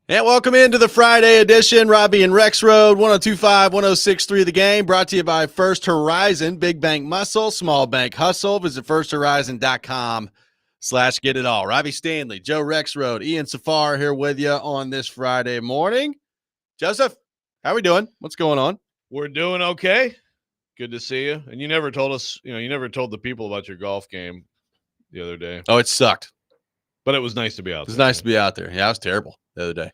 And welcome into the Friday edition. Robby and Rexrode, 102.5, 106.3 The Game, brought to you by First Horizon, Big Bank Muscle, Small Bank Hustle. Visit firsthorizon.com/get it all. Robby Stanley, Joe Rexrode, Ian Safar here with you on this Friday morning. Joseph, how are we doing? What's going on? We're doing okay. Good to see you. And you never told us, you never told the people about your golf game the other day. Oh, it sucked. But it was nice to be out there. It was nice to be out there. Yeah, it was terrible the other day.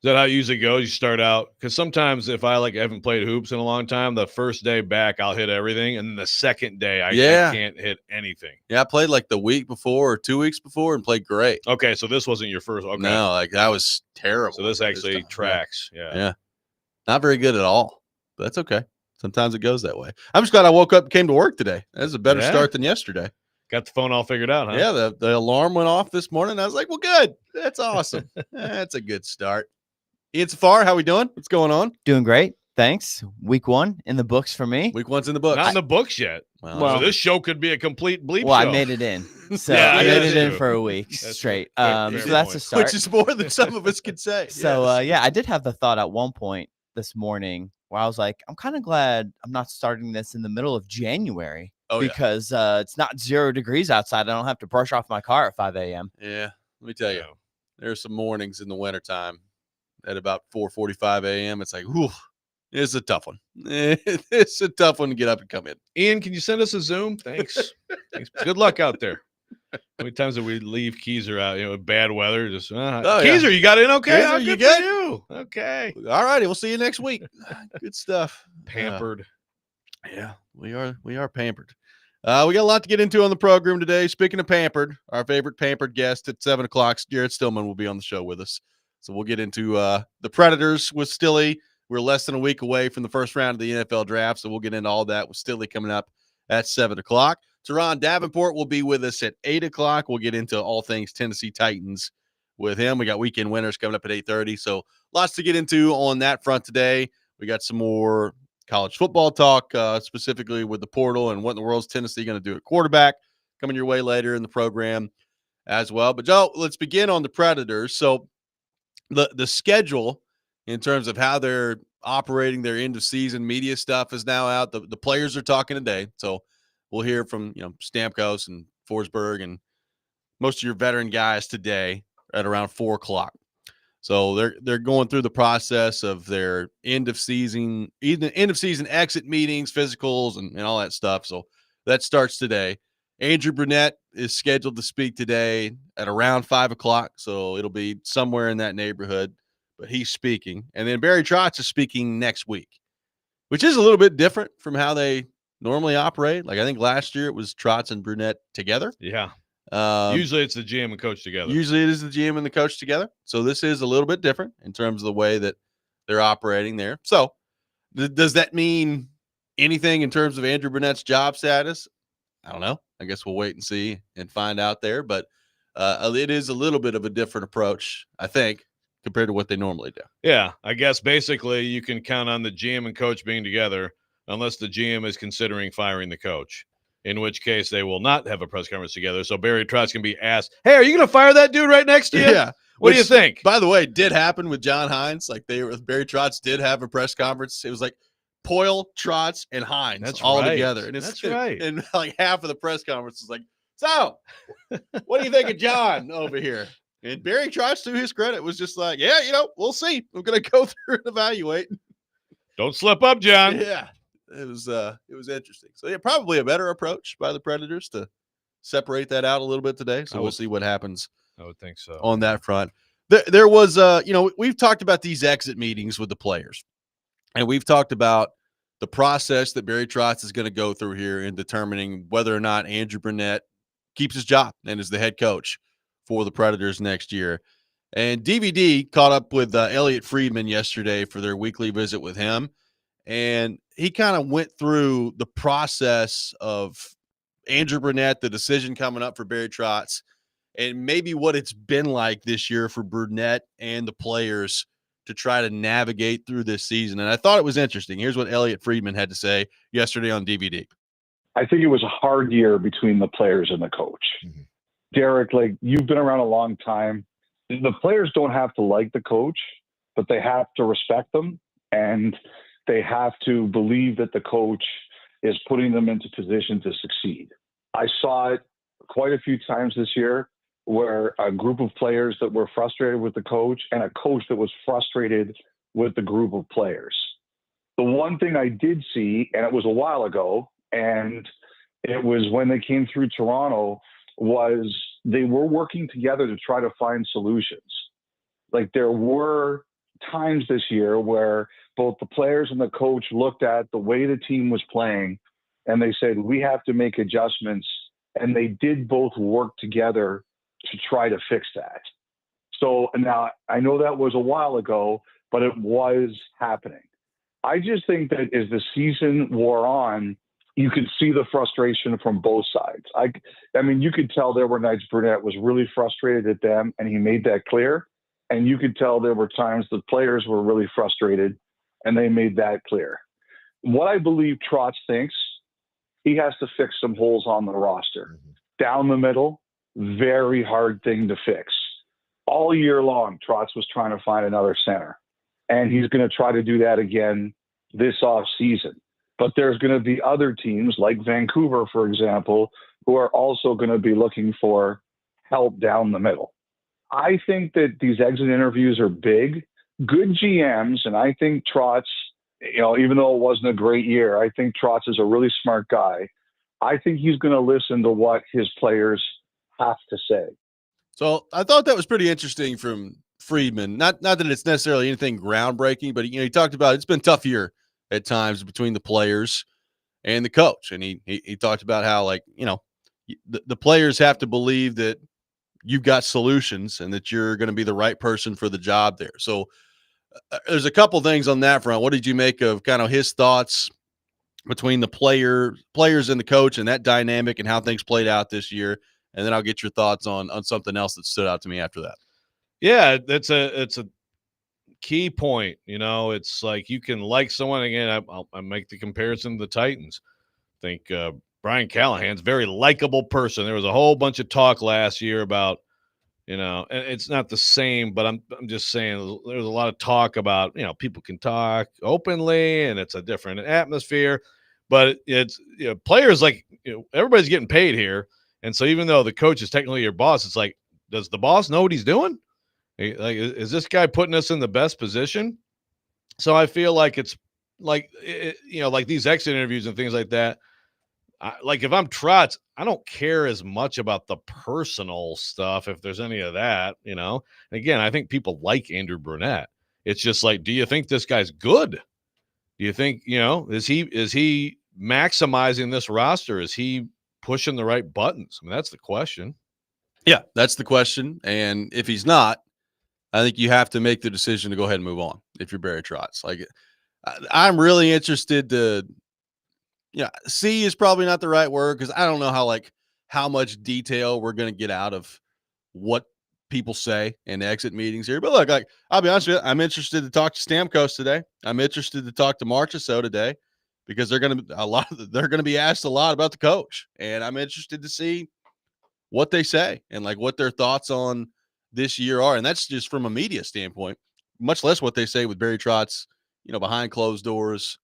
Is that how it usually goes? You start out, because sometimes if I haven't played hoops in a long time, the first day back I'll hit everything, and then the second day I can't hit anything. Yeah, I played like the week before or 2 weeks before and played great. Okay, so this wasn't your first. Okay. No, that was terrible. So this actually tracks. Yeah. Not very good at all, but that's okay. Sometimes it goes that way. I'm just glad I woke up and came to work today. That's a better start than yesterday. Got the phone all figured out, huh? Yeah, the alarm went off this morning. I was like, well, good. That's awesome. That's a good start. Ian Safar, how we doing? What's going on? Doing great. Thanks. Week 1 in the books for me. Week 1's in the books. Not in the books yet. Well, so this show could be a complete bleep show. I made it in. So I made it in for a week straight. So that's a start. Which is more than some of us could say. So, I did have the thought at one point this morning where I was like, I'm kind of glad I'm not starting this in the middle of January because it's not 0 degrees outside. I don't have to brush off my car at 5 a.m. Yeah. Let me tell you, there's some mornings in the wintertime at about 4:45 a.m. It's like, whew, it's a tough one. It's a tough one to get up and come in. Ian, can you send us a Zoom? Thanks. Thanks. Good luck out there. How many times did we leave Keezer out, with bad weather? Just Keezer, you got in okay? Keezer, you good? You. Okay. All righty. We'll see you next week. Good stuff. Pampered. Yeah, we are pampered. We got a lot to get into on the program today. Speaking of pampered, our favorite pampered guest at 7 o'clock, Jared Stillman, will be on the show with us. So we'll get into the Predators with Stilly. We're less than a week away from the first round of the NFL draft, so we'll get into all that with Stilly coming up at 7 o'clock. Teron Davenport will be with us at 8 o'clock. We'll get into all things Tennessee Titans with him. We got weekend winners coming up at 8:30, so lots to get into on that front today. We got some more college football talk, specifically with the portal and what in the world is Tennessee going to do at quarterback, coming your way later in the program as well. But, Joe, let's begin on the Predators. So, the schedule in terms of how they're operating their end of season media stuff is now out. The players are talking today. So we'll hear from, Stamkos and Forsberg and most of your veteran guys today at around 4 o'clock. So they're going through the process of their end of season exit meetings, physicals, and all that stuff. So that starts today. Andrew Brunette is scheduled to speak today at around 5 o'clock, so it'll be somewhere in that neighborhood, but he's speaking. And then Barry Trotz is speaking next week, which is a little bit different from how they normally operate. Like, I think last year it was Trotz and Brunette together. Yeah. Usually it's the GM and coach together. Usually it is the GM and the coach together. So this is a little bit different in terms of the way that they're operating there. So does that mean anything in terms of Andrew Brunette's job status? I don't know. I guess we'll wait and see and find out there. But it is a little bit of a different approach, I think, compared to what they normally do. Yeah, I guess basically you can count on the GM and coach being together unless the GM is considering firing the coach, in which case they will not have a press conference together. So Barry Trotz can be asked, hey, are you going to fire that dude right next to you? Yeah. What do you think? By the way, did happen with John Hines. Like, Barry Trotz did have a press conference. It was like Poyle, Trotz, and Hines all together. And that's right. And like half of the press conference was like, so what do you think of John over here? And Barry Trotz, to his credit, was just like, yeah, we'll see. I'm going to go through and evaluate. Don't slip up, John. Yeah. It was interesting. So, yeah, probably a better approach by the Predators to separate that out a little bit today. So we'll see what happens. I would think so. On that front. There was, we've talked about these exit meetings with the players. And we've talked about the process that Barry Trotz is going to go through here in determining whether or not Andrew Brunette keeps his job and is the head coach for the Predators next year. And DVD caught up with Elliot Friedman yesterday for their weekly visit with him. And he kind of went through the process of Andrew Brunette, the decision coming up for Barry Trotz, and maybe what it's been like this year for Brunette and the players to try to navigate through this season. And I thought it was interesting. Here's what Elliot Friedman had to say yesterday on DVD. I think it was a hard year between the players and the coach. Mm-hmm. Derek, like, you've been around a long time. the players don't have to like the coach, but they have to respect them, and they have to believe that the coach is putting them into position to succeed. I saw it quite a few times this year where a group of players that were frustrated with the coach and a coach that was frustrated with the group of players. The one thing I did see, and it was a while ago, and it was when they came through Toronto, was they were working together to try to find solutions. Like, there were times this year where both the players and the coach looked at the way the team was playing and they said, we have to make adjustments. And they did both work together to try to fix that. So now I know that was a while ago, but it was happening. I just think that as the season wore on, you could see the frustration from both sides. I mean, you could tell there were nights Brunette was really frustrated at them, and he made that clear. And you could tell there were times the players were really frustrated, and they made that clear. What I believe Trotz thinks, he has to fix some holes on the roster. Down the middle, very hard thing to fix. All year long, Trotz was trying to find another center, and he's going to try to do that again this offseason. But there's going to be other teams like Vancouver, for example, who are also going to be looking for help down the middle. I think that these exit interviews are big. Good GMs, and I think Trotz, even though it wasn't a great year, I think Trotz is a really smart guy. I think he's going to listen to what his players have to say. So I thought that was pretty interesting from Friedman. Not that it's necessarily anything groundbreaking, but he talked about it's been a tough year at times between the players and the coach, and he talked about how the players have to believe that you've got solutions and that you're going to be the right person for the job there. So there's a couple things on that front. What did you make of kind of his thoughts between the players and the coach and that dynamic and how things played out this year? And then I'll get your thoughts on something else that stood out to me after that. Yeah, it's a key point. It's like you can like someone. Again, I make the comparison to the Titans. I think Brian Callahan's a very likable person. There was a whole bunch of talk last year about, and it's not the same, but I'm just saying there's a lot of talk about, people can talk openly and it's a different atmosphere, but it's, players like, everybody's getting paid here. And so even though the coach is technically your boss, it's like, does the boss know what he's doing? Like, is this guy putting us in the best position? So I feel like it's like, like these exit interviews and things like that. Like if I'm Trotz, I don't care as much about the personal stuff if there's any of that, And again, I think people like Andrew Brunette. It's just like, do you think this guy's good? Do you think, is he maximizing this roster? Is he pushing the right buttons? I mean, that's the question. Yeah, that's the question. And if he's not, I think you have to make the decision to go ahead and move on if you're Barry Trotz. Like, I'm really interested to see is probably not the right word because I don't know how much detail we're going to get out of what people say in exit meetings here. But look, I'll be honest with you, I'm interested to talk to Stamkos today. I'm interested to talk to Marchessault today because they're going to be asked a lot about the coach, and I'm interested to see what they say and what their thoughts on this year are. And that's just from a media standpoint, much less what they say with Barry Trotz, behind closed doors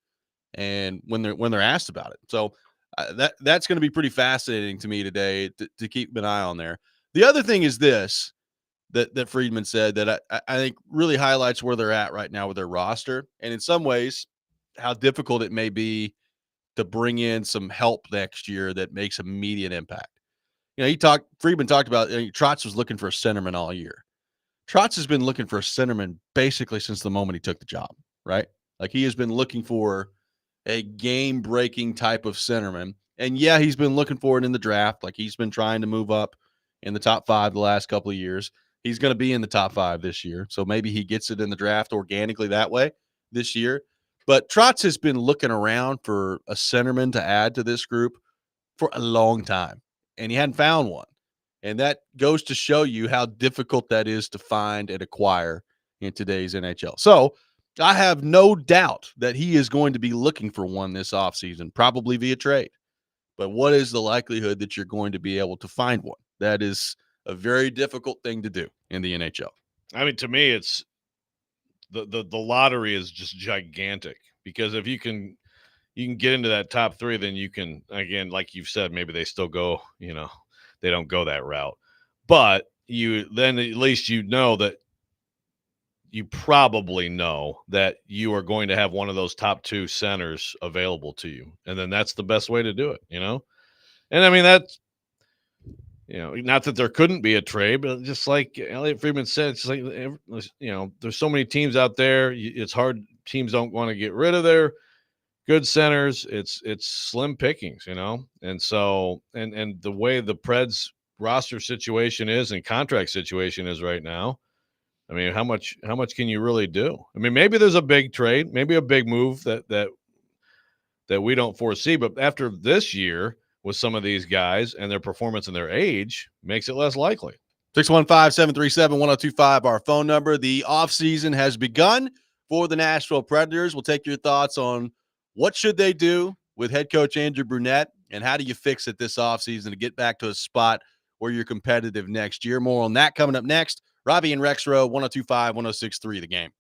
and when they're asked about it. So that's going to be pretty fascinating to me today to keep an eye on there. The other thing is this that Friedman said that I think really highlights where they're at right now with their roster, and in some ways how difficult it may be to bring in some help next year that makes immediate impact. Friedman talked about Trotz was looking for a centerman all year. Trotz has been looking for a centerman basically since the moment he took the job, right? Like, he has been looking for a game-breaking type of centerman. And yeah, he's been looking for it in the draft. Like, he's been trying to move up in the top 5 the last couple of years. He's going to be in the top 5 this year. So maybe he gets it in the draft organically that way this year. But Trotz has been looking around for a centerman to add to this group for a long time, and he hadn't found one. And that goes to show you how difficult that is to find and acquire in today's NHL. So I have no doubt that he is going to be looking for one this offseason, probably via trade. But what is the likelihood that you're going to be able to find one? That is a very difficult thing to do in the NHL. I mean, to me, it's the lottery is just gigantic because if you can get into that top 3, then you can, again, like you've said, maybe they still go, they don't go that route, but then at least that you probably know that you are going to have one of those top 2 centers available to you, and then that's the best way to do it. And I mean that's. Not that there couldn't be a trade, but just like Elliot Friedman said, it's like, there's so many teams out there. It's hard. Teams don't want to get rid of their good centers. It's slim pickings, and so and the way the Preds roster situation is and contract situation is right now. I mean, how much can you really do? I mean, maybe there's a big trade, maybe a big move that we don't foresee, but after this year with some of these guys and their performance and their age makes it less likely. 615-737-1025, our phone number. The offseason has begun for the Nashville Predators. We'll take your thoughts on what should they do with head coach Andrew Brunette and how do you fix it this offseason to get back to a spot where you're competitive next year. More on that coming up next. Robby and Rexrode, 102.5, 106.3 The Game.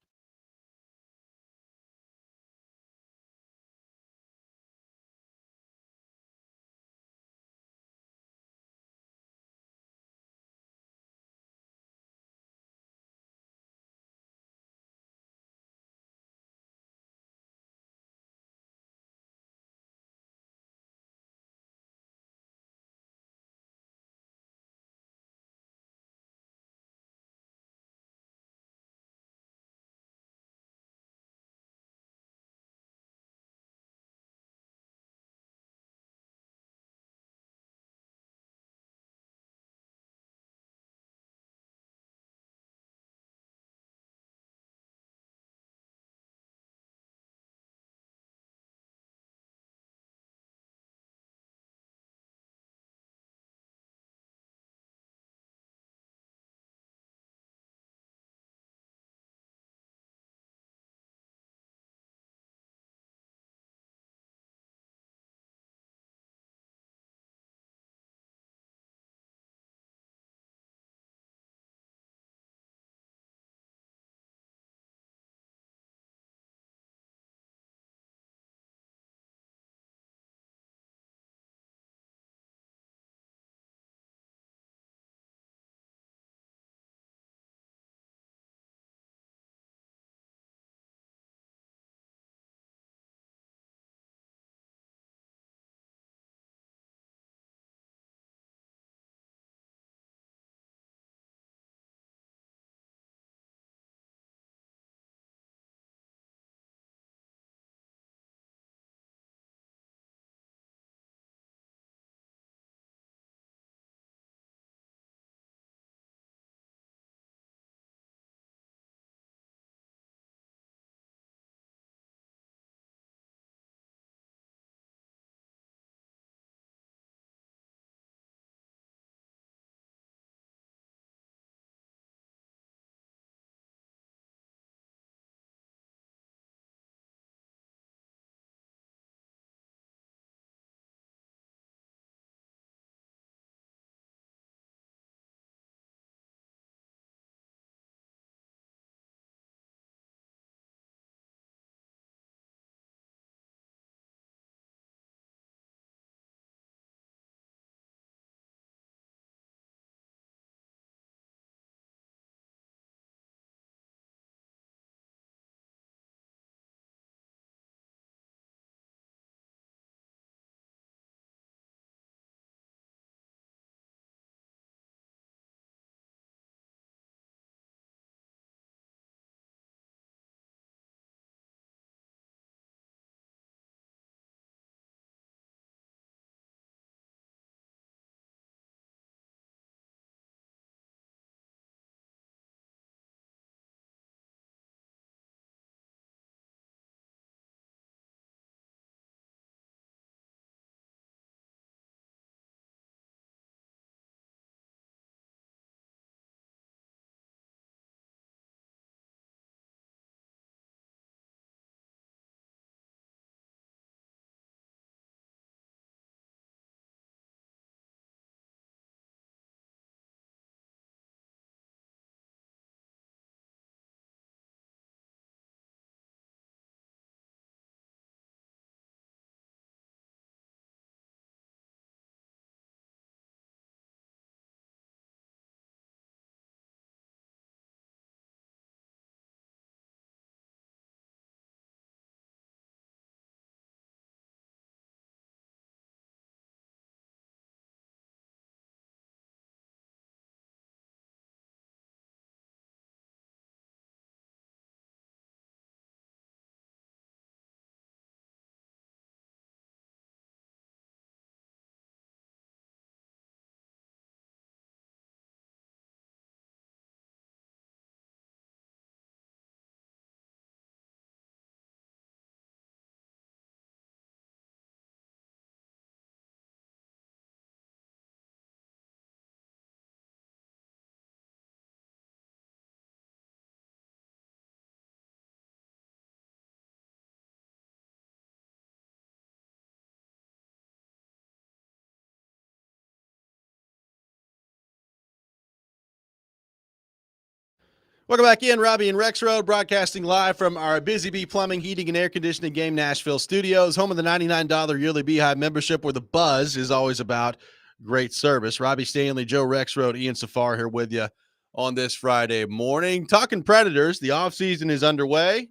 Welcome back in, Robby and Rexrode, broadcasting live from our Busy Bee Plumbing, Heating, and Air Conditioning Game Nashville studios, home of the $99 yearly Beehive membership, where the buzz is always about great service. Robby Stanley, Joe Rexrode, Ian Safar here with you on this Friday morning. Talking Predators, the offseason is underway.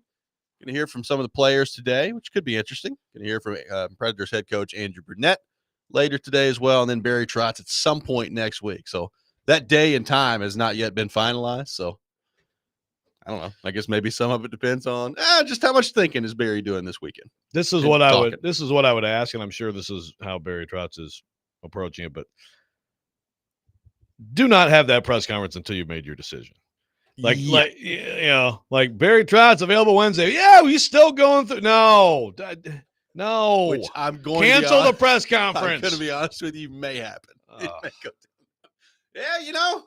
Going to hear from some of the players today, which could be interesting. Going to hear from Predators head coach Andrew Brunette later today as well, and then Barry Trotz at some point next week. So that day and time has not yet been finalized, so I don't know. I guess maybe some of it depends on just how much thinking is Barry doing this weekend. This is what I would ask, and I'm sure this is how Barry Trotz is approaching it, but do not have that press conference until you've made your decision. Like Barry Trotz available Wednesday. Yeah, we still going through. No. Which I'm going cancel to the press conference. I'm going to be honest with you, may happen. It may go down.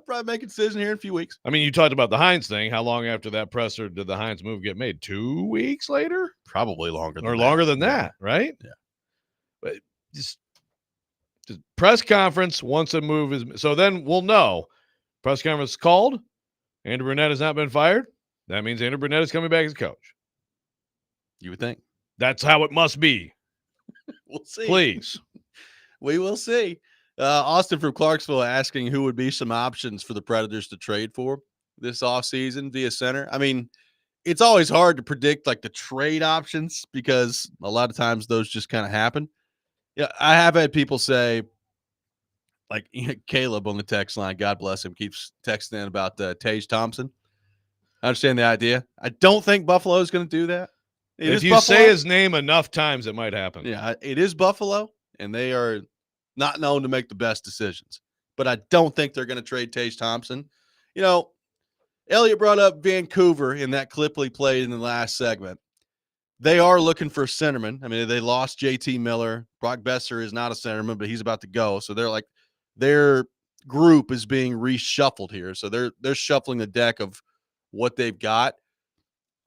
Probably make a decision here in a few weeks. I mean, you talked about the Hines thing. How long after that presser did the Hines move get made? 2 weeks later? Probably longer than that, right? Yeah. But just press conference once a move is. So then we'll know. Press conference called. Andrew Brunette has not been fired. That means Andrew Brunette is coming back as coach. You would think. That's how it must be. We'll see. Please. We will see. Austin from Clarksville asking who would be some options for the Predators to trade for this offseason via center. I mean, it's always hard to predict like the trade options because a lot of times those just kind of happen. Yeah, I have had people say, like Caleb on the text line, God bless him, keeps texting in about Tage Thompson. I understand the idea. I don't think Buffalo is going to do that. If you say his name enough times, it might happen. Yeah, it is Buffalo, and they are not known to make the best decisions. But I don't think they're going to trade Tage Thompson. You know, Elliot brought up Vancouver in that clip we played in the last segment. They are looking for a centerman. I mean, they lost JT Miller. Brock Besser is not a centerman, but he's about to go. So they're like, their group is being reshuffled here. So they're shuffling the deck of what they've got.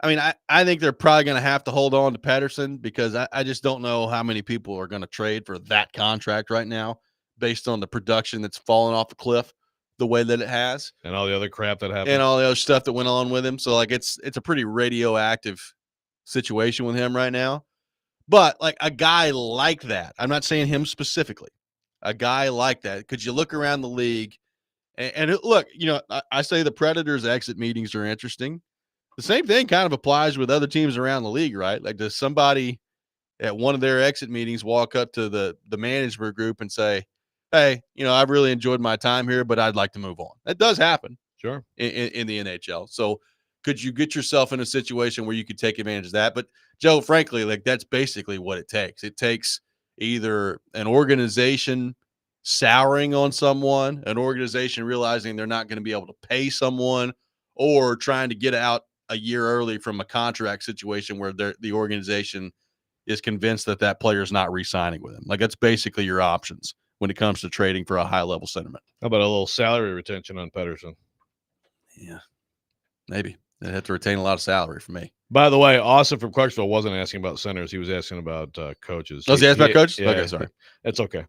I mean, I think they're probably going to have to hold on to Pedersen because I just don't know how many people are going to trade for that contract right now based on the production that's fallen off the cliff the way that it has. And all the other crap that happened. And all the other stuff that went on with him. So, like, it's a pretty radioactive situation with him right now. But, like, a guy like that, I'm not saying him specifically, a guy like that, could you look around the league and look, I say the Predators' exit meetings are interesting. The same thing kind of applies with other teams around the league, right? Like, does somebody at one of their exit meetings walk up to the management group and say, hey, I've really enjoyed my time here, but I'd like to move on. That does happen. Sure. In the NHL. So could you get yourself in a situation where you could take advantage of that? But Joe, frankly, like that's basically what it takes. It takes either an organization souring on someone, an organization realizing they're not going to be able to pay someone, or trying to get out a year early from a contract situation where the organization is convinced that player is not re-signing with him. Like, that's basically your options when it comes to trading for a high-level sentiment. How about a little salary retention on Pedersen? Yeah, maybe. They'd have to retain a lot of salary for me. By the way, Austin from Clarksville wasn't asking about centers. He was asking about coaches. Oh, he asked about coaches? Yeah, okay, sorry. That's okay.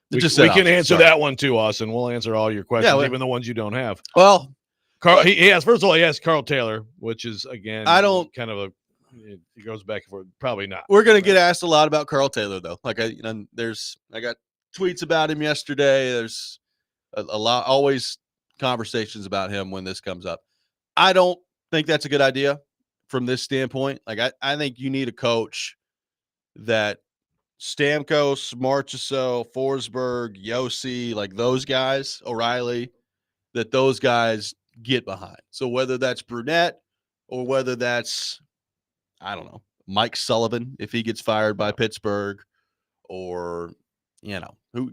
We can answer that one too, Austin. We'll answer all your questions, even the ones you don't have. Well, Carl, first of all, he asked Carl Taylor, which is, again, it goes back and forth. Probably not. We're going to get asked a lot about Carl Taylor, though. Like, I got tweets about him yesterday. There's a lot, always conversations about him when this comes up. I don't think that's a good idea from this standpoint. Like, I think you need a coach that Stamkos, Marchessault, Forsberg, Yossi, like those guys, O'Reilly, that those guys get behind. So whether that's Brunette or whether that's, I don't know, Mike Sullivan, if he gets fired by Pittsburgh, or,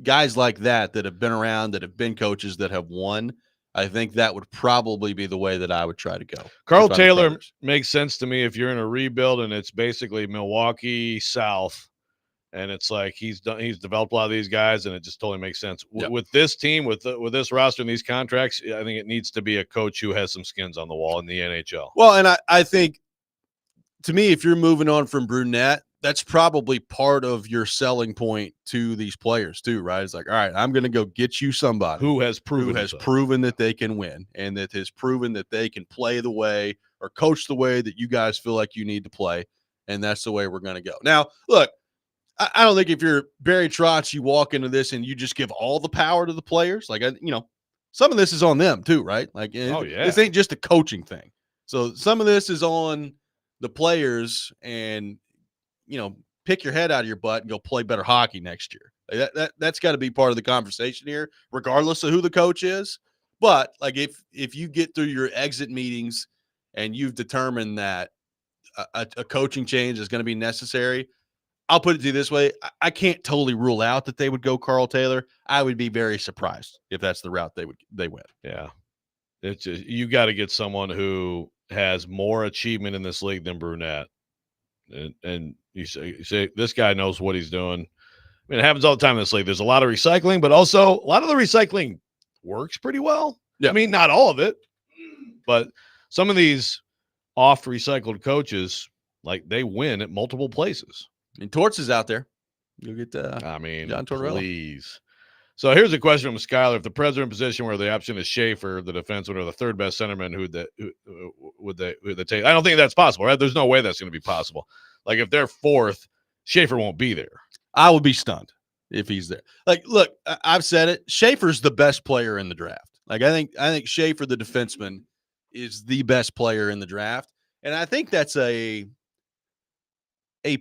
guys like that have been around, that have been coaches, that have won, I think that would probably be the way that I would try to go. Carl Taylor makes sense to me if you're in a rebuild and it's basically Milwaukee South. And it's like he's developed a lot of these guys, and it just totally makes sense. Yep. With this team, with this roster and these contracts, I think it needs to be a coach who has some skins on the wall in the NHL. Well, and I think, to me, if you're moving on from Brunette, that's probably part of your selling point to these players too, right? It's like, all right, I'm going to go get you somebody who has proven proven that they can win and that has proven that they can play the way or coach the way that you guys feel like you need to play. And that's the way we're going to go. Now, look, I don't think if you're Barry Trotz, you walk into this and you just give all the power to the players. Like, some of this is on them too, right? Like, this ain't just a coaching thing. So some of this is on the players and, pick your head out of your butt and go play better hockey next year. Like that's got to be part of the conversation here, regardless of who the coach is. But like, if you get through your exit meetings and you've determined that a coaching change is going to be necessary, I'll put it to you this way. I can't totally rule out that they would go Carl Taylor. I would be very surprised if that's the route they went. Yeah. It's just, you got to get someone who has more achievement in this league than Brunette. And you say this guy knows what he's doing. I mean, it happens all the time in this league. There's a lot of recycling, but also a lot of the recycling works pretty well. Yeah. I mean, not all of it, but some of these oft recycled coaches, like, they win at multiple places. And Torts is out there. You'll get John Tortorella. Please. So here's a question from Skyler. If the president position where the option is Schaefer, the defenseman, or the third best centerman, who would they take? I don't think that's possible, right? There's no way that's going to be possible. Like, if they're fourth, Schaefer won't be there. I would be stunned if he's there. Like, look, I've said it. Schaefer's the best player in the draft. Like, I think Schaefer, the defenseman, is the best player in the draft. And I think that's a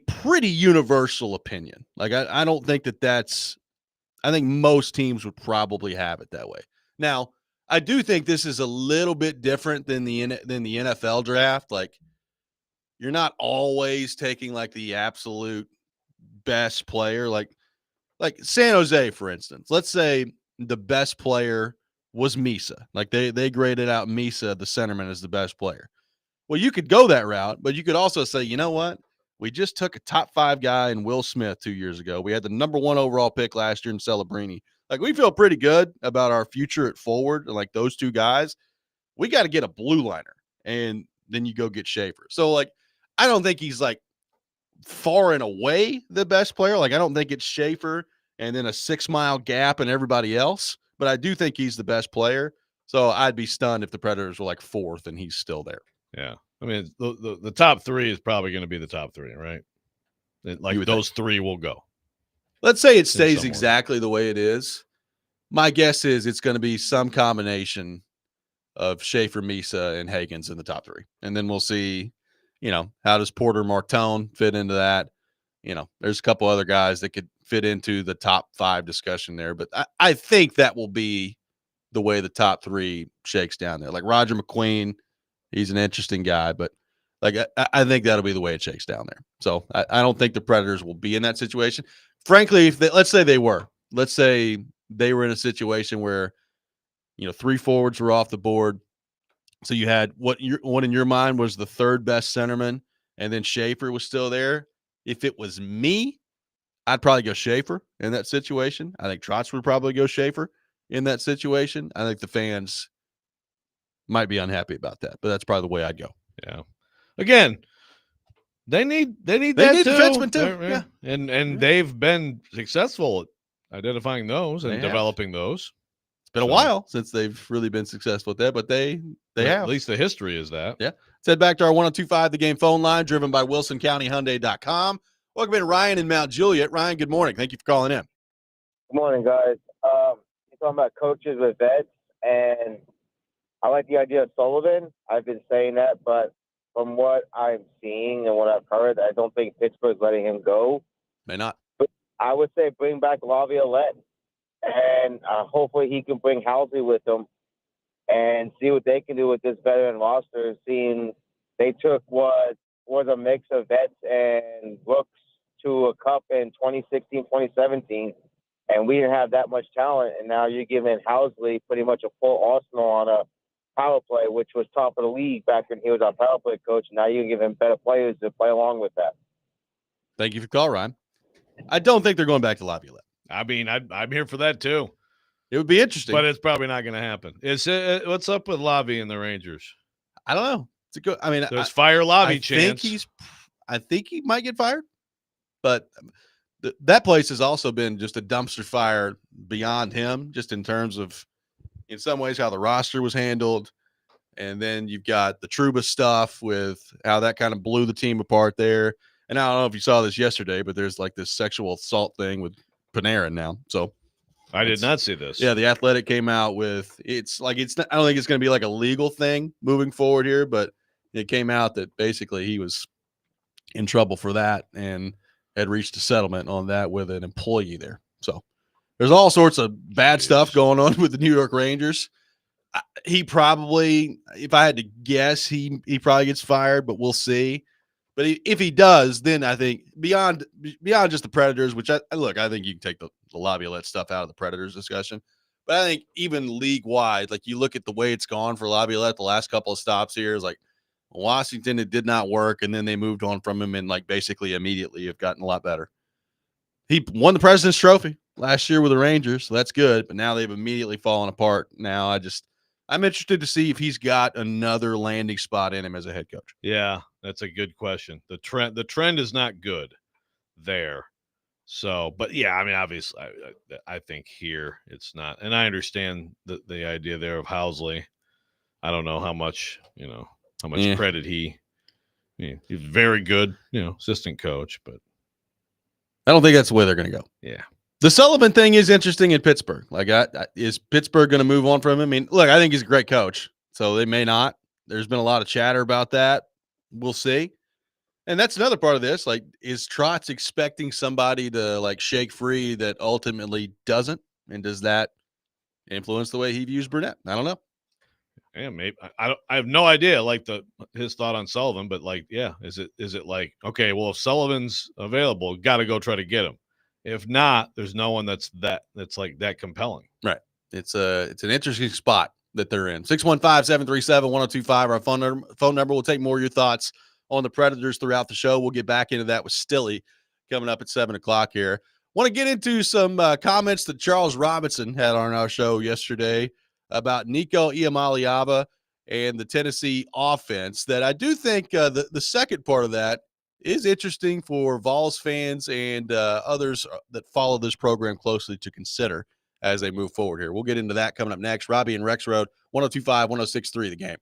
pretty universal opinion. Like, I don't think that's – I think most teams would probably have it that way. Now, I do think this is a little bit different than the NFL draft. Like, you're not always taking like the absolute best player. Like San Jose, for instance. Let's say the best player was Misa. Like they graded out Misa, the centerman, as the best player. Well, you could go that route, but you could also say, you know what? We just took a top 5 guy in Will Smith 2 years ago. We had the number 1 overall pick last year in Celebrini. Like, we feel pretty good about our future at forward. And like those 2 guys, we got to get a blue liner. And then you go get Schaefer. So like, I don't think he's like far and away the best player. Like, I don't think it's Schaefer and then a 6-mile gap and everybody else, but I do think he's the best player. So I'd be stunned if the Predators were like 4th and he's still there. Yeah. I mean, the top 3 is probably going to be the top 3, right? Like, those 3 will go. Let's say it stays exactly the way it is. My guess is it's going to be some combination of Schaefer, Misa, and Hagens in the top 3. And then we'll see, how does Porter Martone fit into that? There's a couple other guys that could fit into the top 5 discussion there. But I think that will be the way the top 3 shakes down there. Like Roger McQueen, he's an interesting guy, but like I think that'll be the way it shakes down there. So I don't think the Predators will be in that situation. Frankly, let's say they were in a situation where 3 forwards were off the board. So you had what in your mind was the third best centerman, and then Schaefer was still there. If it was me, I'd probably go Schaefer in that situation. I think Trotz would probably go Schaefer in that situation. I think the fans might be unhappy about that, but that's probably the way I'd go. Yeah. Again, they need defensemen too. Right? Yeah. And they've been successful at identifying those and developing those. It's been a while since they've really been successful at that, but they have. At least the history is that. Yeah. Let's head back to our 1025 The Game phone line, driven by WilsonCountyHyundai.com. Welcome in Ryan in Mount Juliet. Ryan, good morning. Thank you for calling in. Good morning, guys. You're talking about coaches with vets, and I like the idea of Sullivan. I've been saying that, but from what I'm seeing and what I've heard, I don't think Pittsburgh's letting him go. May not. But I would say bring back Laviolette, and hopefully he can bring Halsey with him and see what they can do with this veteran roster, seeing they took what was a mix of vets and rooks to a cup in 2016, 2017, and we didn't have that much talent, and now you're giving Housley pretty much a full arsenal on a power play, which was top of the league back when he was our power play coach. Now you can give him better players to play along with that. Thank you for the call, Ryan. I don't think they're going back to Laviolette. I mean, I'm here for that too. It would be interesting, but it's probably not going to happen. What's up with Lavi and the Rangers? I don't know. It's a good. I mean, there's fire Lavi chance. I think he might get fired. but that place has also been just a dumpster fire beyond him, just in terms of, in some ways, how the roster was handled. And then you've got the Truba stuff with how that kind of blew the team apart there. And I don't know if you saw this yesterday, but there's like this sexual assault thing with Panarin now. So I did not see this. yeah, the Athletic came out with, it's not, I don't think it's going to be like a legal thing moving forward here, but it came out that basically he was in trouble for that and had reached a settlement on that with an employee there. So there's all sorts of bad stuff going on with the New York Rangers. He probably, if I had to guess, he probably gets fired, but we'll see. But if he does, then I think beyond just the Predators, which I think you can take the Laviolette stuff out of the Predators discussion. But I think even league wide, like you look at the way it's gone for Laviolette the last couple of stops here, is like Washington, it did not work, and then they moved on from him and like basically immediately have gotten a lot better. He won the President's Trophy last year with the Rangers, so that's good. But now they've immediately fallen apart. Now I'm interested to see if he's got another landing spot in him as a head coach. Yeah, that's a good question. The trend is not good there. So, but yeah, I mean, obviously, I think here it's not, and I understand the idea there of Housley. I don't know how much credit he's very good, assistant coach, but I don't think that's the way they're going to go. Yeah. The Sullivan thing is interesting in Pittsburgh. Like, is Pittsburgh going to move on from him? I mean, look, I think he's a great coach, so they may not. There's been a lot of chatter about that. We'll see. And that's another part of this. Like, is Trotz expecting somebody to like shake free that ultimately doesn't? And does that influence the way he views Brunette? I don't know. Yeah, maybe I have no idea. Like his thought on Sullivan, but like, yeah, is it like, okay, well, if Sullivan's available, got to go try to get him. If not, there's no one that's like that compelling. Right. It's an interesting spot that they're in. 615-737-1025, our phone number. We'll take more of your thoughts on the Predators throughout the show. We'll get back into that with Stilly coming up at 7:00 here. Want to get into some comments that Charles Robinson had on our show yesterday about Nico Iamaleava and the Tennessee offense, that I do think the second part of that is interesting for Vols fans and others that follow this program closely to consider as they move forward here. We'll get into that coming up next. Robby and Rexrode, 102.5, 106.3, The Game.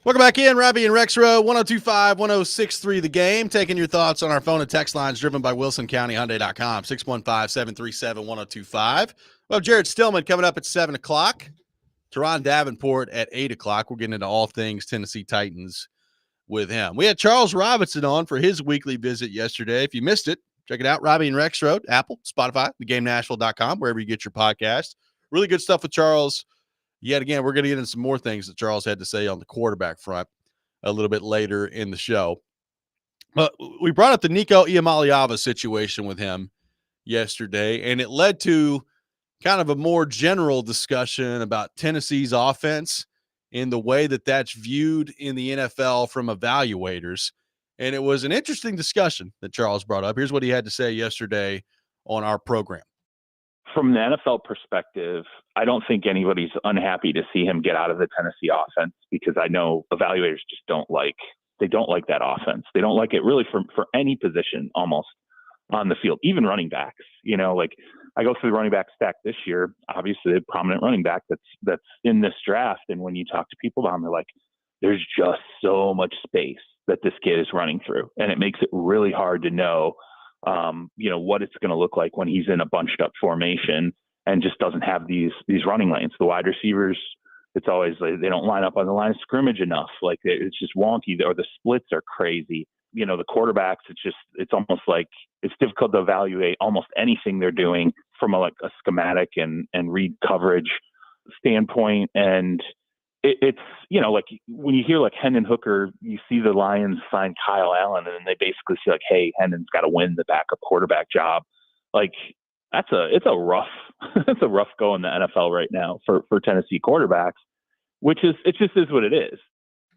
Welcome back in, Robby and Rexrode, 102.5-106.3 The Game. Taking your thoughts on our phone and text lines driven by WilsonCountyHyundai.com, 615-737-1025. Well, Jared Stillman coming up at 7 o'clock. Teron Davenport at 8 o'clock. We're getting into all things Tennessee Titans with him. We had Charles Robinson on for his weekly visit yesterday. If you missed it, check it out. Robby and Rexrode, Apple, Spotify, TheGameNashville.com, wherever you get your podcast. Really good stuff with Charles. Yet again, we're going to get into some more things that Charles had to say on the quarterback front a little bit later in the show. But we brought up the Nico Iamaleava situation with him yesterday, and it led to kind of a more general discussion about Tennessee's offense and the way that that's viewed in the NFL from evaluators. And it was an interesting discussion that Charles brought up. Here's what he had to say yesterday on our program. From the NFL perspective, I don't think anybody's unhappy to see him get out of the Tennessee offense, because I know evaluators just don't like that offense. They don't like it really for any position almost on the field, even running backs. Like I go through the running back stack this year, obviously a prominent running back that's in this draft. And when you talk to people about him, they're like, there's just so much space that this kid is running through. And it makes it really hard to know what it's going to look like when he's in a bunched up formation and just doesn't have these running lanes. The wide receivers, it's always like they don't line up on the line of scrimmage enough. Like it's just wonky, or the splits are crazy. The quarterbacks, it's almost like it's difficult to evaluate almost anything they're doing from a schematic and read coverage standpoint. And it's like when you hear like Hendon Hooker, you see the Lions sign Kyle Allen, and then they basically say like, hey, Hendon's got to win the backup quarterback job. Like it's a rough go in the NFL right now for Tennessee quarterbacks, it just is what it is.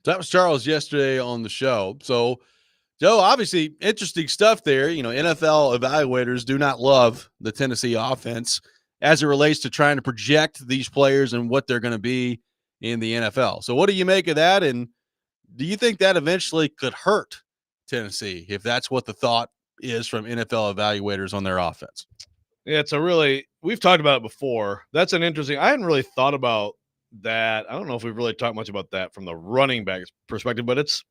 So that was Charles yesterday on the show. So Joe, obviously interesting stuff there. NFL evaluators do not love the Tennessee offense as it relates to trying to project these players and what they're going to be in the NFL. So what do you make of that? And do you think that eventually could hurt Tennessee if that's what the thought is from NFL evaluators on their offense? Yeah, we've talked about it before. That's an interesting, I hadn't really thought about that. I don't know if we've really talked much about that from the running back perspective, but it's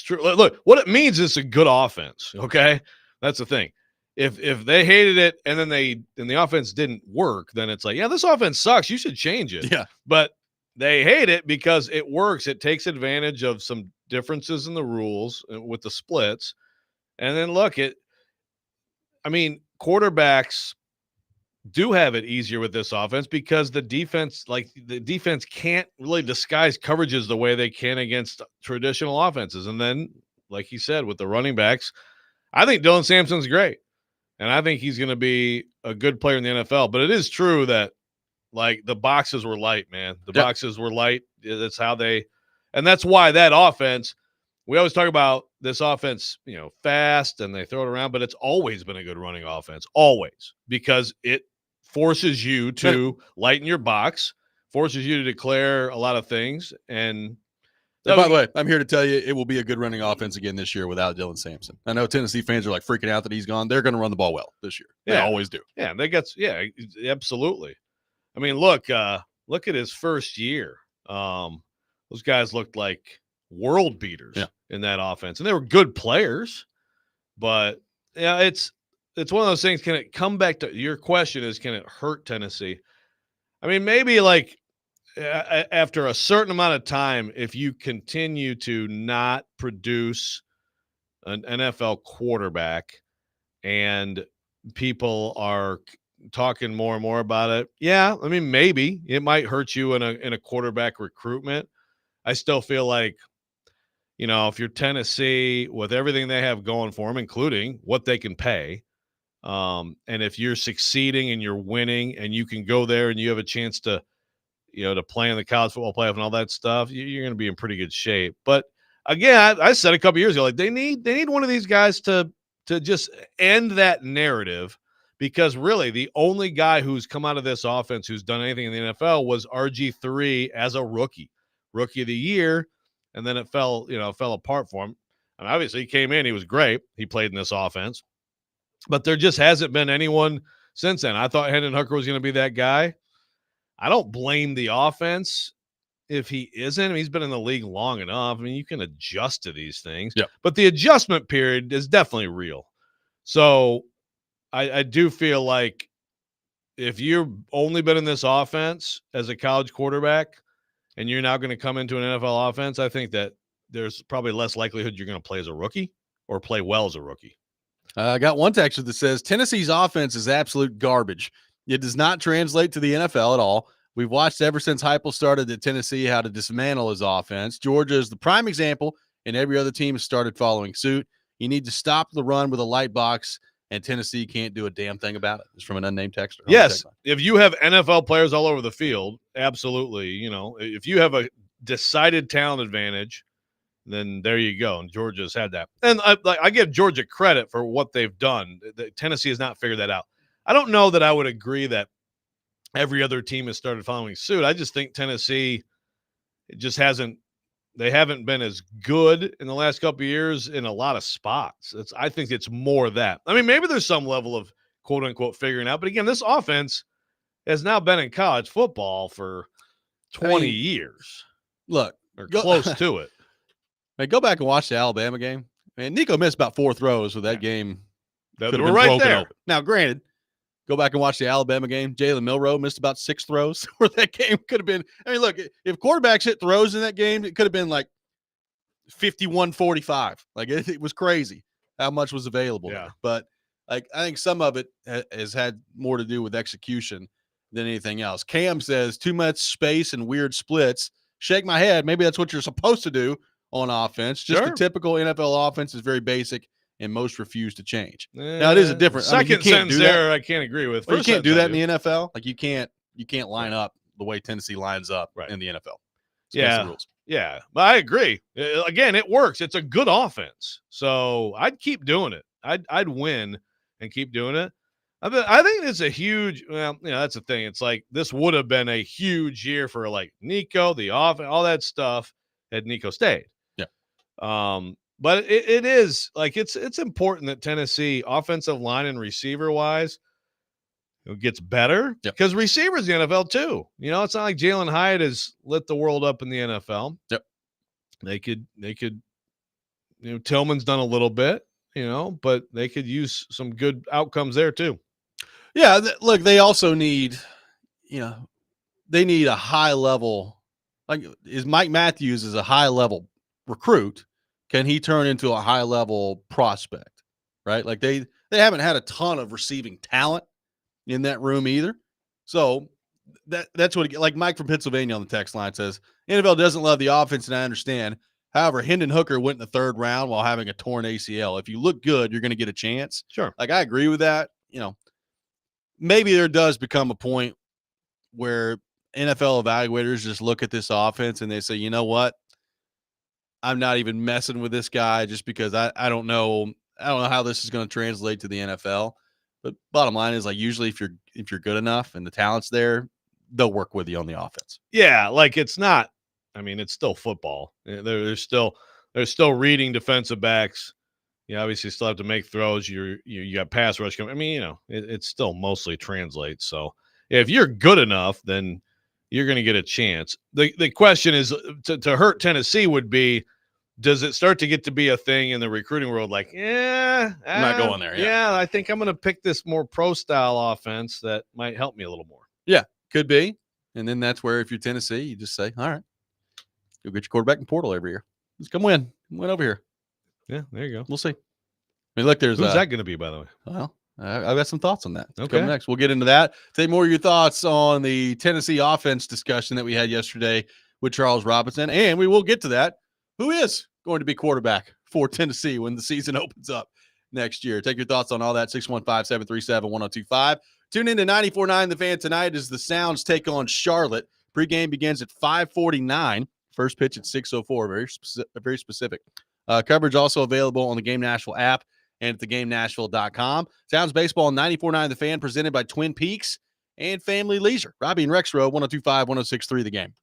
true. Look, what it means is a good offense. Okay. That's the thing. If they hated it and then the offense didn't work, then it's like, yeah, this offense sucks. You should change it. Yeah. But they hate it because it works. It takes advantage of some differences in the rules with the splits. And then quarterbacks do have it easier with this offense because the defense can't really disguise coverages the way they can against traditional offenses. And then, like he said, with the running backs, I think Dylan Sampson's great. And I think he's going to be a good player in the NFL. But it is true that the boxes were light, man. The boxes were light. That's how and that's why that offense, we always talk about this offense, fast and they throw it around, but it's always been a good running offense, always, because it forces you to lighten your box, forces you to declare a lot of things. And by the way, I'm here to tell you it will be a good running offense again this year without Dylan Sampson. I know Tennessee fans are freaking out that he's gone. They're going to run the ball well this year. They always do. Yeah, absolutely. I mean, look at his first year. Those guys looked like world beaters in that offense, and they were good players. But yeah, it's one of those things. Can it come back to your question? Is can it hurt Tennessee? I mean, maybe after a certain amount of time, if you continue to not produce an NFL quarterback, and people are talking more and more about it. Yeah, I mean, maybe it might hurt you in a quarterback recruitment. I still feel like, if you're Tennessee with everything they have going for them, including what they can pay, and if you're succeeding and you're winning and you can go there and you have a chance to, to play in the college football playoff and all that stuff, you're going to be in pretty good shape. But again, I said a couple years ago, they need one of these guys to just end that narrative. Because really, the only guy who's come out of this offense who's done anything in the NFL was RG3 as a rookie of the year, and then it fell apart for him. And obviously, he came in, he was great. He played in this offense, but there just hasn't been anyone since then. I thought Hendon Hooker was going to be that guy. I don't blame the offense if he isn't. I mean, he's been in the league long enough. I mean, you can adjust to these things. Yep. But the adjustment period is definitely real. So I do feel like if you've only been in this offense as a college quarterback and you're now going to come into an NFL offense, I think that there's probably less likelihood you're going to play as a rookie or play well as a rookie. I got one texter that says Tennessee's offense is absolute garbage. It does not translate to the NFL at all. We've watched ever since Heupel started at Tennessee how to dismantle his offense. Georgia is the prime example, and every other team has started following suit. You need to stop the run with a light box, and Tennessee can't do a damn thing about it. It's from an unnamed texter. Yes, if you have NFL players all over the field, absolutely. You know, if you have a decided talent advantage, then there you go. And Georgia's had that. And I give Georgia credit for what they've done. Tennessee has not figured that out. I don't know that I would agree that every other team has started following suit. I just think Tennessee just they haven't been as good in the last couple of years in a lot of spots. I think it's more that. I mean, maybe there's some level of quote unquote figuring out. But again, this offense has now been in college football for 20 years. Look, or close to it. Man, go back and watch the Alabama game. Man, Nico missed about 4 throws with that game. They were right there. Open. Now, granted, go back and watch the Alabama game. Jalen Milroe missed about 6 throws where that game could have been. I mean, look, if quarterbacks hit throws in that game, it could have been like 51-45. Like it was crazy how much was available. Yeah. There. But like I think some of it has had more to do with execution than anything else. Cam says too much space and weird splits. Shake my head. Maybe that's what you're supposed to do on offense. Just the typical NFL offense is very basic, and most refuse to change. Now it is a different second sentence there. I can't agree with. You can't do that in the NFL. Like you can't line up the way Tennessee lines up in the NFL. It's against the rules. Yeah, but I agree. Again, it works. It's a good offense, so I'd keep doing it. I'd win and keep doing it. I think it's a huge. Well, you know, that's the thing. It's like this would have been a huge year for like Nico, the offense, all that stuff had Nico stayed. Yeah. But it is like it's important that Tennessee offensive line and receiver wise gets better because receivers in the NFL too. You know, it's not like Jalen Hyatt has lit the world up in the NFL. Yep. They could, you know, Tillman's done a little bit, you know, but they could use some good outcomes there too. Yeah. Look, they also need, you know, they need a high level, like is Mike Matthews is a high level recruit. Can he turn into a high level prospect? Right. Like they haven't had a ton of receiving talent in that room either. So that's what, like Mike from Pennsylvania on the text line says, NFL doesn't love the offense, and I understand. However, Hendon Hooker went in the 3rd round while having a torn ACL. If you look good, you're going to get a chance. Sure. Like I agree with that. You know, maybe there does become a point where NFL evaluators just look at this offense and they say, you know what? I'm not even messing with this guy just because I don't know how this is going to translate to the NFL. But bottom line is, like, usually if you're good enough and the talent's there, they'll work with you on the offense. Yeah, like it's not. I mean, it's still football. They're still reading defensive backs. You obviously still have to make throws. You got pass rush coming. I mean, you know, it still mostly translates. So if you're good enough, then you're going to get a chance. The question is to hurt Tennessee would be, does it start to get to be a thing in the recruiting world? Like, I'm not going there. Yeah, I think I'm going to pick this more pro style offense that might help me a little more. Yeah, could be. And then that's where if you're Tennessee, you just say, all right, go get your quarterback in portal every year. Just come win over here. Yeah, there you go. We'll see. I mean, look, there's who's that going to be, by the way? Well, I've got some thoughts on that. Okay. Coming next, we'll get into that. Take more of your thoughts on the Tennessee offense discussion that we had yesterday with Charles Robinson, and we will get to that. Who is going to be quarterback for Tennessee when the season opens up next year? Take your thoughts on all that. 615-737-1025. Tune in to 94.9 The Fan tonight as the Sounds take on Charlotte. Pregame begins at 5:49. First pitch at 6:04. Very specific. Coverage also available on the Game Nashville app and at thegamenashville.com. Sounds Baseball 94.9 The Fan, presented by Twin Peaks and Family Leisure. Robby and Rexrode, 102.5, 106.3 The Game.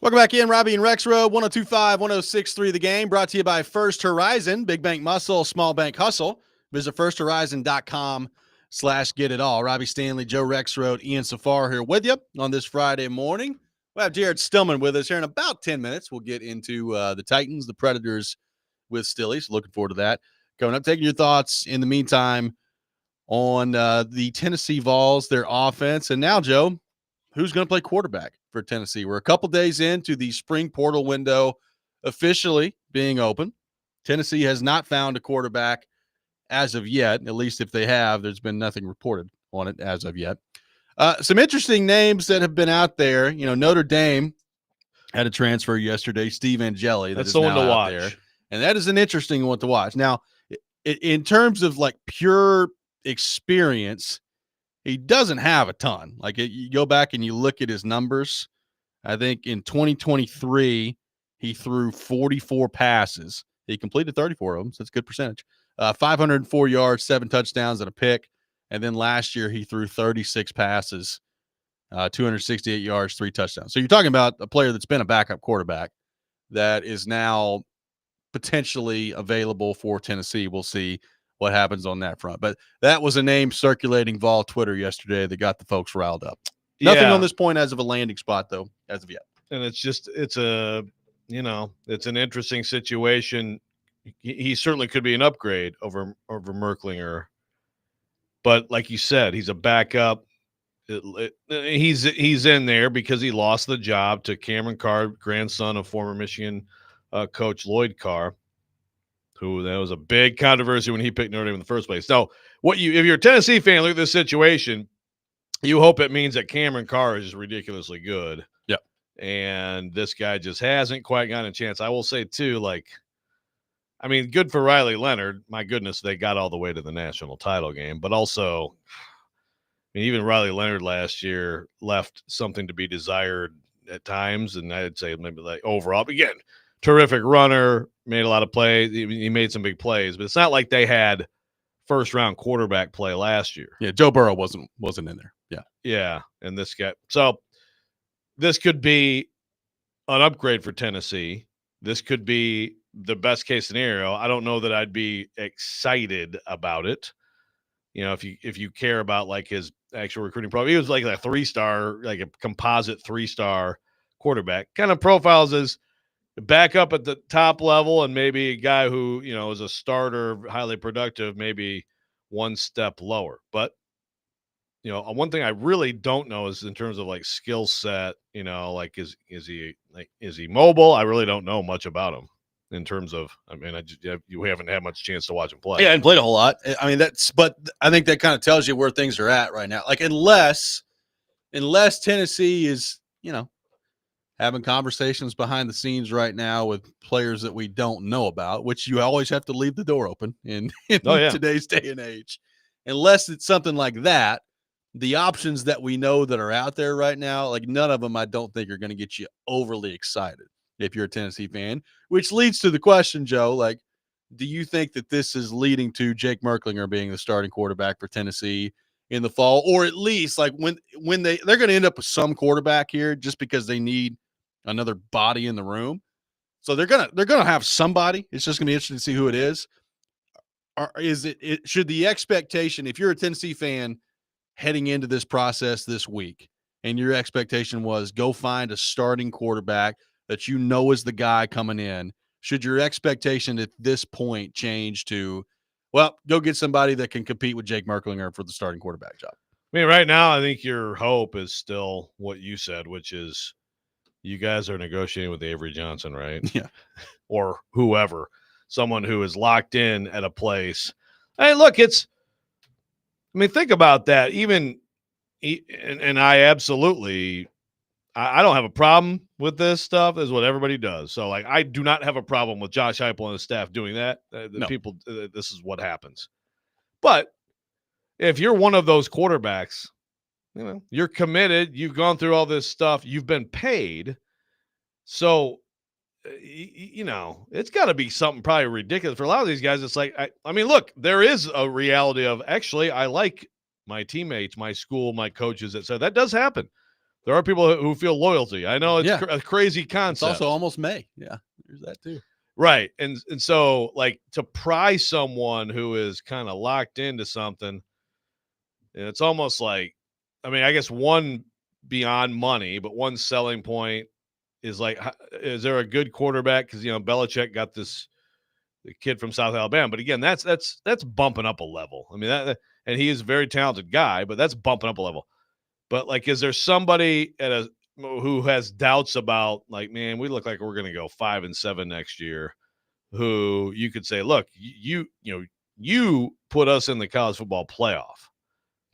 Welcome back in, Robby and Rexrode, 102.5, 106.3 The Game, brought to you by First Horizon, big bank muscle, small bank hustle. Visit firsthorizon.com/get-it-all. Robby Stanley, Joe Rexrode, Ian Safar here with you on this Friday morning. We'll have Jared Stillman with us here in about 10 minutes. We'll get into the Titans, the Predators with Stillies. Looking forward to that. Coming up, taking your thoughts in the meantime on the Tennessee Vols, their offense. And now, Joe, who's going to play quarterback for Tennessee? We're a couple days into the spring portal window officially being open. Tennessee has not found a quarterback as of yet. At least if they have, there's been nothing reported on it as of yet. Some interesting names that have been out there. You know, Notre Dame had a transfer yesterday, Steve Angeli. That's the one to watch. There. And that is an interesting one to watch. Now, in terms of like pure experience, he doesn't have a ton. Like you go back and you look at his numbers. I think in 2023, he threw 44 passes. He completed 34 of them, so it's a good percentage. 504 yards, 7 touchdowns, and a pick. And then last year, he threw 36 passes, 268 yards, 3 touchdowns. So you're talking about a player that's been a backup quarterback that is now potentially available for Tennessee. We'll see what happens on that front. But that was a name circulating Vol Twitter yesterday that got the folks riled up. Nothing on this point as of a landing spot, though, as of yet. And it's an interesting situation. He certainly could be an upgrade over Merklinger. But like you said, he's a backup. He's in there because he lost the job to Cameron Carr, grandson of former Michigan coach Lloyd Carr, who that was a big controversy when he picked Notre Dame in the first place. So if you're a Tennessee fan, look at this situation. You hope it means that Cameron Carr is just ridiculously good. Yep. And this guy just hasn't quite gotten a chance. I will say, too, good for Riley Leonard. My goodness, they got all the way to the national title game. But also, even Riley Leonard last year left something to be desired at times. And I'd say maybe like overall, but again, terrific runner, made a lot of plays. He made some big plays. But it's not like they had first-round quarterback play last year. Yeah, Joe Burrow wasn't in there. Yeah, and this guy. So this could be an upgrade for Tennessee. This could be the best-case scenario. I don't know that I'd be excited about it. You know, if you care about like his actual recruiting program, he was like a 3-star, like a composite 3-star quarterback. Kind of profiles as back up at the top level and maybe a guy who, is a starter, highly productive, maybe one step lower. But, one thing I really don't know is in terms of like skill set, like is he mobile? I really don't know much about him in terms of, you haven't had much chance to watch him play. Yeah, and played a whole lot. But I think that kind of tells you where things are at right now. Like unless Tennessee is, having conversations behind the scenes right now with players that we don't know about, which you always have to leave the door open in today's day and age. Unless it's something like that, the options that we know that are out there right now, like none of them I don't think are going to get you overly excited if you're a Tennessee fan, which leads to the question, Joe, like, do you think that this is leading to Jake Merklinger being the starting quarterback for Tennessee in the fall, or at least like when they're going to end up with some quarterback here just because they need another body in the room. So they're gonna have somebody. It's just gonna be interesting to see who it is. Or should the expectation, if you're a Tennessee fan heading into this process this week, and your expectation was go find a starting quarterback that is the guy coming in, should your expectation at this point change to, well, go get somebody that can compete with Jake Merklinger for the starting quarterback job? Right now, I think your hope is still what you said, which is you guys are negotiating with Avery Johnson, right? Yeah. Or whoever, someone who is locked in at a place. Hey, look, think about that. And I absolutely, I don't have a problem with this stuff. Is what everybody does. So, like, I do not have a problem with Josh Heupel and his staff doing that. No. People, this is what happens. But if you're one of those quarterbacks, you're committed. You've gone through all this stuff. You've been paid. So, it's got to be something probably ridiculous for a lot of these guys. It's like, look, there is a reality of actually, I like my teammates, my school, my coaches, etc. That does happen. There are people who feel loyalty. I know it's a crazy concept. It's also almost May. Yeah, there's that too. Right. And so, like, to pry someone who is kind of locked into something, it's almost like, I mean, I guess one beyond money, but one selling point is like, is there a good quarterback? Because, Belichick got the kid from South Alabama. But again, that's bumping up a level. I mean, and he is a very talented guy, but that's bumping up a level. But, like, is there somebody who has doubts about, like, man, we look like we're going to go 5-7 next year, who you could say, look, you put us in the college football playoff.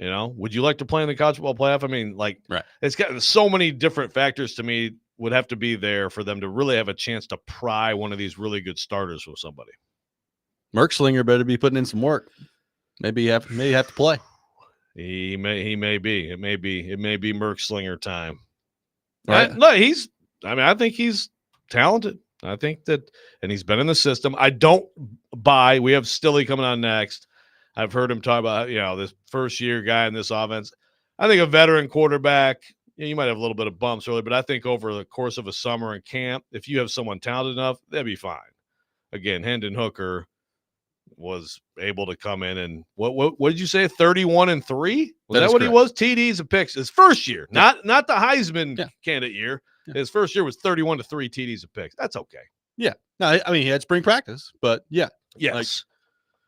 Would you like to play in the college football playoff? I mean, like, right. It's got so many different factors to me would have to be there for them to really have a chance to pry one of these really good starters with somebody. Merkslinger better be putting in some work. Maybe you have to play. He may be. It may be Merkslinger time. Right. I think he's talented. I think that, and he's been in the system. I don't buy. We have Stilly coming on next. I've heard him talk about, this first-year guy in this offense. I think a veteran quarterback, you might have a little bit of bumps early, but I think over the course of a summer in camp, if you have someone talented enough, that'd be fine. Again, Hendon Hooker was able to come in and what did you say? 31-3? Was that what he was? TDs and picks. His first year, not the Heisman candidate year. Yeah. His first year was 31-3 TDs and picks. That's okay. Yeah. No, I mean, he had spring practice, but yeah. Yes.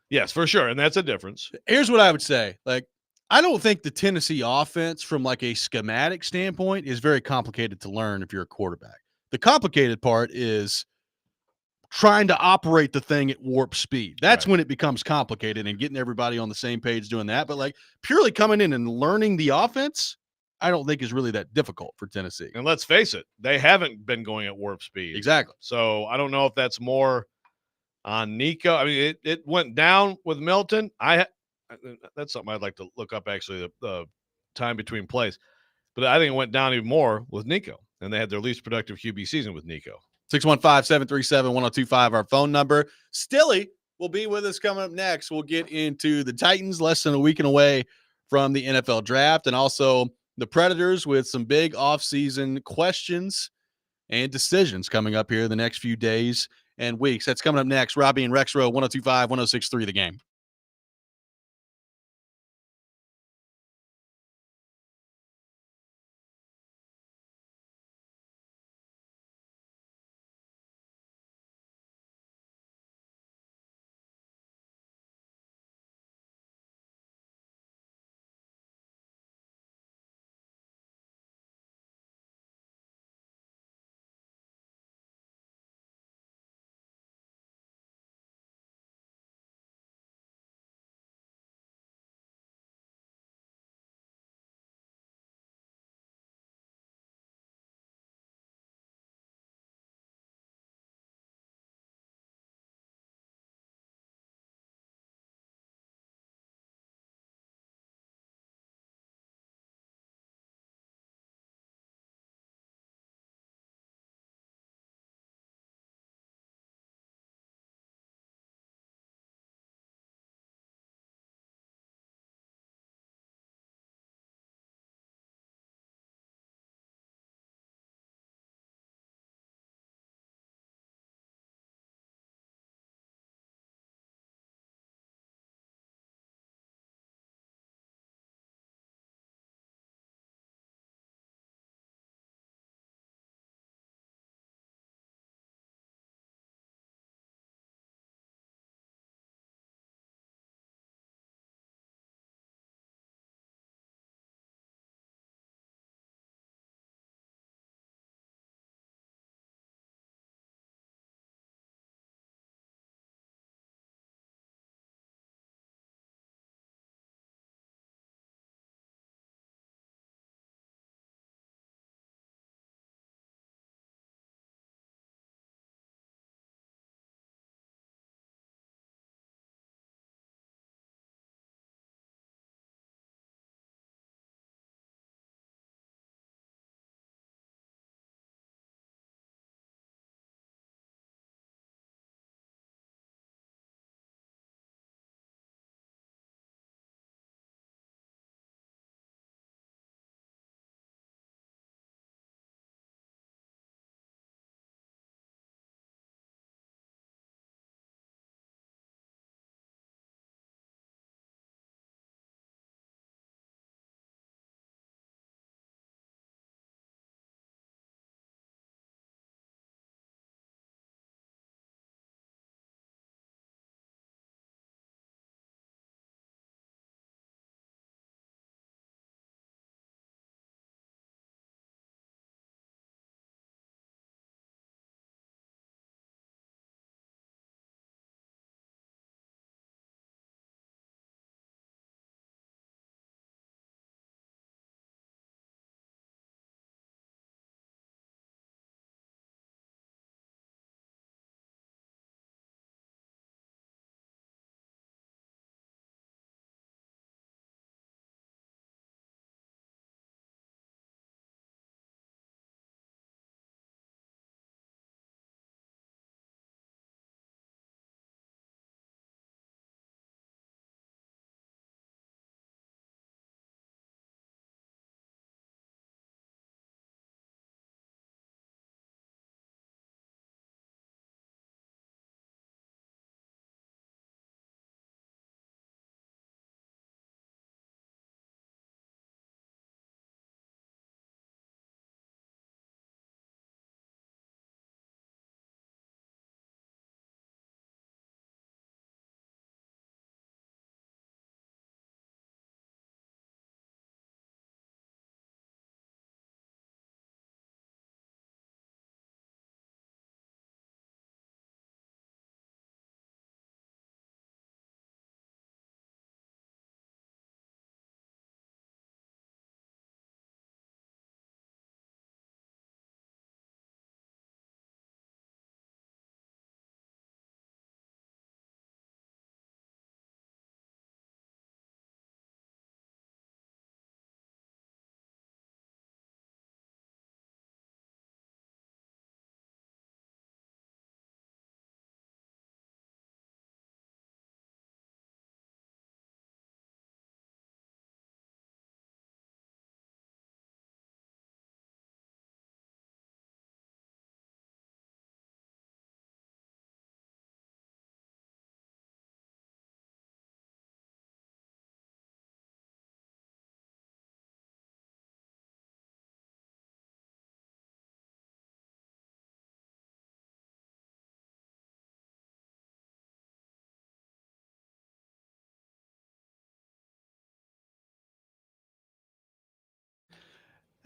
Yes, for sure. And that's a difference. Here's what I would say. Like, I don't think the Tennessee offense from like a schematic standpoint is very complicated to learn if you're a quarterback. The complicated part is trying to operate the thing at warp speed. That's when it becomes complicated and getting everybody on the same page doing that. But like purely coming in and learning the offense, I don't think is really that difficult for Tennessee. And let's face it, they haven't been going at warp speed. Exactly. So I don't know if that's more on Nico. I mean, it went down with Milton. That's something I'd like to look up, actually, the time between plays. But I think it went down even more with Nico, and they had their least productive QB season with Nico. 615-737-1025, our phone number. Stilly will be with us coming up next. We'll get into the Titans less than a week and away from the NFL draft, and also the Predators with some big offseason questions and decisions coming up here the next few days and weeks. That's coming up next. Robby and Rexrode, 102.5, 106.3 The Game.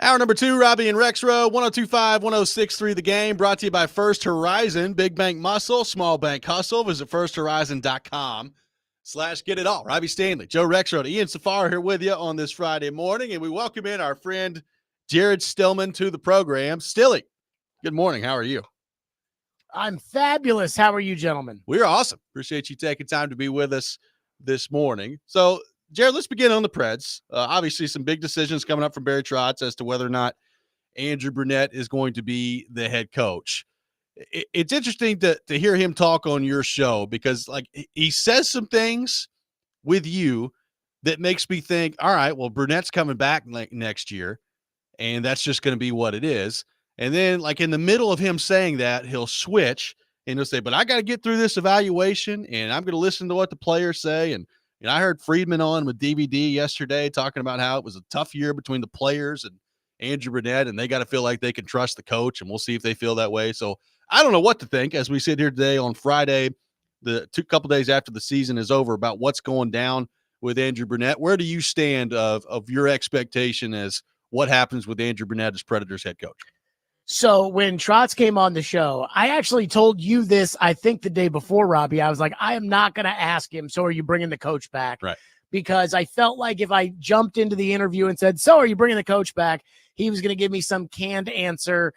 Hour number 2, Robby and Rexrode, 102.5, 106.3 The Game, brought to you by First Horizon, big bank muscle, small bank hustle. Visit firsthorizon.com/get it all. Robby Stanley, Joe Rexrode, Ian Safar here with you on this Friday morning, and we welcome in our friend Jared Stillman to the program. Stilly, good morning. How are you? I'm fabulous. How are you, gentlemen? We're awesome. Appreciate you taking time to be with us this morning. So, Jared, let's begin on the Preds. Obviously, some big decisions coming up from Barry Trotz as to whether or not Andrew Brunette is going to be the head coach. It's interesting to hear him talk on your show because, like, he says some things with you that makes me think, all right, well, Brunette's coming back next year, and that's just going to be what it is. And then, like, in the middle of him saying that, he'll switch and he'll say, but I got to get through this evaluation, and I'm going to listen to what the players say. And I heard Friedman on with DVD yesterday talking about how it was a tough year between the players and Andrew Brunette, and they got to feel like they can trust the coach, and we'll see if they feel that way. So I don't know what to think as we sit here today on Friday, the couple days after the season is over, about what's going down with Andrew Brunette. Where do you stand of your expectation as what happens with Andrew Brunette as Predators head coach? So when Trotz came on the show, I actually told you this, I think the day before, Robby. I was like, I am not going to ask him, so are you bringing the coach back? Right. Because I felt like if I jumped into the interview and said, so are you bringing the coach back, he was going to give me some canned answer,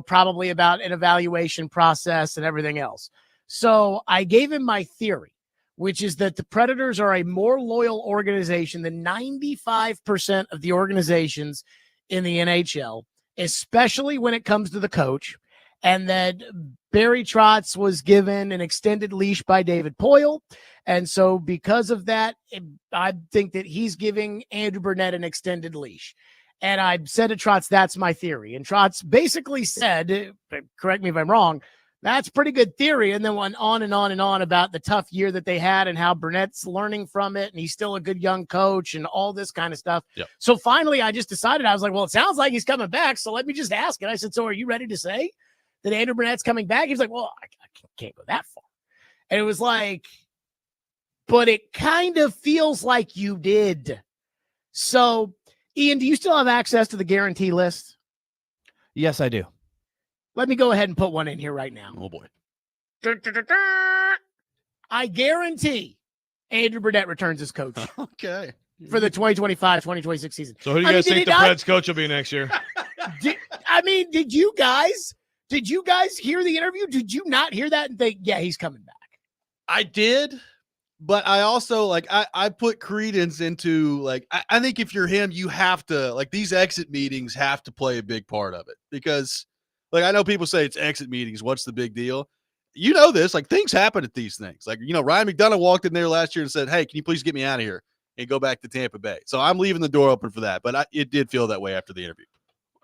probably about an evaluation process and everything else. So I gave him my theory, which is that the Predators are a more loyal organization than 95% of the organizations in the NHL, especially when it comes to the coach, and that Barry Trotz was given an extended leash by David Poile. And so because of that, I think that he's giving Andrew Brunette an extended leash. And I said to Trotz, that's my theory. And Trotz basically said, correct me if I'm wrong, that's pretty good theory. And then went on and on and on about the tough year that they had and how Brunette's learning from it. And he's still a good young coach and all this kind of stuff. Yep. So finally, I just decided, I was like, well, it sounds like he's coming back. So let me just ask it. I said, so are you ready to say that Andrew Brunette's coming back? He's like, well, I can't go that far. And it was like, but it kind of feels like you did. So, Ian, do you still have access to the guarantee list? Yes, I do. Let me go ahead and put one in here right now. Oh, boy. I guarantee Andrew Brunette returns as coach Okay. for the 2025-2026 season. So who do you guys think the Preds coach will be next year? Did you guys hear the interview? Did you not hear that and think, yeah, he's coming back? I did, but I also, I put credence into, I think if you're him, you have to, these exit meetings have to play a big part of it because, I know people say it's exit meetings. What's the big deal? You know this, things happen at these things. Ryan McDonough walked in there last year and said, hey, can you please get me out of here and go back to Tampa Bay? So I'm leaving the door open for that, but it did feel that way after the interview.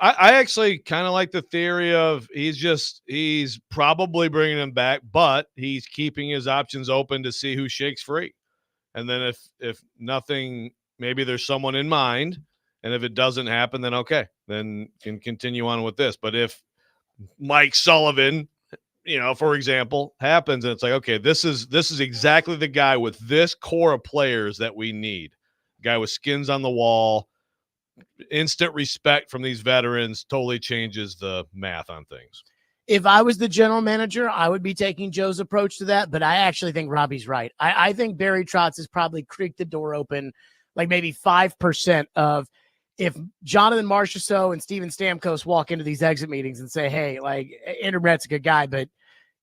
I actually kind of like the theory of he's probably bringing him back, but he's keeping his options open to see who shakes free. And then if nothing, maybe there's someone in mind, and if it doesn't happen, then okay, then can continue on with this. But if Mike Sullivan, for example, happens, and it's like, okay, this is exactly the guy with this core of players that we need. Guy with skins on the wall, instant respect from these veterans, totally changes the math on things. If I was the general manager, I would be taking Joe's approach to that, but I actually think Robby's right. I think Barry Trotz has probably creaked the door open, maybe 5% of if Jonathan Marchessault and Steven Stamkos walk into these exit meetings and say, hey, Andrew Brunette's a good guy, but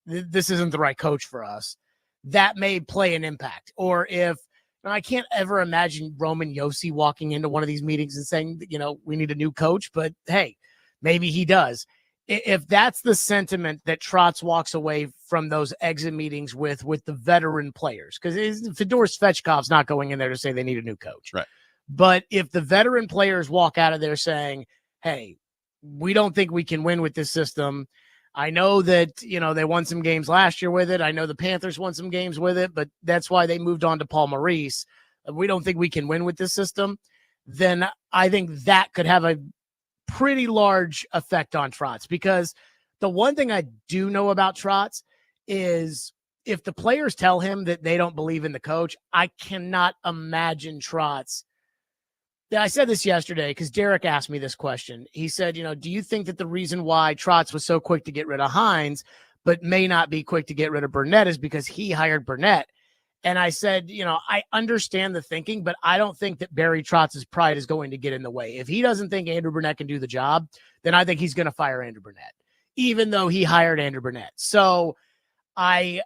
this isn't the right coach for us, that may play an impact. Or if, I can't ever imagine Roman Josi walking into one of these meetings and saying, we need a new coach, but hey, maybe he does. If that's the sentiment that Trotz walks away from those exit meetings with the veteran players, because Fedor Svechkov's not going in there to say they need a new coach. Right. But if the veteran players walk out of there saying, hey, we don't think we can win with this system. I know that, they won some games last year with it. I know the Panthers won some games with it, but that's why they moved on to Paul Maurice. We don't think we can win with this system. Then I think that could have a pretty large effect on Trotz, because the one thing I do know about Trotz is if the players tell him that they don't believe in the coach, I cannot imagine Trotz I said this yesterday because Derek asked me this question. He said, do you think that the reason why Trotz was so quick to get rid of Hines, but may not be quick to get rid of Burnett is because he hired Burnett? And I said, I understand the thinking, but I don't think that Barry Trotz's pride is going to get in the way. If he doesn't think Andrew Burnett can do the job, then I think he's going to fire Andrew Burnett, even though he hired Andrew Burnett. So I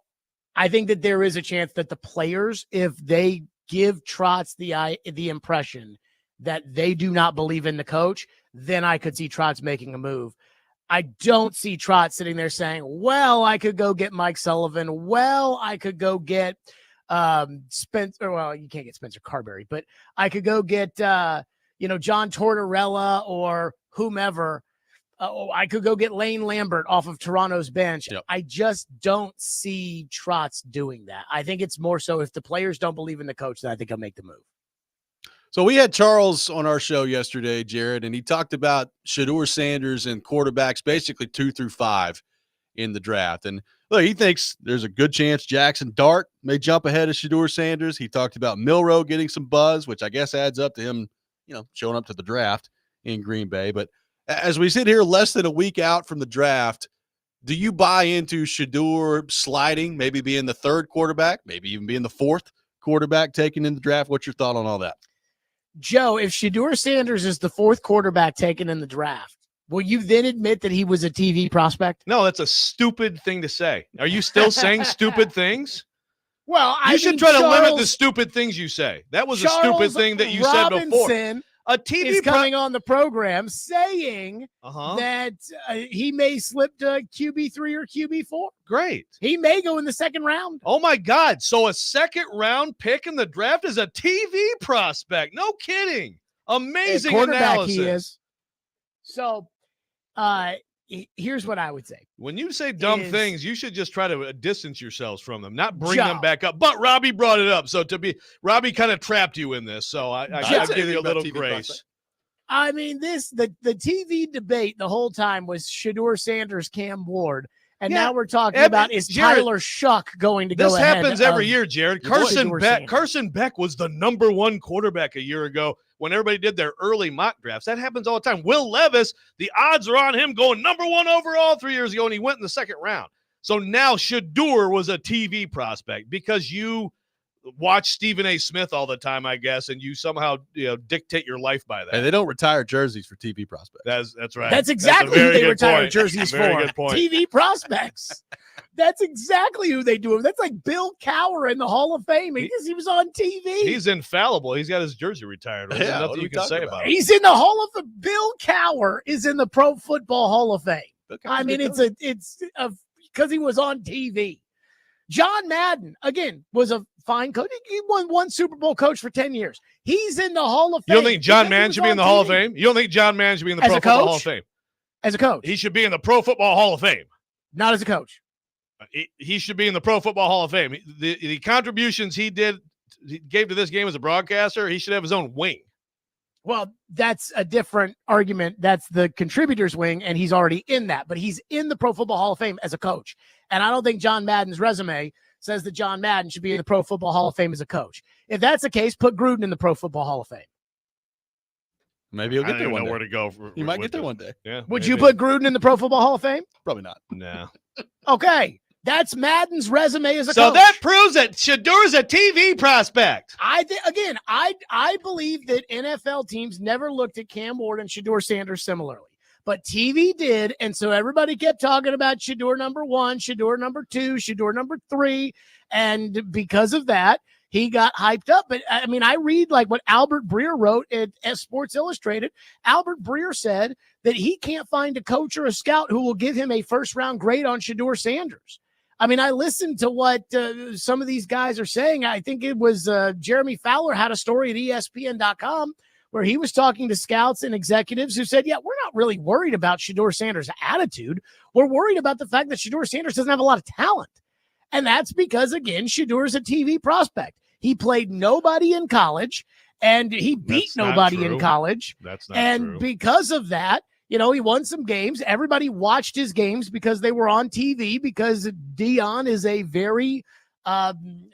think that there is a chance that the players, if they give Trotz the impression that they do not believe in the coach, then I could see Trotz making a move. I don't see Trotz sitting there saying, well, I could go get Mike Sullivan. Well, I could go get Spencer. Well, you can't get Spencer Carberry, but I could go get, John Tortorella or whomever. I could go get Lane Lambert off of Toronto's bench. Yep. I just don't see Trotz doing that. I think it's more so if the players don't believe in the coach, then I think I'll make the move. So we had Charles on our show yesterday, Jared, and he talked about Shedeur Sanders and quarterbacks basically 2 through 5 in the draft. And look, he thinks there's a good chance Jackson Dart may jump ahead of Shedeur Sanders. He talked about Milroe getting some buzz, which I guess adds up to him, showing up to the draft in Green Bay. But as we sit here less than a week out from the draft, do you buy into Shedeur sliding, maybe being the third quarterback, maybe even being the fourth quarterback taken in the draft? What's your thought on all that? Joe, if Shedeur Sanders is the fourth quarterback taken in the draft, will you then admit that he was a TV prospect? No, that's a stupid thing to say. Are you still saying stupid things? Well, you should try to limit the stupid things you say. That was a stupid thing that you said before. A TV is coming on the program saying that he may slip to QB3 or QB4. Great. He may go in the second round. Oh, my God. So a second round pick in the draft is a TV prospect. No kidding. Amazing analysis. He is. So here's what I would say. When you say dumb things, you should just try to distance yourselves from them, not bring them back up. But Robby brought it up. So Robby kind of trapped you in this. So I give you a little grace. Prospect. I mean, the TV debate the whole time was Shedeur Sanders, Cam Ward. And now we're talking about is Jared, Tyler Shuck going to go ahead? This happens every year, Jared. Carson Beck was the number one quarterback a year ago when everybody did their early mock drafts. That happens all the time. Will Levis, the odds are on him going number one overall 3 years ago, and he went in the second round. So now Shedeur was a TV prospect because you watch Stephen A. Smith all the time, I guess, and you somehow dictate your life by that. And they don't retire jerseys for TV prospects. That's right. That's exactly who they retire jerseys for. Very good point. TV prospects. That's exactly who they do. That's like Bill Cowher in the Hall of Fame because he was on TV. He's infallible. He's got his jersey retired. There's nothing you can say about it. He's in the Hall of Fame. Bill Cowher is in the Pro Football Hall of Fame. I mean, it's because he was on TV. John Madden, again, was a fine coach. He won one Super Bowl coach for 10 years. He's in the Hall of Fame. You don't think John Madden should be in the Hall of Fame? You don't think John Madden should be in the Pro Football Hall of Fame? As a coach. He should be in the Pro Football Hall of Fame. Not as a coach. He should be in the Pro Football Hall of Fame. The contributions he gave to this game as a broadcaster, he should have his own wing. Well, that's a different argument. That's the contributors wing, and he's already in that. But he's in the Pro Football Hall of Fame as a coach. And I don't think John Madden's resume says that John Madden should be in the Pro Football Hall of Fame as a coach. If that's the case, put Gruden in the Pro Football Hall of Fame. Maybe he'll get there one day. Where to go? He might get there one day. Yeah. Would you put Gruden in the Pro Football Hall of Fame? Probably not. No. Okay. That's Madden's resume as a coach. So that proves that Shedeur's a TV prospect. I believe that NFL teams never looked at Cam Ward and Shedeur Sanders similarly. But TV did, and so everybody kept talking about Shedeur number 1, Shedeur number 2, Shedeur number 3, and because of that, he got hyped up. But, I mean, I read like what Albert Breer wrote at Sports Illustrated. Albert Breer said that he can't find a coach or a scout who will give him a first-round grade on Shedeur Sanders. I mean, I listened to what some of these guys are saying. I think it was Jeremy Fowler had a story at ESPN.com where he was talking to scouts and executives who said, yeah, we're not really worried about Shedeur Sanders' attitude. We're worried about the fact that Shedeur Sanders doesn't have a lot of talent. And that's because, again, Shedeur is a TV prospect. He played nobody in college, and he beat nobody in college. That's not and true. Because of that, he won some games. Everybody watched his games because they were on TV because Dion is a very,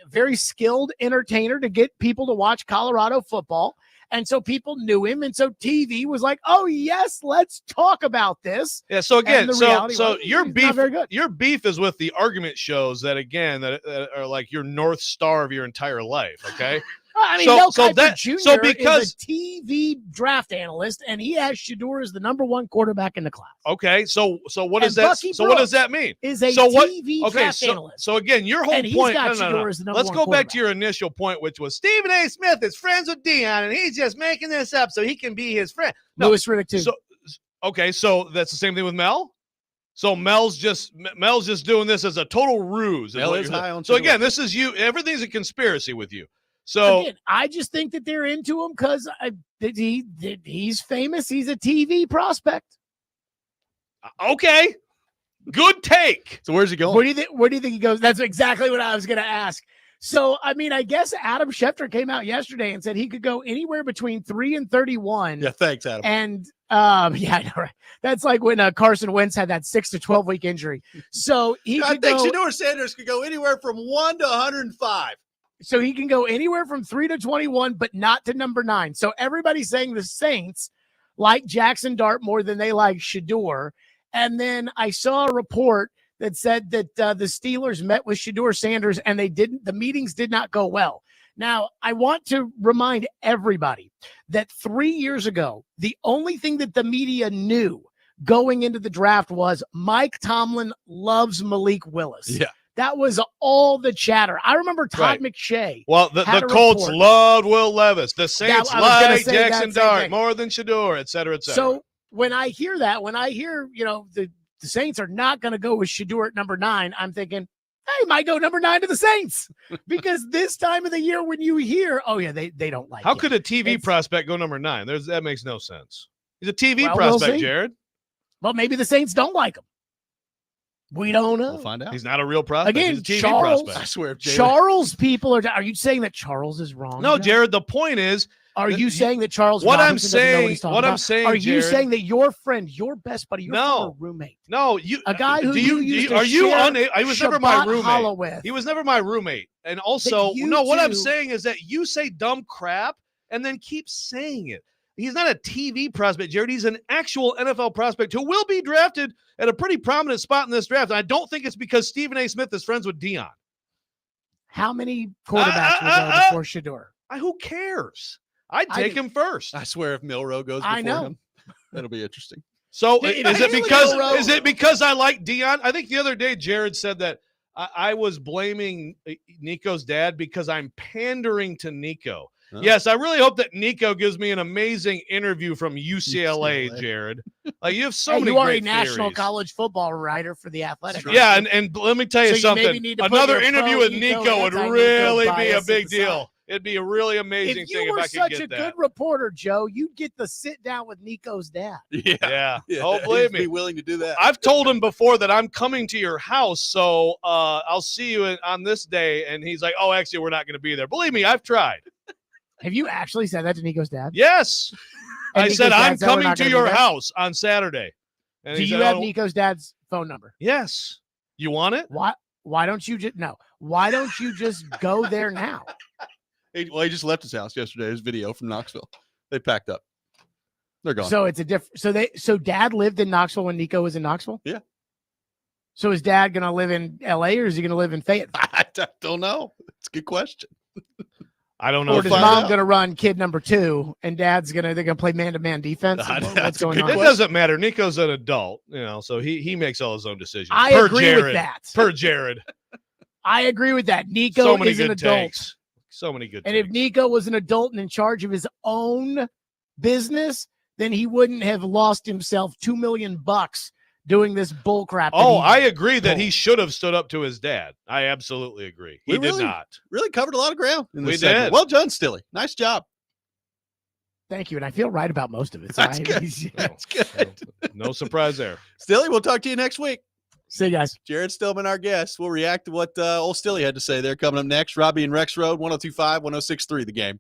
very skilled entertainer to get people to watch Colorado football. And so people knew him. And so TV was like, oh, yes, let's talk about this. Yeah. So again, the so reality was, your he's beef, not very good. your beef is with the argument shows that again that are like your North Star of your entire life. Okay. I mean, So- Mel so Kiper that- Jr. so because- is a TV draft analyst, and he has Shador as the #1 quarterback in the class. Okay. So what does And that? Bucky So what does Brooks that mean? Is a So what- TV Okay. draft analyst. So again, your whole And he's point. got No. Shador as the #1 Let's go back quarterback. to your initial point, which was Stephen A. Smith is friends with Dion, and he's just making this up so he can be his friend. No. Lewis Riddick, too. So okay. So that's the same thing with Mel. So Mel's just doing this as a total ruse. Mel what is you're high saying. on So Shador. again, this is you. Everything's a conspiracy with you. So Again, I just think that they're into him because he's famous. He's a TV prospect. okay, good take. So where's he going? Where do you think he goes? That's exactly what I was going to ask. So, I mean, I guess Adam Schefter came out yesterday and said he could go anywhere between 3 and 31. Yeah, thanks, Adam. And yeah, I know, right? That's like when Carson Wentz had that 6 to 12 week injury. So he I could think go. Shador Sanders could go anywhere from 1 to 105. So he can go anywhere from 3 to 21, but not to #9. So everybody's saying the Saints like Jackson Dart more than they like Shador. And then I saw a report that said that the Steelers met with Shador Sanders and the meetings did not go well. Now, I want to remind everybody that 3 years ago, the only thing that the media knew going into the draft was Mike Tomlin loves Malik Willis. Yeah. That was all the chatter. I remember Todd Right. McShay. Well, the had a Colts report. loved Will Levis. The Saints I was gonna like say that Jackson same Dart thing. more than Shador, et cetera, et cetera. So when I hear the Saints are not going to go with Shador at #9, I'm thinking, hey, might go #9 to the Saints because this time of the year when you hear, oh yeah, they don't like. how him. could a TV It's- prospect go #9? That makes no sense. He's a TV Well, we'll prospect, see. Jared. Well, maybe the Saints don't like him. We don't know. We'll find out. He's not a real prospect. Again, He's a TV Charles- I prospect. swear, if Jalen, Charles people are you saying that Charles is wrong? No, Joe? Jared. The point is, Are you saying that Charles? what I'm Robinson doesn't know saying- what he's talking what I'm about? saying, Are you Jared- saying that your friend, your best buddy, your No. former roommate, no, a guy who do you used to are you share unable? He was never my Shabbat roommate. Hollow with? He was never my roommate. And also, you no, what I'm two- saying is that you say dumb crap and then keep saying it. He's not a TV prospect, Jared. He's an actual NFL prospect who will be drafted at a pretty prominent spot in this draft. And I don't think it's because Stephen A. Smith is friends with Dion. How many quarterbacks will go before Shador? Who cares? I'd I take do. him first. I swear, if Milrow goes before I know. him, that'll be interesting. So Dude, is it Haley because Milrow- is it because I like Dion? I think the other day Jared said that I was blaming Nico's dad because I'm pandering to Nico. Huh? Yes, I really hope that Nico gives me an amazing interview from UCLA, UCLA. Jared. Like you have so Hey, many you are a great national theories. college football writer for the Athletic. Yeah, and let me tell you So you maybe something. need to put Another your interview pro with Nico, Nico would anti-Nico really be a bias big at the side. deal. It'd be a really amazing If thing you if were I could such get a that. good reporter, Joe, you'd get to sit down with Nico's dad. Yeah. Yeah. Oh, believe He'd be me. willing to do that. I've told him before that I'm coming to your house, so I'll see you on this day. And he's like, "Oh, actually, we're not going to be there." Believe me, I've tried. Have you actually said that to Nico's dad? Yes, And I Nico's said dad I'm said we're coming not to gonna be your there? house on Saturday. And Do he you said, have "Oh, Nico's dad's phone number? Yes. You want it? Why don't you just no? Why don't you just go there now? He just left his house yesterday. His video from Knoxville. They packed up. They're gone. So it's a different. So dad lived in Knoxville when Nico was in Knoxville. Yeah. So is dad gonna live in L.A. or is he gonna live in Fayetteville? I don't know. It's a good question. I don't know. Or if does find mom out. gonna run kid number 2 and dad's they're gonna play man-to-man defense? What's That's a going good on? It question. doesn't matter. Nico's an adult, so he makes all his own decisions. I Per agree Jared. with that. Per Jared. I agree with that. Nico So many is an good adult. takes. So many good And if takes. Nico was an adult and in charge of his own business, then he wouldn't have lost himself $2 million doing this bull crap. that Oh, he I agree that he pulled. should have stood up to his dad. I absolutely agree. He We did really- not. Really covered a lot of ground in this We segment. did. Well done, Stilly. Nice job. Thank you, and I feel right about most of it. So That's good. That's good. No surprise there. Stilly, we'll talk to you next week. See you guys. Jared Stillman, our guest. We'll react to what old Stilly had to say there. Coming up next, Robby and Rexrode, 102.5, 106.3 The Game.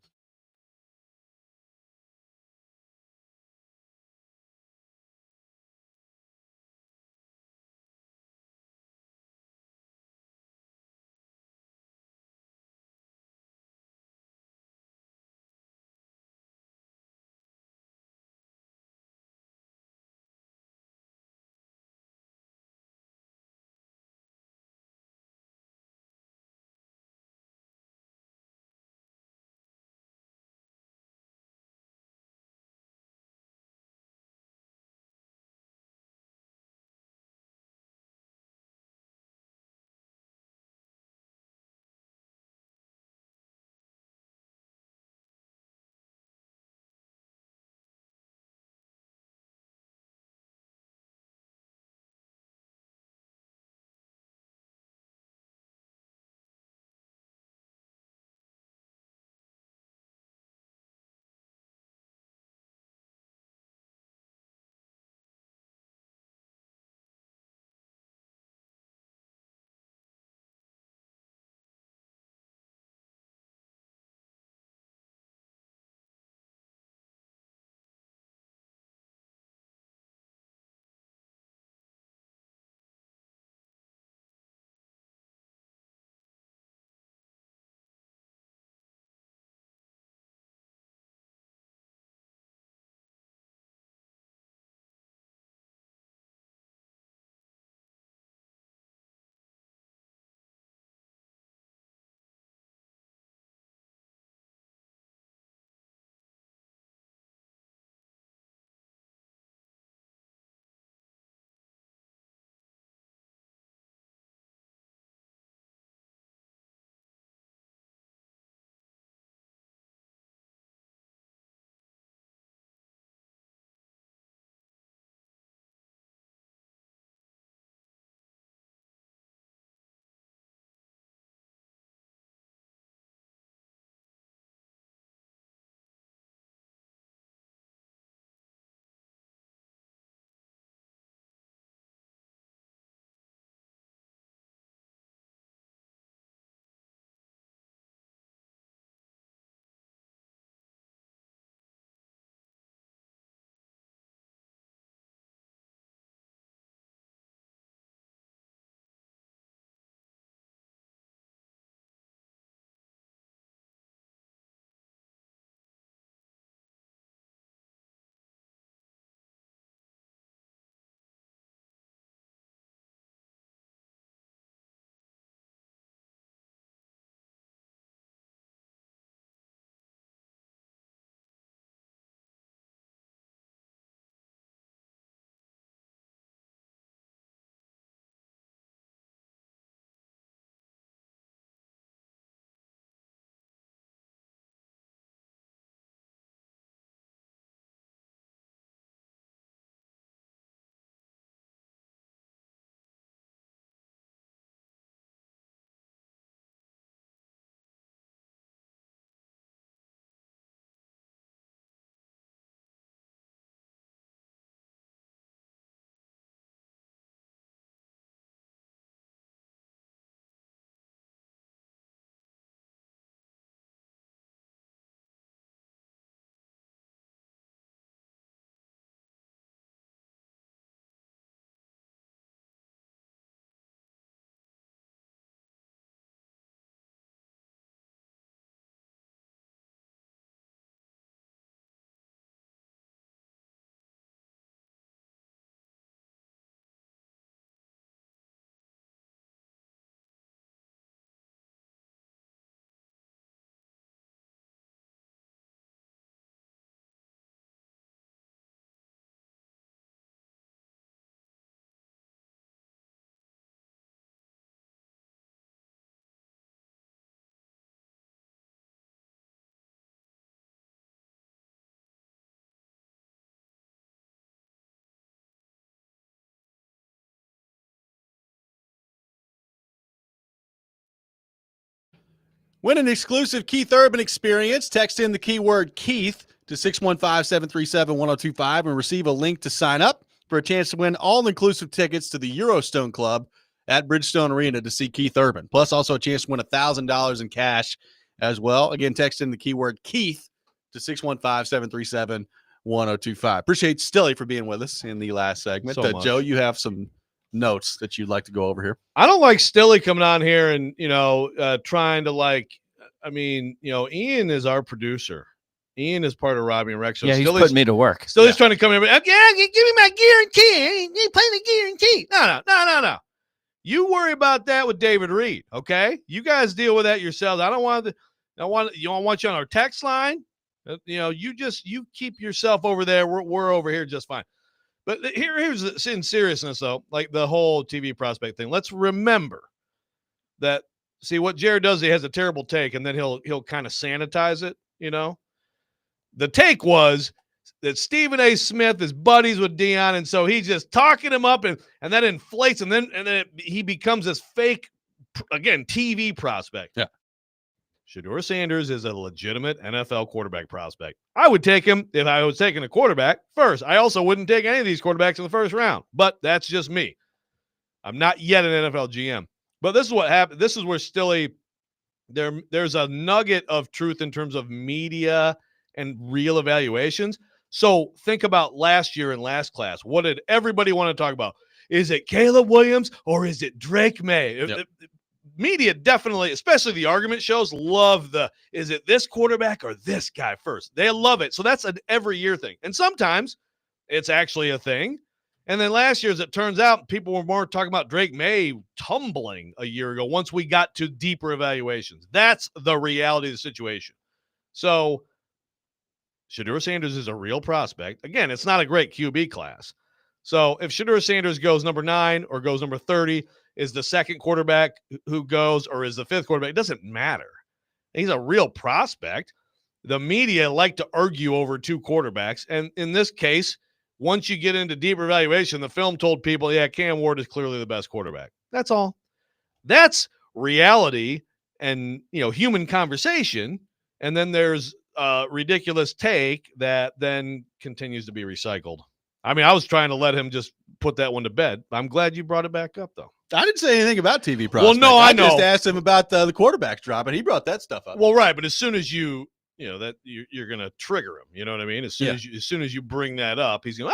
Win an exclusive Keith Urban experience. Text in the keyword Keith to 615-737-1025 and receive a link to sign up for a chance to win all-inclusive tickets to the Eurostone Club at Bridgestone Arena to see Keith Urban. Plus, also a chance to win $1,000 in cash as well. Again, text in the keyword Keith to 615-737-1025. Appreciate Stilly for being with us in the last segment. So much. Joe, you have some notes that you'd like to go over here. I don't like Stilly coming on here and, trying to Ian is our producer. Ian is part of Robby and Rexrode. Yeah, he's putting me to work. Stilly's trying to come in. Yeah, give me my guarantee. You ain't playing the guarantee. No. You worry about that with David Reed, okay? You guys deal with that yourselves. I don't want you on our text line. You keep yourself over there. We're over here just fine. But here's in seriousness, though, like the whole TV prospect thing. Let's remember that. See what Jared does. He has a terrible take, and then he'll kind of sanitize it. The take was that Stephen A. Smith is buddies with Dion, and so he's just talking him up, and that inflates, and then he becomes this fake, again, TV prospect. Yeah. Shedeur Sanders is a legitimate NFL quarterback prospect. I would take him if I was taking a quarterback first. I also wouldn't take any of these quarterbacks in the first round, but that's just me. I'm not yet an NFL GM. But this is what happened. This is where Stilly, there's a nugget of truth in terms of media and real evaluations. So think about last year in last class. What did everybody want to talk about? Is it Caleb Williams or is it Drake May? Yep. Media definitely, especially the argument shows, love is it this quarterback or this guy first? They love it. So that's an every year thing. And sometimes it's actually a thing. And then last year, as it turns out, people were more talking about Drake May tumbling a year ago once we got to deeper evaluations. That's the reality of the situation. So Shedeur Sanders is a real prospect. Again, it's not a great QB class. So if Shedeur Sanders goes number 9 or goes number 30, is the second quarterback who goes or is the fifth quarterback? It doesn't matter. He's a real prospect. The media like to argue over two quarterbacks. And in this case, once you get into deeper evaluation, the film told people, yeah, Cam Ward is clearly the best quarterback. That's all. That's reality and, human conversation. And then there's a ridiculous take that then continues to be recycled. I mean, I was trying to let him just put that one to bed. I'm glad you brought it back up, though. I didn't say anything about TV prospects. Well, no, I know. Just asked him about the quarterbacks drop, and he brought that stuff up. Well, right, but as soon as you're going to trigger him. You know what I mean? As soon as you bring that up, he's going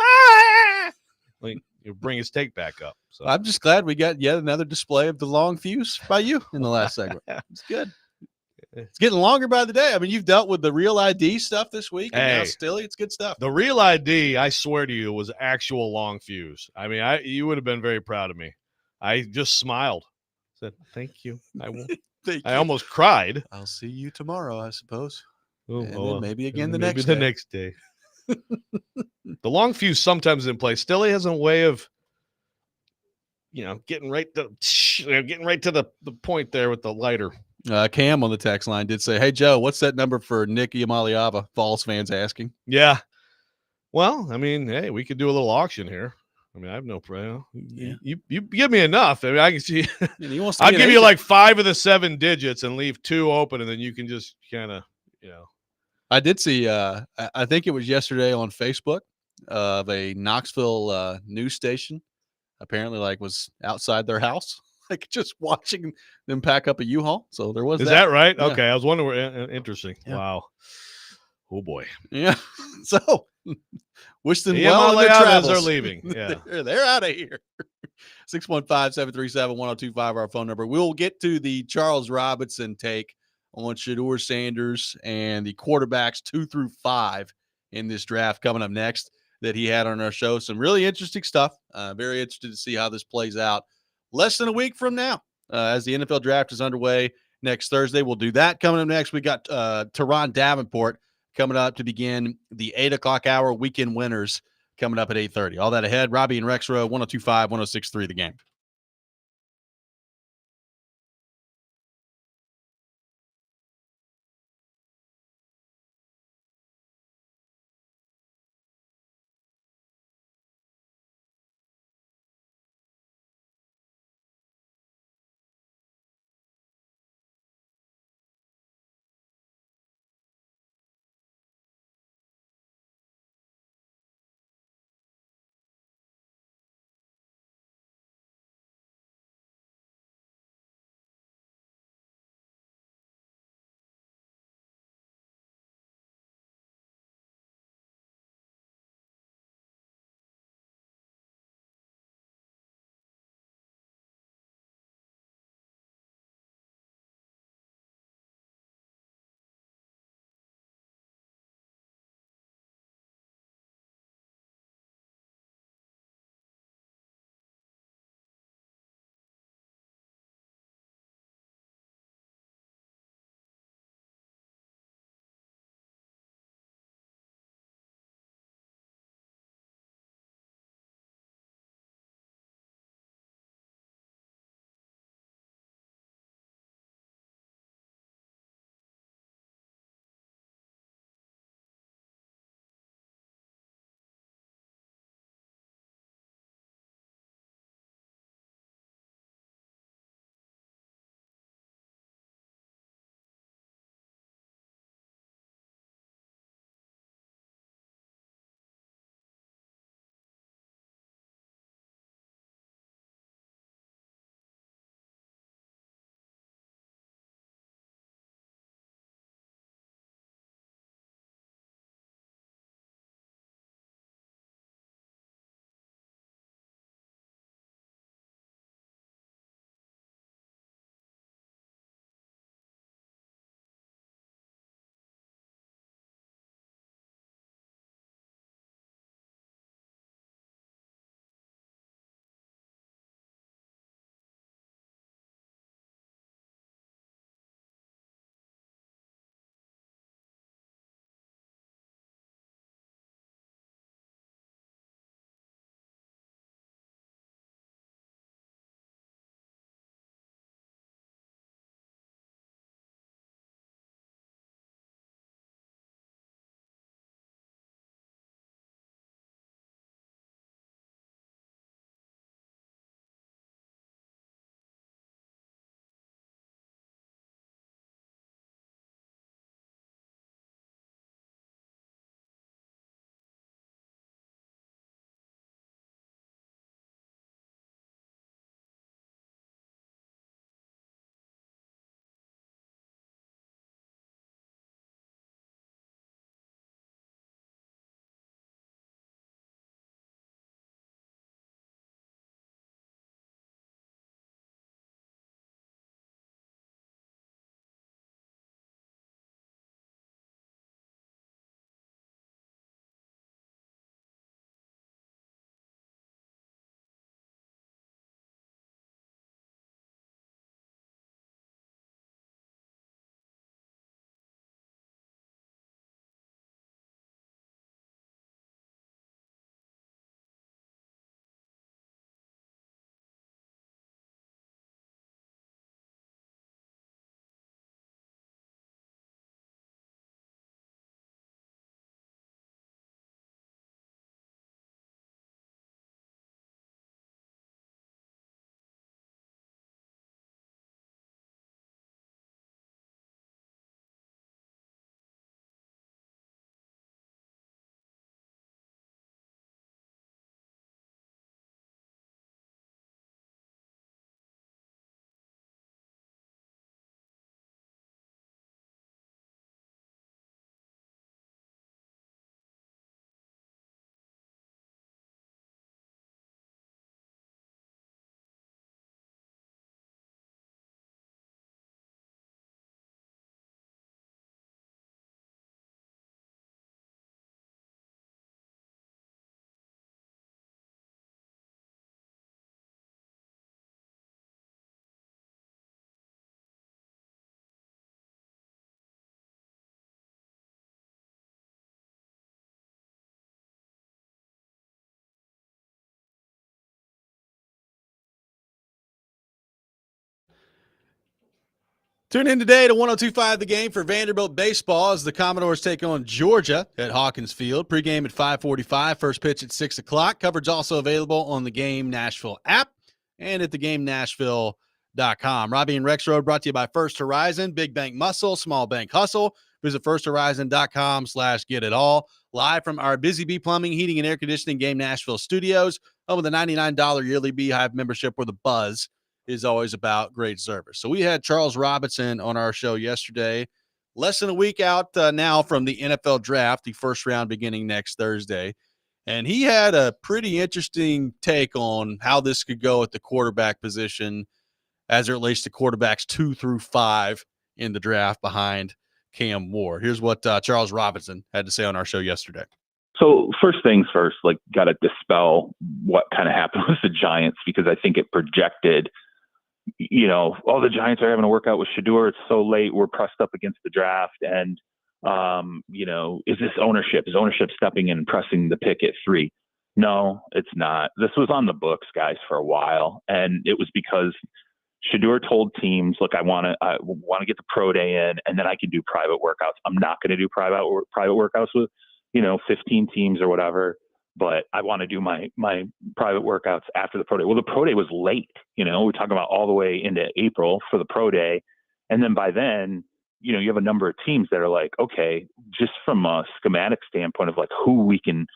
you bring his take back up. So I'm just glad we got yet another display of the long fuse by you in the last segment. It's good. It's getting longer by the day. I mean, you've dealt with the Real ID stuff this week, and now Stilly, it's good stuff. The Real ID, I swear to you, was actual long fuse. I mean, you would have been very proud of me. I just smiled. Said, thank you. I will. I almost cried. I'll see you tomorrow, I suppose. Oh, and then maybe again the next day. Next day. The long fuse sometimes in place. Stilly has a way of, getting right to the point there with the lighter. Cam on the text line did say, "Hey Joe, what's that number for Nicky Amaliava?" Falls fans asking. Yeah. Well, I mean, hey, we could do a little auction here. I mean, I have no problem. Yeah. You give me enough. I mean, I can see. I'll give you like 5 of the 7 digits and leave 2 open, and then you can just kind of, I did see. I think it was yesterday on Facebook of a Knoxville news station. Apparently, was outside their house, just watching them pack up a U-Haul. So there was. Is that right? Yeah. Okay, I was wondering. Interesting. Yeah. Wow. Oh boy. Yeah. So wish them well in their travels. Are leaving. Yeah. they're out of here. 615-737-1025, our phone number. We'll get to the Charles Robinson take on Shedeur Sanders and the quarterbacks 2 through 5 in this draft coming up next that he had on our show. Some really interesting stuff. Very interested to see how this plays out less than a week from now as the NFL draft is underway next Thursday. We'll do that coming up next. We got Teron Davenport coming up to begin the 8 o'clock hour weekend winners coming up at 8:30. All that ahead. Robby and Rexrode, 102.5, 106.3 The Game. Tune in today to 102.5 The Game for Vanderbilt baseball as the Commodores take on Georgia at Hawkins Field. Pregame at 5:45, first pitch at 6 o'clock. Coverage also available on the Game Nashville app and at thegamenashville.com. Robby and Rexrode brought to you by First Horizon, Big Bank Muscle, Small Bank Hustle. Visit firsthorizon.com/get-it-all. Live from our Busy Bee Plumbing, Heating, and Air Conditioning Game Nashville studios, home of the $99 yearly Beehive membership where the buzz is always about great service. So we had Charles Robinson on our show yesterday, less than a week out now from the NFL draft, the first round beginning next Thursday. And he had a pretty interesting take on how this could go at the quarterback position as it relates to quarterbacks 2 through 5 in the draft behind Cam Ward. Here's what Charles Robinson had to say on our show yesterday. So first things first, like, got to dispel what kind of happened with the Giants, because I think it projected, oh, the Giants are having a workout with Shedeur. It's so late. We're pressed up against the draft. And, is this ownership? Is ownership stepping in and pressing the pick at 3? No, it's not. This was on the books, guys, for a while. And it was because Shedeur told teams, look, I want to get the pro day in, and then I can do private workouts. I'm not going to do private workouts with, 15 teams or whatever, but I want to do my private workouts after the pro day. Well, the pro day was late. We're talking about all the way into April for the pro day. And then by then, you have a number of teams that are like, okay, just from a schematic standpoint of like who we can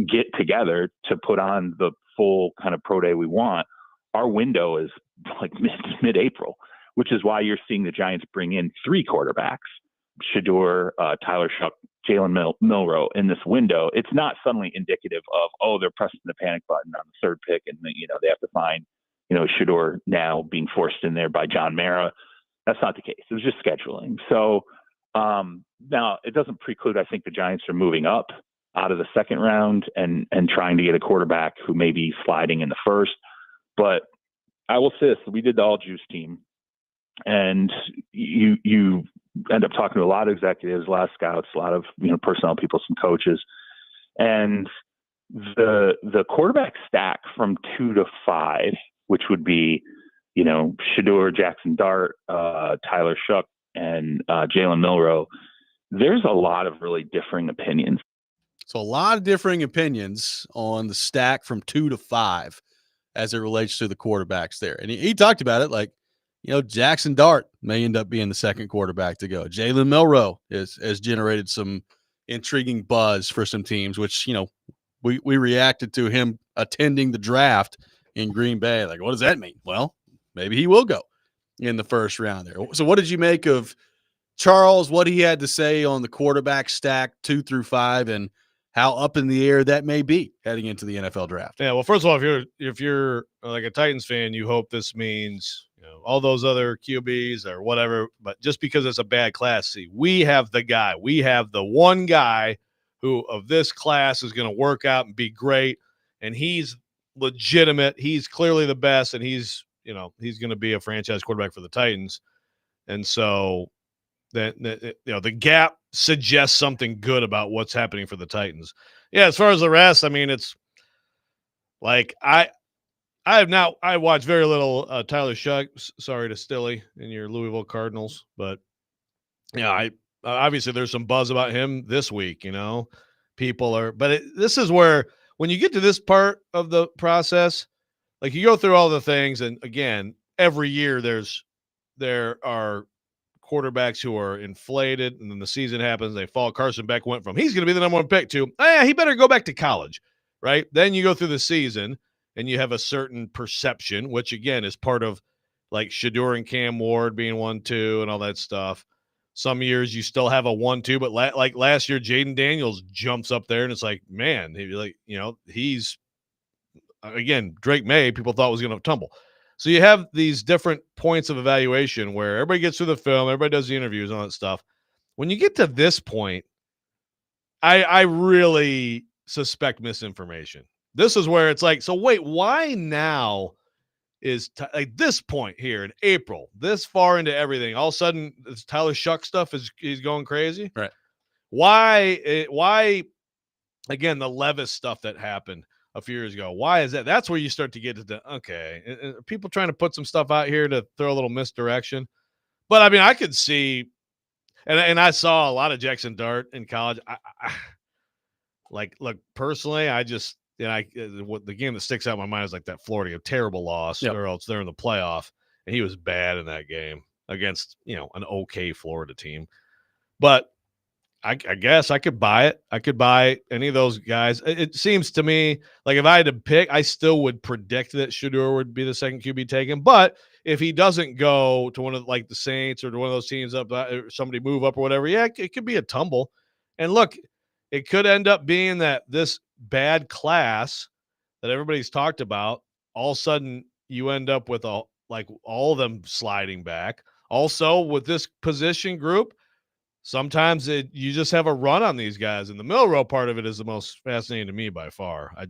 get together to put on the full kind of pro day we want, our window is like mid-April, which is why you're seeing the Giants bring in 3 quarterbacks, Shedeur, Tyler Shuck, Jalen Milroe in this window. It's not suddenly indicative of, they're pressing the panic button on the third pick and they have to find, Shedeur now being forced in there by John Mara. That's not the case. It was just scheduling. So now it doesn't preclude, I think the Giants are moving up out of the second round and trying to get a quarterback who may be sliding in the first. But I will say this, we did the all juice team, and you end up talking to a lot of executives, a lot of scouts, a lot of personnel people, some coaches, and the quarterback stack from 2 to 5, which would be Shedeur, Jackson Dart, Tyler Shuck, and Jalen Milroe. There's a lot of really differing opinions. So a lot of differing opinions on the stack from 2 to 5 as it relates to the quarterbacks there. And he talked about it like, Jackson Dart may end up being the second quarterback to go. Jalen Milroe has generated some intriguing buzz for some teams, which, we reacted to him attending the draft in Green Bay. Like, what does that mean? Well, maybe he will go in the first round there. So what did you make of Charles, what he had to say on the quarterback stack 2 through 5 and how up in the air that may be heading into the NFL draft? Yeah, well, first of all, if you're like a Titans fan, you hope this means all those other QBs or whatever. But just because it's a bad class, see, we have the guy. We have the one guy who of this class is going to work out and be great, and he's legitimate. He's clearly the best, and he's going to be a franchise quarterback for the Titans. And so the gap suggests something good about what's happening for the Titans. Yeah, as far as the rest, I mean, it's like I watched very little Tyler Shuck. Sorry to Stilly and your Louisville Cardinals, but I obviously there's some buzz about him this week. People are, but this is where when you get to this part of the process, like you go through all the things, and again, every year there are quarterbacks who are inflated, and then the season happens, they fall. Carson Beck went from he's going to be the number 1 pick to he better go back to college, right? Then you go through the season and you have a certain perception, which again is part of like Shedeur and Cam Ward being 1-2 and all that stuff. Some years you still have a 1-2, but like last year, Jaden Daniels jumps up there, and it's like, man, he's again Drake May. People thought was going to tumble. So you have these different points of evaluation where everybody gets through the film, everybody does the interviews and all that stuff. When you get to this point, I really suspect misinformation. This is where it's like, so wait, why now is like this point here in April, this far into everything, all of a sudden this Tyler Shuck stuff he's going crazy? Right. Why again, the Levis stuff that happened a few years ago. Why is that? That's where you start to get to people trying to put some stuff out here to throw a little misdirection. But I mean, I could see, and I saw a lot of Jackson Dart in college. Look, personally, what the game that sticks out in my mind is like that Florida game, terrible loss, or else they're in the playoff, and he was bad in that game against an okay Florida team. But I guess I could buy it. I could buy any of those guys. It seems to me like if I had to pick, I still would predict that Shedeur would be the second QB taken. But if he doesn't go to one of like the Saints or to one of those teams up, or somebody move up or whatever, yeah, it could be a tumble. And look, it could end up being that this bad class that everybody's talked about, all of a sudden you end up with all of them sliding back. Also, with this position group, sometimes you just have a run on these guys, and the Milrow part of it is the most fascinating to me by far. I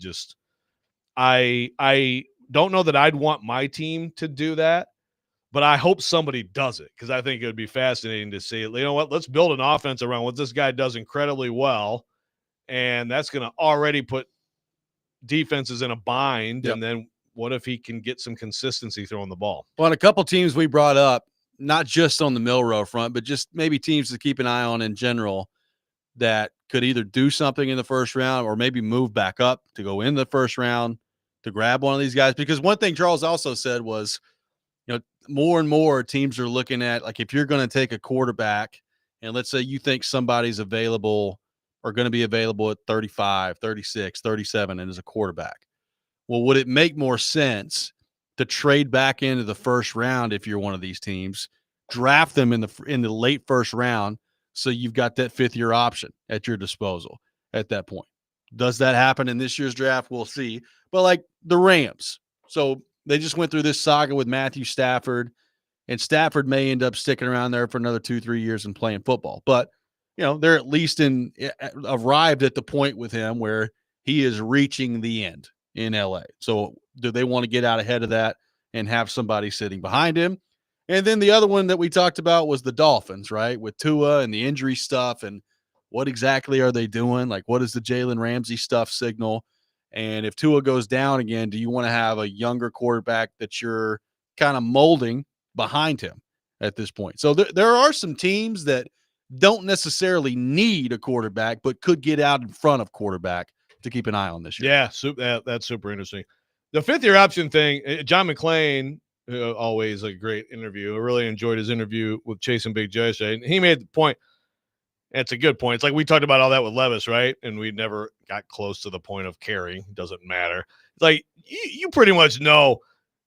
don't know that I'd want my team to do that, but I hope somebody does it because I think it would be fascinating to see. You know what? Let's build an offense around what this guy does incredibly well, and that's going to already put defenses in a bind. And then what if he can get some consistency throwing the ball? Well, and a couple teams we brought up, not just on the Milrow front, but just maybe teams to keep an eye on in general that could either do something in the first round or maybe move back up to go in the first round to grab one of these guys. Because one thing Charles also said was, more and more teams are looking at, like, if you're going to take a quarterback and let's say you think somebody's available or going to be available at 35, 36, 37 and as a quarterback. Well, would it make more sense to trade back into the first round if you're one of these teams, draft them in the late first round so you've got that fifth-year option at your disposal at that point? Does that happen in this year's draft? We'll see. But like the Rams, so they just went through this saga with Matthew Stafford, and Stafford may end up sticking around there for another 2-3 years and playing football. But, they're at least arrived at the point with him where he is reaching the end in LA. So do they want to get out ahead of that and have somebody sitting behind him? And then the other one that we talked about was the Dolphins, right? With Tua and the injury stuff, and what exactly are they doing? Like, what is the Jalen Ramsey stuff signal? And if Tua goes down again, do you want to have a younger quarterback that you're kind of molding behind him at this point? So there are some teams that don't necessarily need a quarterback, but could get out in front of quarterback to keep an eye on this year. Yeah, that's super interesting. The fifth-year option thing, John McClain, always a great interview. I really enjoyed his interview with Chase and Big J yesterday. And he made the point, and it's a good point. It's like we talked about all that with Levis, right? And we never got close to the point of caring. It doesn't matter. It's like you pretty much know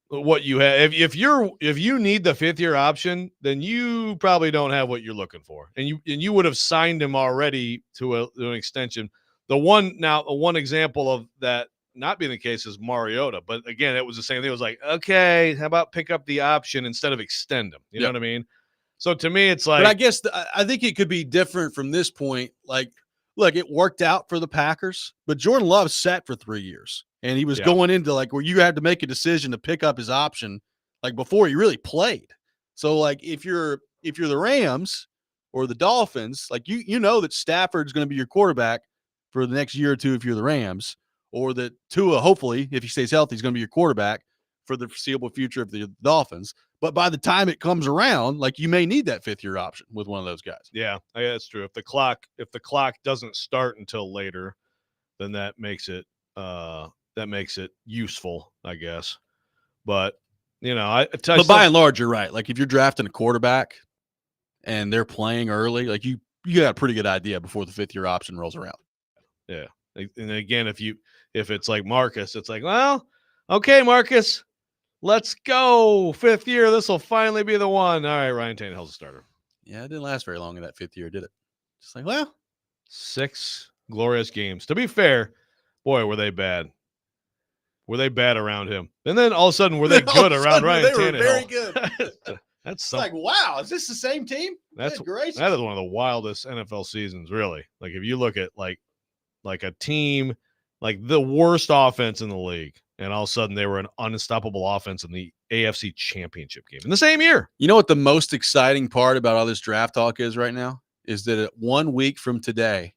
what you have. If you need the fifth-year option, then you probably don't have what you're looking for. And you would have signed him already to an extension. The one example of that not being the case is Mariota. But again, it was the same thing. It was like, okay, how about pick up the option instead of extend him? You know what I mean? So to me, it's like, but I guess I think it could be different from this point. Like, look, it worked out for the Packers, but Jordan Love sat for 3 years and he was going into like where you had to make a decision to pick up his option like before he really played. So like if you're the Rams or the Dolphins, like you know that Stafford's going to be your quarterback for the next year or two if you're the Rams, or that Tua, hopefully, if he stays healthy, is going to be your quarterback for the foreseeable future of the Dolphins. But by the time it comes around, like you may need that fifth-year option with one of those guys. Yeah, that's true. If the clock doesn't start until later, then that makes it useful, I guess. But but by and large, you're right. Like if you're drafting a quarterback and they're playing early, like you got a pretty good idea before the fifth-year option rolls around. Yeah, and again, if it's like Marcus, it's like, well, okay, Marcus, let's go. Fifth year, this will finally be the one. All right, Ryan Tannehill's a starter. Yeah, it didn't last very long in that fifth year, did it? Just like, well, 6 glorious games. To be fair, boy, were they bad. Were they bad around him? And then all of a sudden, were they good around Ryan Tannehill? They were very good. That's like, wow, is this the same team? That's great. That is one of the wildest NFL seasons, really. Like if you look at like a team, like the worst offense in the league, and all of a sudden they were an unstoppable offense in the AFC Championship game in the same year. You know what the most exciting part about all this draft talk is right now? Is that at 1 week from today,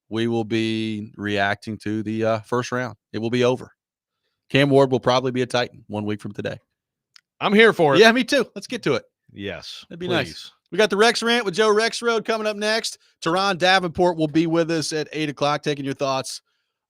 we will be reacting to the first round. It will be over. Cam Ward will probably be a Titan 1 week from today. I'm here for it. Yeah, me too. Let's get to it. Yes. That'd be please. nice. We got the Rex Rant with Joe Rexrode coming up next. Teron Davenport will be with us at 8 o'clock, taking your thoughts.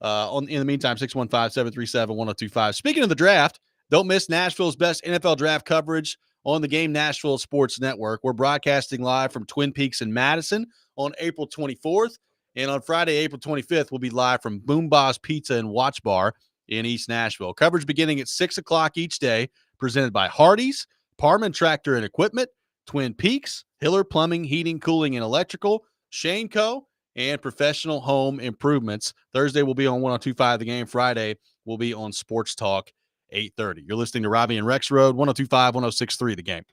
In the meantime, 615-737-1025. Speaking of the draft, don't miss Nashville's best NFL draft coverage on the Game Nashville Sports Network. We're broadcasting live from Twin Peaks in Madison on April 24th. And on Friday, April 25th, we'll be live from Boom Boss Pizza and Watch Bar in East Nashville. Coverage beginning at 6 o'clock each day, presented by Hardee's, Parman Tractor and Equipment, Twin Peaks, Hiller Plumbing, Heating, Cooling, and Electrical, Shane Co., and Professional Home Improvements. Thursday will be on 102.5 The Game. Friday will be on Sports Talk 8:30. You're listening to Robby and Rexrode, 102.5, 106.3 The Game.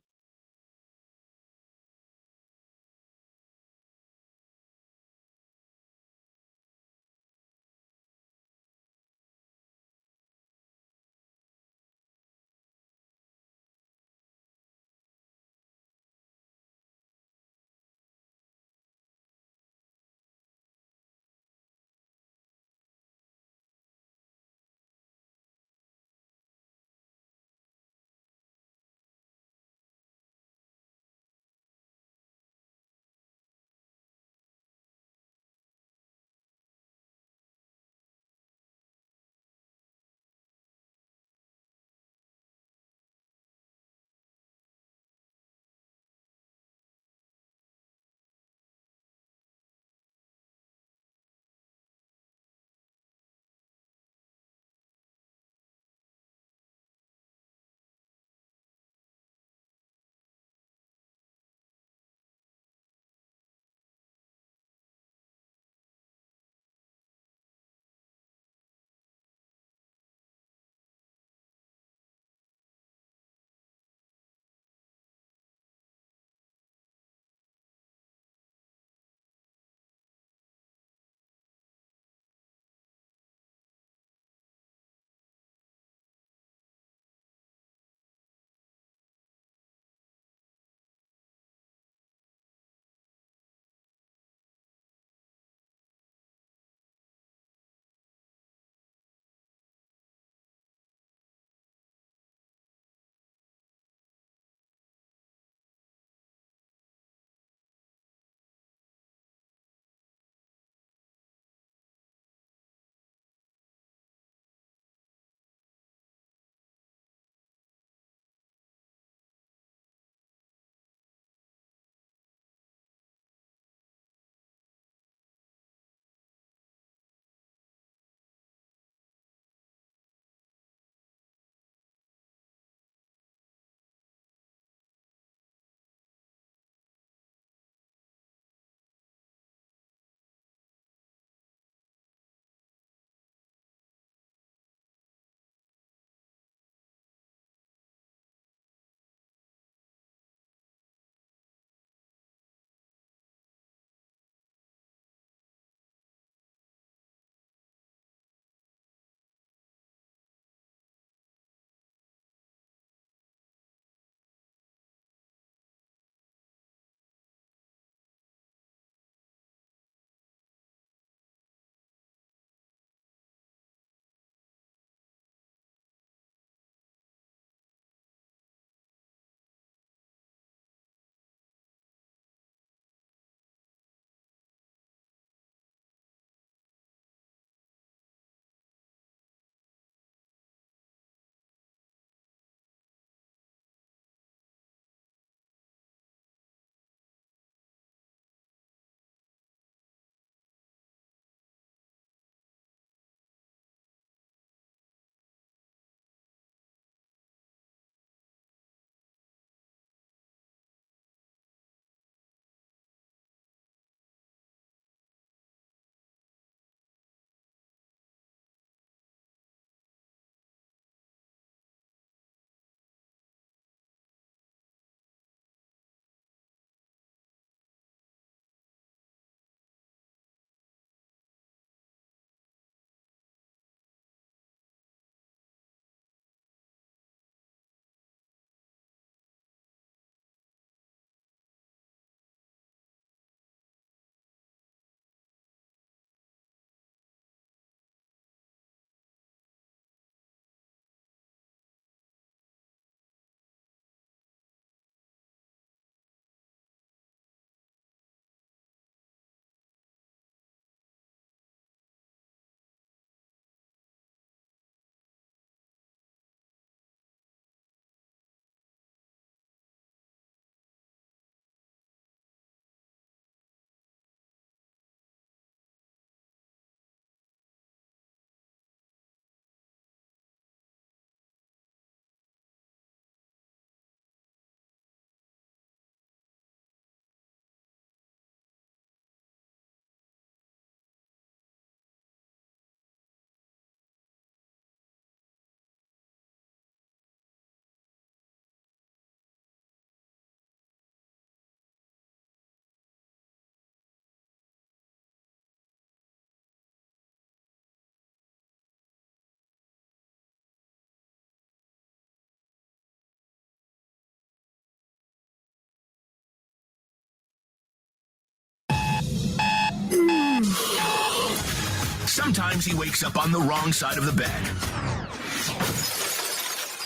Sometimes he wakes up on the wrong side of the bed.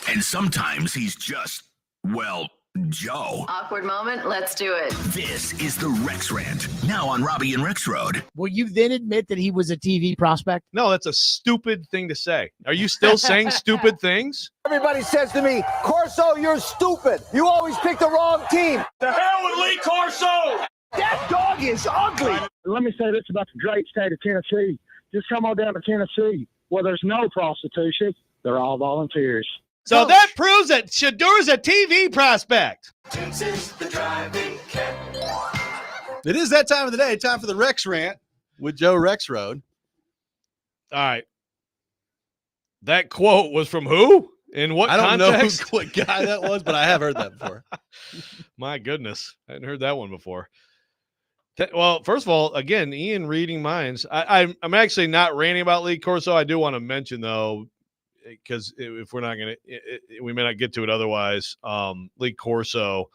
And sometimes he's just, well, Joe. Awkward moment. Let's do it. This is the Rex Rant, now on Robby and Rexrode. Will you then admit that he was a TV prospect? No, that's a stupid thing to say. Are you still saying stupid things? Everybody says to me, Corso, you're stupid. You always pick the wrong team. The hell with Lee Corso! That dog is ugly. Let me say this about the great state of Tennessee. Just come on down to Tennessee where there's no prostitution. They're all volunteers. So that proves that Shadur's a TV prospect. It is that time of the day. Time for the Rex Rant with Joe Rexrode. All right. That quote was from who? In what I don't context? know what guy that was, but I have heard that before. My goodness. I hadn't heard that one before. Well, first of all, again, Ian reading minds. I'm actually not ranting about Lee Corso. I do want to mention, though, because if we're not going to, we may not get to it otherwise. Lee Corso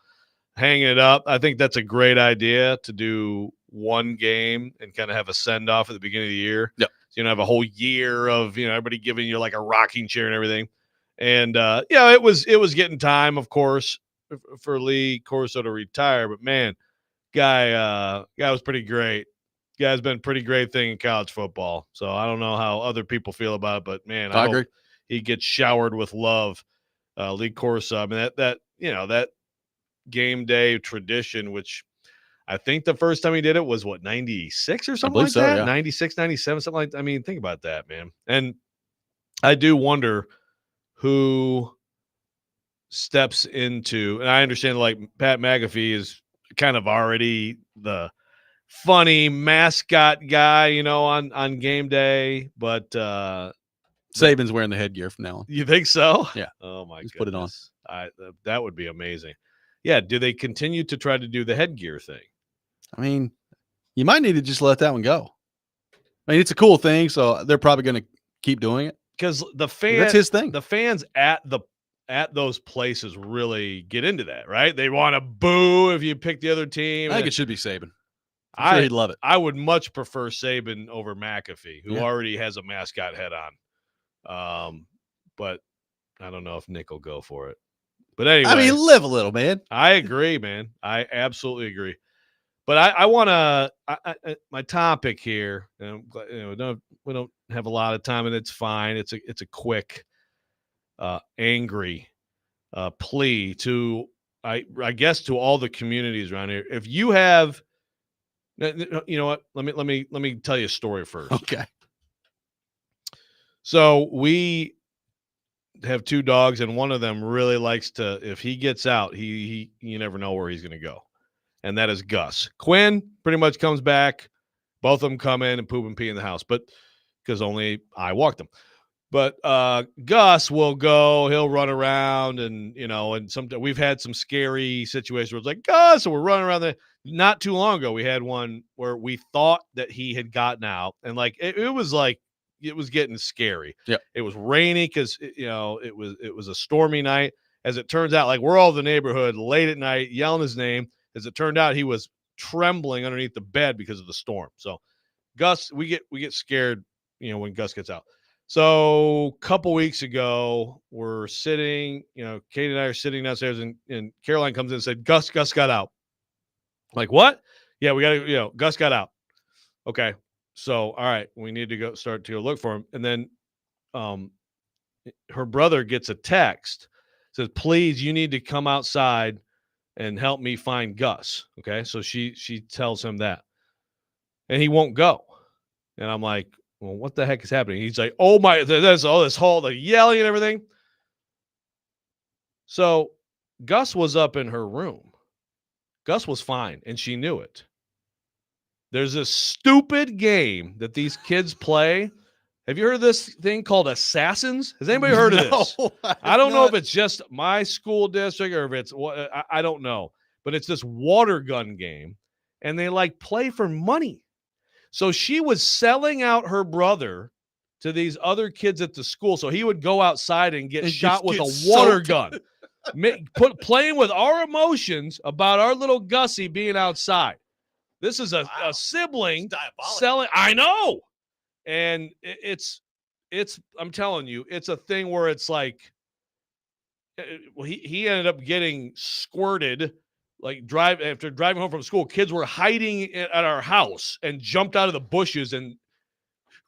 hanging it up. I think that's a great idea to do one game and kind of have a send off at the beginning of the year. Yep. So, have a whole year of, everybody giving you like a rocking chair and everything. And, it was getting time, of course, for Lee Corso to retire. But, man, guy was pretty great. Guy's been a pretty great thing in college football. So I don't know how other people feel about it, but, man, I agree. He gets showered with love. Lee Corso. I mean, that game day tradition, which I think the first time he did it was 96 or something like that? Yeah. 96, 97, something like that. I mean, think about that, man. And I do wonder who steps into, and I understand like Pat McAfee is kind of already the funny mascot guy, on game day, but Saban's wearing the headgear from now on. You think so? Yeah. Oh my Just goodness. put it on. That would be amazing. Yeah. Do they continue to try to do the headgear thing? I mean, you might need to just let that one go. I mean, it's a cool thing, so they're probably going to keep doing it. Because that's his thing. The fans at those places really get into that, right? They want to boo if you pick the other team. I think it should be Saban. I'm sure he'd love it. I would much prefer Saban over McAfee, who already has a mascot head on. But I don't know if Nick will go for it. But anyway, I mean, live a little, man. I agree, man. I absolutely agree. But I want to my topic here. And we don't have a lot of time, and it's fine. It's a quick, angry plea to I guess to all the communities around here. If you have, you know what? Let me tell you a story first. Okay. So we have two dogs, and one of them really likes to, if he gets out, you never know where he's going to go. And that is Gus. Quinn pretty much comes back. Both of them come in and poop and pee in the house, but because only I walk them. But Gus will go, he'll run around, and and sometimes we've had some scary situations where it's like, Gus, and we're running around not too long ago, we had one where we thought that he had gotten out, and like it was getting scary. Yeah. It was rainy because it was a stormy night. As it turns out, like we're all in the neighborhood late at night yelling his name. As it turned out, he was trembling underneath the bed because of the storm. So Gus, we get scared, when Gus gets out. So a couple weeks ago, we're sitting, Katie and I are sitting downstairs, and Caroline comes in and said, Gus got out. I'm like, what? Yeah, we got to, Gus got out. Okay. So, all right, we need to start to look for him. And then her brother gets a text, says, please, you need to come outside and help me find Gus. Okay. So she tells him that, and he won't go. And I'm like, well, what the heck is happening? He's like, oh my, there's all this whole the yelling and everything. So Gus was up in her room. Gus was fine, and she knew it. There's this stupid game that these kids play. Have you heard of this thing called Assassins? Has anybody heard of this? I don't know if it's just my school district or if it's what, I don't know. But it's this water gun game, and they like play for money. So she was selling out her brother to these other kids at the school, so he would go outside and get shot with a water gun. Playing with our emotions about our little Gussie being outside. This is a sibling selling. I know. And it's I'm telling you, it's a thing where it's like, well, he ended up getting squirted, like after driving home from school. Kids were hiding at our house and jumped out of the bushes and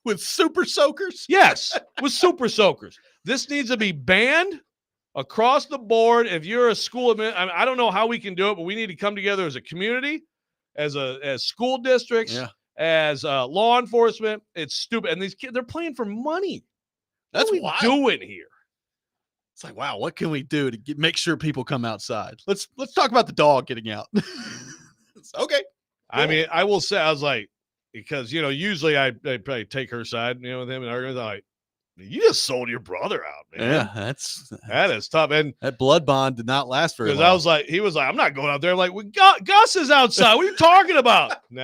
with super soakers. Yes, with super soakers. This needs to be banned across the board. If you're a school, I don't know how we can do it, but we need to come together as a community, as school districts, as law enforcement. It's stupid, and these kids, they're playing for money. That's what are we doing here? It's like, wow, what can we do to make sure people come outside? Let's talk about the dog getting out. Okay. Cool. I mean, I will say, I was like, because usually I probably take her side, with him and arguments. I'm like, you just sold your brother out, man. Yeah, that is tough. And that blood bond did not last very long. Because he was like, I'm not going out there. I'm like, Gus is outside. What are you talking about? No.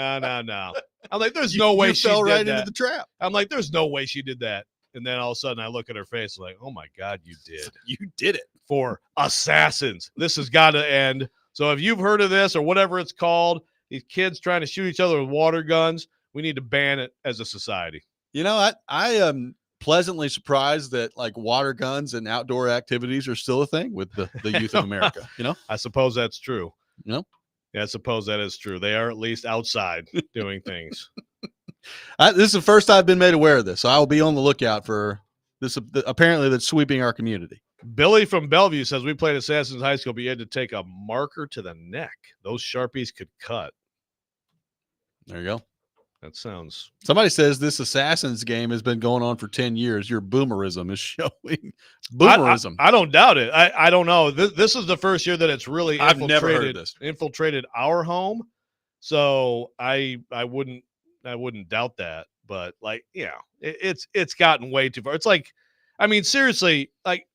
I'm like, there's no way she fell did right that. into the trap. I'm like, there's no way she did that. And then all of a sudden I look at her face like, oh my God, you did. You did it. For assassins. This has got to end. So if you've heard of this or whatever it's called, these kids trying to shoot each other with water guns, we need to ban it as a society. I am pleasantly surprised that like water guns and outdoor activities are still a thing with the youth of America. I suppose that's true. Yeah, I suppose that is true. They are at least outside doing things. This is the first I've been made aware of this, so I will be on the lookout for this. Apparently, that's sweeping our community. Billy from Bellevue says we played Assassins High School, but you had to take a marker to the neck. Those Sharpies could cut. There you go. That sounds. Somebody says this Assassins game has been going on for 10 years. Your boomerism is showing. Boomerism. I don't doubt it. I don't know. This is the first year that it's really I've never heard of this. Infiltrated our home. So I wouldn't doubt that. But like, it's gotten way too far. It's like, I mean, seriously, like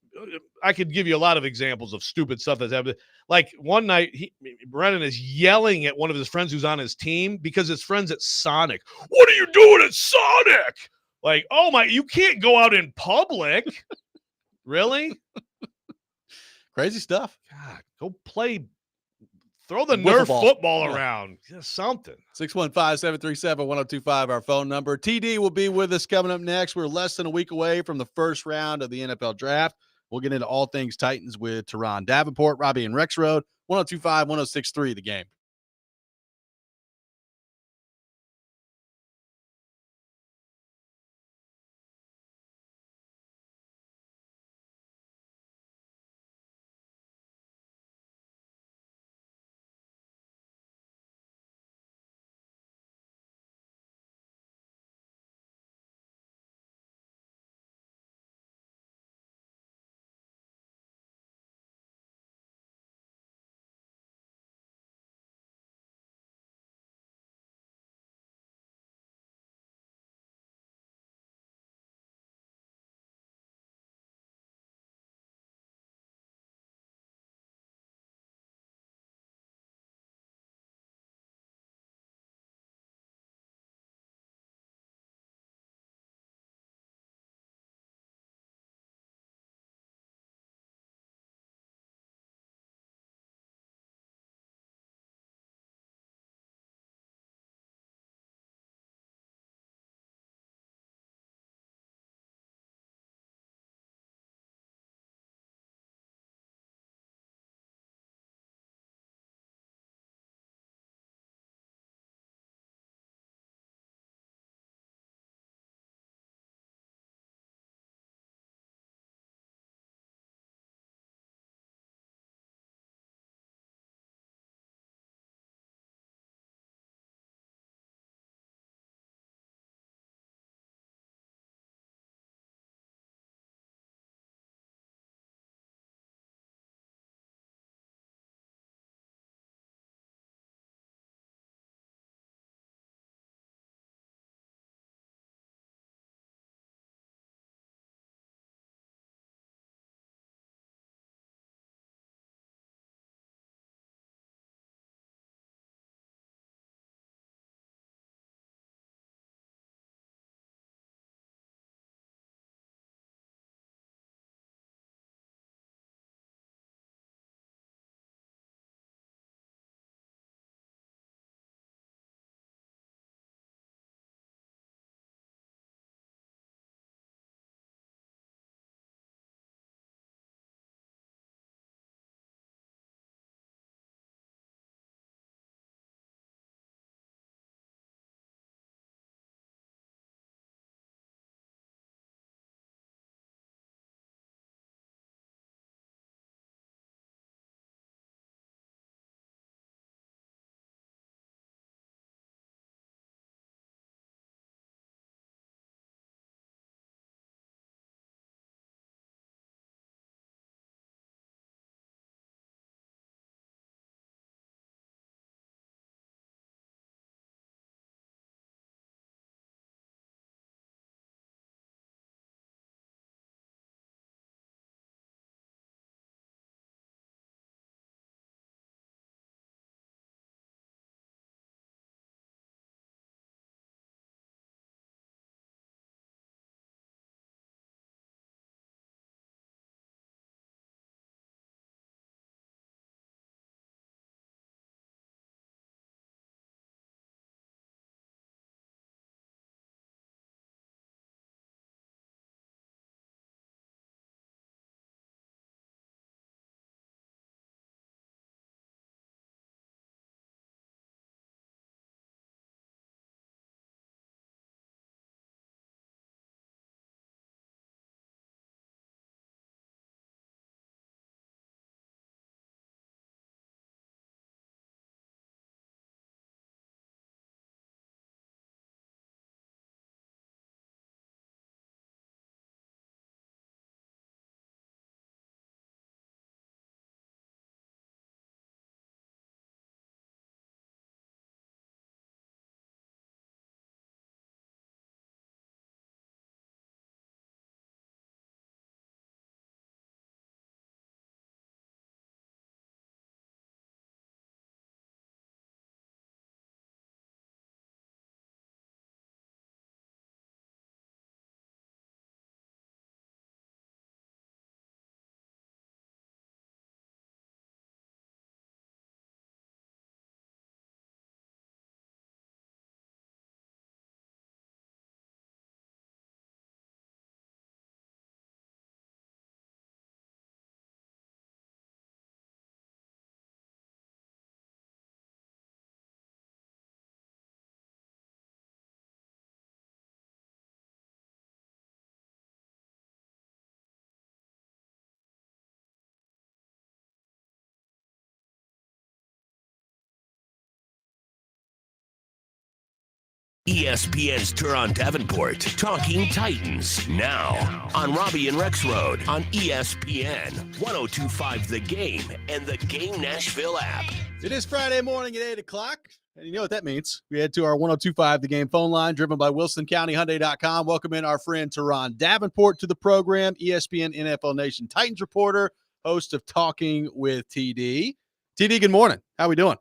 I could give you a lot of examples of stupid stuff that's happened. Like one night, Brennan is yelling at one of his friends who's on his team because his friend's at Sonic. What are you doing at Sonic? Like, oh my, you can't go out in public. Really? Crazy stuff. God, go play. Throw the Nerf football around. Just something. 615-737-1025, our phone number. TD will be with us coming up next. We're less than a week away from the first round of the NFL draft. We'll get into all things Titans with Teron Davenport, Robby, and Rexrode. 1025-1063, the game. ESPN's Turon Davenport, Talking Titans, now on Robby and Rexrode on ESPN, 102.5 The Game, and the Game Nashville app. It is Friday morning at 8 o'clock, and you know what that means. We head to our 102.5 The Game phone line, driven by WilsonCountyHyundai.com. Welcome in our friend Turon Davenport to the program, ESPN NFL Nation Titans reporter, host of Talking with TD. TD, good morning. How we doing?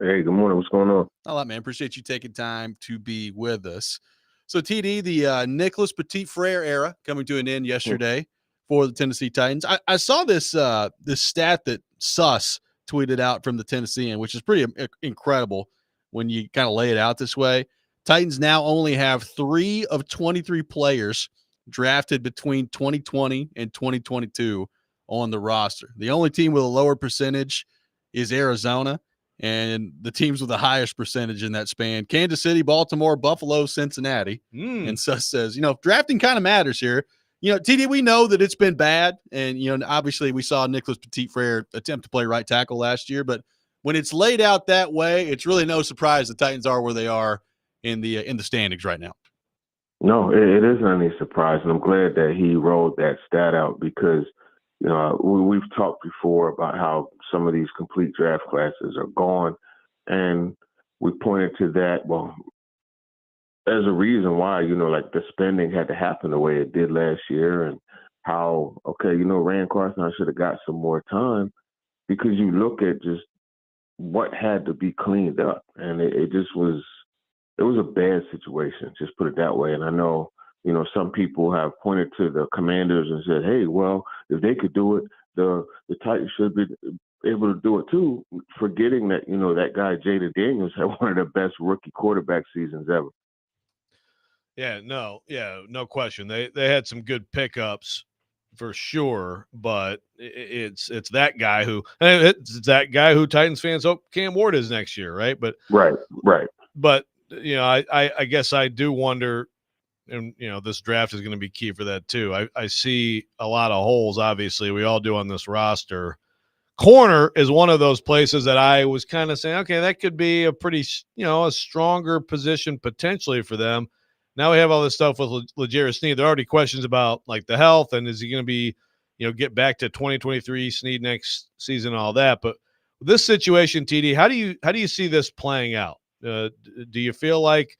Hey, good morning. What's going on? A lot, man. Appreciate you taking time to be with us. So, TD, the Nicholas Petit-Frere era coming to an end yesterday for the Tennessee Titans. I saw this stat that Suss tweeted out from the Tennessean, which is pretty incredible when you kind of lay it out this way. Titans now only have 3 of 23 players drafted between 2020 and 2022 on the roster. The only team with a lower percentage is Arizona, and the teams with the highest percentage in that span, Kansas City, Baltimore, Buffalo, Cincinnati. And Suss says, drafting kind of matters here. TD, we know that it's been bad. And, obviously we saw Nicholas Petit-Frere attempt to play right tackle last year. But when it's laid out that way, it's really no surprise the Titans are where they are in the standings right now. No, it isn't any surprise. And I'm glad that he rolled that stat out because, we've talked before about how some of these complete draft classes are gone. And we pointed to that, as a reason why, the spending had to happen the way it did last year and how, Rand Carthon should have got some more time because you look at just what had to be cleaned up. And it was a bad situation, just put it that way. And I know, some people have pointed to the Commanders and said, hey, well, if they could do it, the Titans should be able to do it too, forgetting that, that guy Jaden Daniels had one of the best rookie quarterback seasons ever. No question. They had some good pickups for sure, but it's that guy who Titans fans hope Cam Ward is next year, right? But right. But I guess I do wonder, and this draft is going to be key for that too. I see a lot of holes. Obviously, we all do on this roster. Corner is one of those places that I was kind of saying, okay, that could be a pretty, a stronger position potentially for them. Now we have all this stuff with L'Jarius Sneed. There are already questions about like the health and is he going to be, get back to 2023 Sneed next season, all that. But this situation, TD, how do you see this playing out? Do you feel like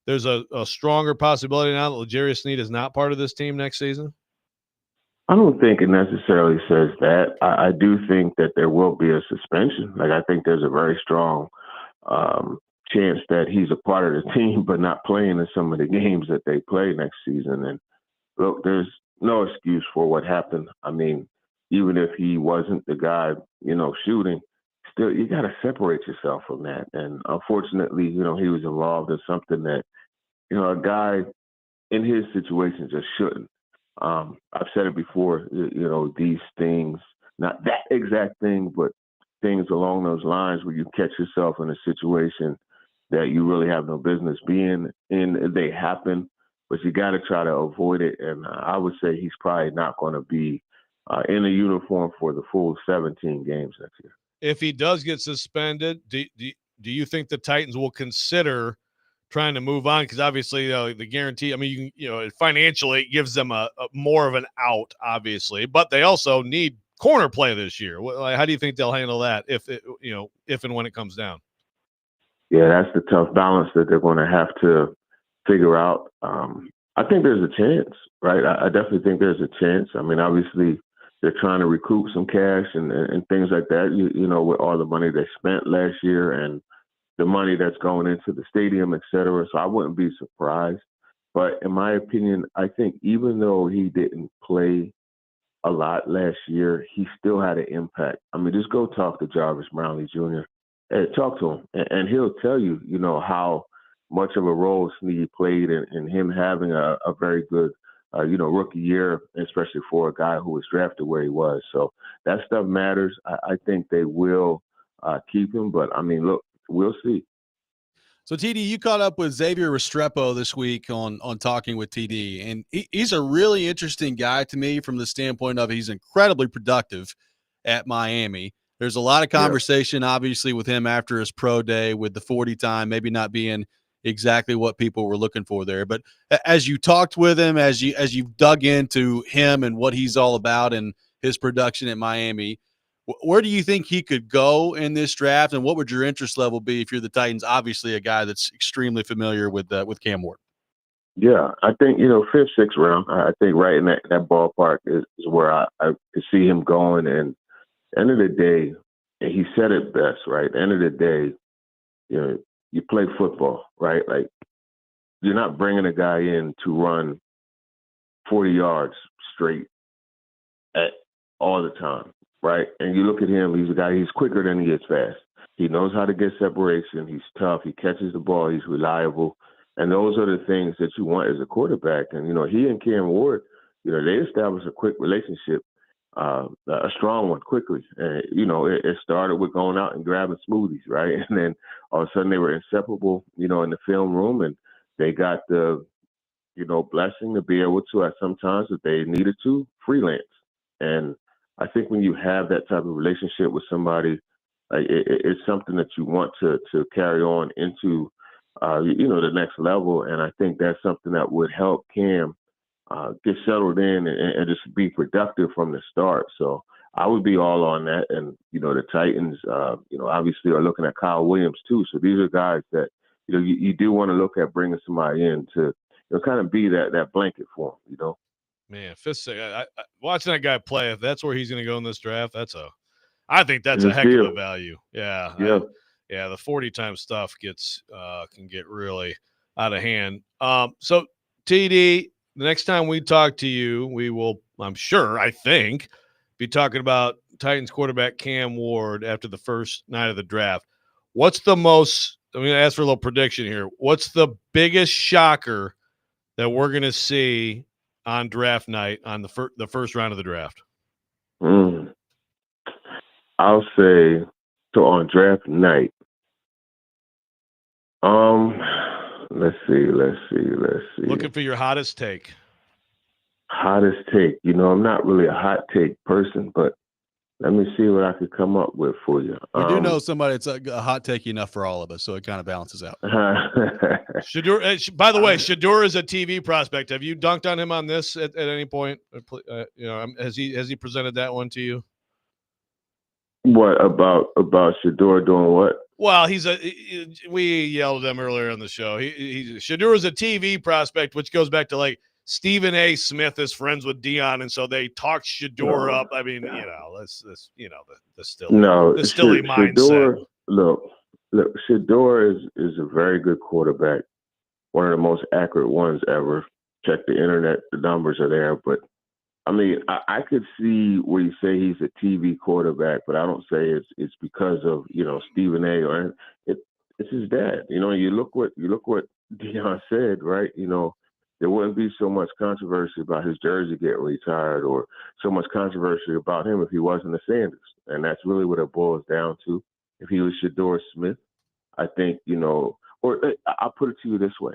there's a stronger possibility now that L'Jarius Sneed is not part of this team next season? I don't think it necessarily says that. I do think that there will be a suspension. Like, I think there's a very strong chance that he's a part of the team, but not playing in some of the games that they play next season. And look, there's no excuse for what happened. I mean, even if he wasn't the guy, shooting, still, you got to separate yourself from that. And unfortunately, he was involved in something that, a guy in his situation just shouldn't. I've said it before, these things, not that exact thing, but things along those lines where you catch yourself in a situation that you really have no business being in. They happen, but you got to try to avoid it. And I would say he's probably not going to be in a uniform for the full 17 games next year. If he does get suspended, do you think the Titans will consider trying to move on? Because obviously, the guarantee, I mean, financially it gives them a more of an out, obviously, but they also need corner play this year. How do you think they'll handle that if and when it comes down? Yeah, that's the tough balance that they're going to have to figure out. I think there's a chance, right? I definitely think there's a chance. I mean, obviously, they're trying to recoup some cash and things like that, with all the money they spent last year and the money that's going into the stadium, et cetera. So I wouldn't be surprised. But in my opinion, I think even though he didn't play a lot last year, he still had an impact. I mean, just go talk to Jarvis Brownlee Jr. Hey, talk to him, and he'll tell you, how much of a role Sneed played in him having a very good, rookie year, especially for a guy who was drafted where he was. So that stuff matters. I think they will keep him. But, I mean, look, we'll see. So, TD, you caught up with Xavier Restrepo this week on Talking with TD, and he's a really interesting guy to me from the standpoint of he's incredibly productive at Miami. There's a lot of conversation, obviously, with him after his pro day with the 40 time, maybe not being exactly what people were looking for there. But as you talked with him, as you've dug into him and what he's all about and his production at Miami, where do you think he could go in this draft, and what would your interest level be if you're the Titans? Obviously, a guy that's extremely familiar with Cam Ward. Yeah, I think, 5th, 6th round, I think right in that ballpark is where I could see him going. And end of the day, and he said it best, right? End of the day, you play football, right? Like, you're not bringing a guy in to run 40 yards straight all the time, right? And you look at him, he's a guy, he's quicker than he is fast. He knows how to get separation. He's tough. He catches the ball. He's reliable. And those are the things that you want as a quarterback. And, he and Cam Ward, they established a quick relationship, a strong one quickly. And, it started with going out and grabbing smoothies, right? And then all of a sudden they were inseparable, in the film room, and they got the, blessing to be able to, at some times if they needed to, freelance. And I think when you have that type of relationship with somebody, it's something that you want to carry on into, the next level. And I think that's something that would help Cam get settled in and just be productive from the start. So I would be all on that. And, the Titans, obviously are looking at Kyle Williams too. So these are guys that, you do want to look at bringing somebody in to, kind of be that blanket for them, Man, watching that guy play, if that's where he's going to go in this draft, I think that's a heck of a value. Yeah. Yeah. The 40 time stuff can get really out of hand. So TD, the next time we talk to you, we will, I think, be talking about Titans quarterback Cam Ward after the first night of the draft. What's the most, I'm going to ask for a little prediction here. What's the biggest shocker that we're going to see on draft night on the first round of the draft? I'll say, so on draft night, let's see. Looking for your hottest take. Hottest take. I'm not really a hot take person, but let me see what I could come up with for you. We do know somebody that's a hot take enough for all of us, so it kind of balances out. Shedeur, by the way, Shedeur is a TV prospect. Have you dunked on him on this at any point? Has he presented that one to you? What about Shedeur doing what? Well, we yelled at him earlier on the show. Shedeur is a TV prospect, which goes back to like Stephen A. Smith is friends with Dion, and so they talked Shedeur up. I mean, the silly mindset. Shedeur, look, Shedeur is a very good quarterback, one of the most accurate ones ever. Check the internet; the numbers are there. But I mean, I could see where you say he's a TV quarterback, but I don't say it's because of Stephen A. or it's his dad. You look what Dion said, right? There wouldn't be so much controversy about his jersey getting retired or so much controversy about him if he wasn't a Sanders. And that's really what it boils down to. If he was Shedeur Smith, I think, or I'll put it to you this way.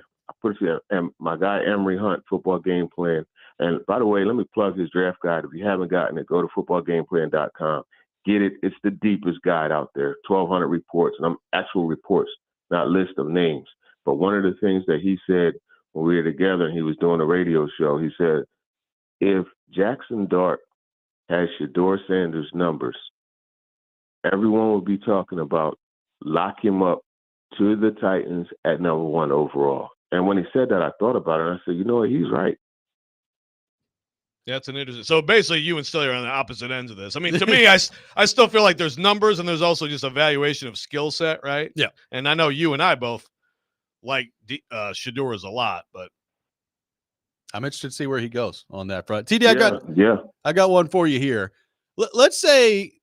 And my guy Emery Hunt, Football Game Plan. And by the way, let me plug his draft guide. If you haven't gotten it, go to footballgameplan.com. Get it. It's the deepest guide out there. 1,200 reports, and actual reports, not list of names. But one of the things that he said when we were together and he was doing a radio show, he said, if Jackson Dart has Shedeur Sanders' numbers, everyone will be talking about lock him up to the Titans at number 1 overall. And when he said that, I thought about it, and I said, you know what, he's right. That's an interesting. So basically, you and Stilly are on the opposite ends of this. I mean, to me, I still feel like there's numbers and there's also just evaluation of skill set, right? Yeah. And I know you and I both like Shedeur is a lot, but I'm interested to see where he goes on that front. TD, I got one for you here. Let's say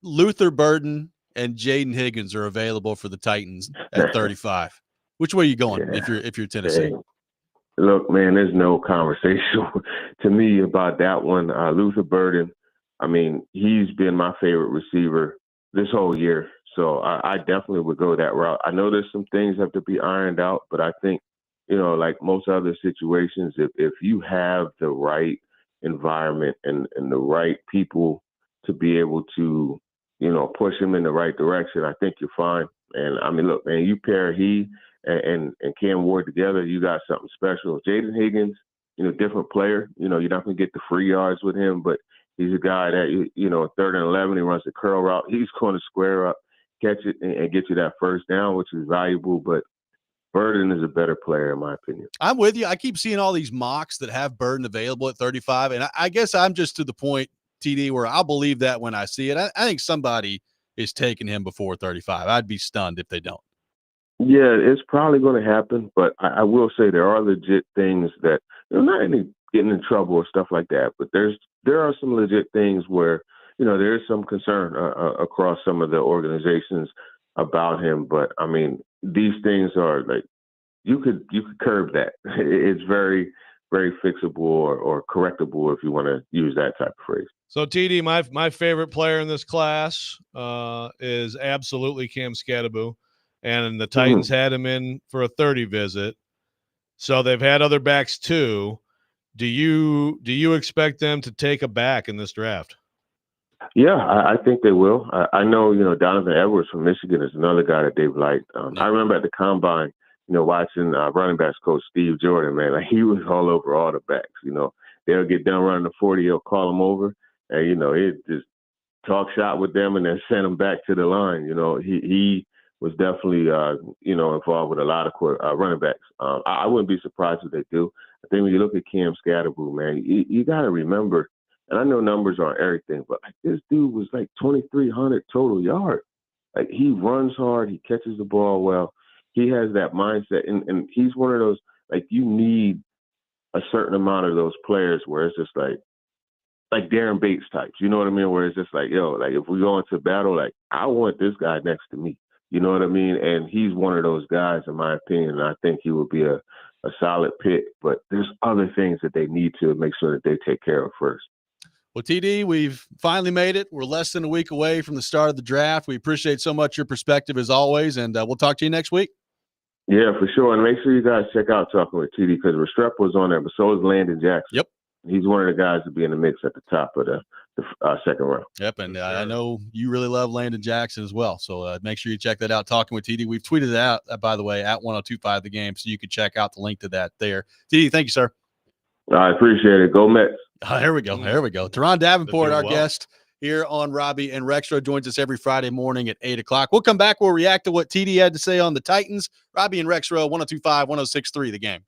Luther Burden and Jaden Higgins are available for the Titans at 35. Which way are you going if you're Tennessee? Hey, look, man, there's no conversation to me about that one. Luther Burden, I mean, he's been my favorite receiver this whole year. So I definitely would go that route. I know there's some things have to be ironed out, but I think, like most other situations, if you have the right environment and the right people to be able to, push him in the right direction, I think you're fine. And I mean, look, man, you pair he and Cam Ward together, you got something special. Jaden Higgins, different player. You're not going to get the free yards with him, but he's a guy that, 3rd and 11, he runs the curl route. He's going to square up, catch it, and get you that first down, which is valuable. But Burden is a better player, in my opinion. I'm with you. I keep seeing all these mocks that have Burden available at 35, and I guess I'm just to the point, TD, where I'll believe that when I see it. I think somebody is taking him before 35. I'd be stunned if they don't. Yeah, it's probably going to happen, but I will say there are legit things that, not any getting in trouble or stuff like that, but there are some legit things where, there is some concern across some of the organizations about him. But I mean, these things are like, you could curb that. It's very, very fixable or correctable, if you want to use that type of phrase. So TD, my favorite player in this class is absolutely Cam Scattaboo, and the Titans had him in for a 30 visit. So they've had other backs too. Do you expect them to take a back in this draft? Yeah, I think they will. I know, Donovan Edwards from Michigan is another guy that they've liked. I remember at the combine, watching running backs coach Steve Jordan, man, like he was all over all the backs. They'll get done running the 40, he'll call them over, and it just talk shop with them and then send them back to the line. He was definitely involved with a lot of running backs. I wouldn't be surprised if they do. I think when you look at Cam Scattaboo, man, you got to remember. And I know numbers aren't everything, but like this dude was like 2,300 total yards. Like he runs hard, he catches the ball well, he has that mindset, and he's one of those, like, you need a certain amount of those players where it's just like Darren Bates types. You know what I mean? Where it's just like, yo, like if we go into battle, like I want this guy next to me. You know what I mean? And he's one of those guys, in my opinion. And I think he would be a solid pick. But there's other things that they need to make sure that they take care of first. Well, TD, we've finally made it. We're less than a week away from the start of the draft. We appreciate so much your perspective as always, and we'll talk to you next week. Yeah, for sure. And make sure you guys check out Talking with TD, because Restrepo's on there, but so is Landon Jackson. Yep. He's one of the guys to be in the mix at the top of the second round. Yep, and I know you really love Landon Jackson as well, so make sure you check that out, Talking with TD. We've tweeted it out, by the way, at 1025 The Game, so you can check out the link to that there. TD, thank you, sir. I appreciate it. Go Mets. Here we go. Teron Davenport, our guest here on Robby and Rexrode, joins us every Friday morning at 8 o'clock. We'll come back. We'll react to what TD had to say on the Titans. Robby and Rexrode, 1025, 1063 The Game.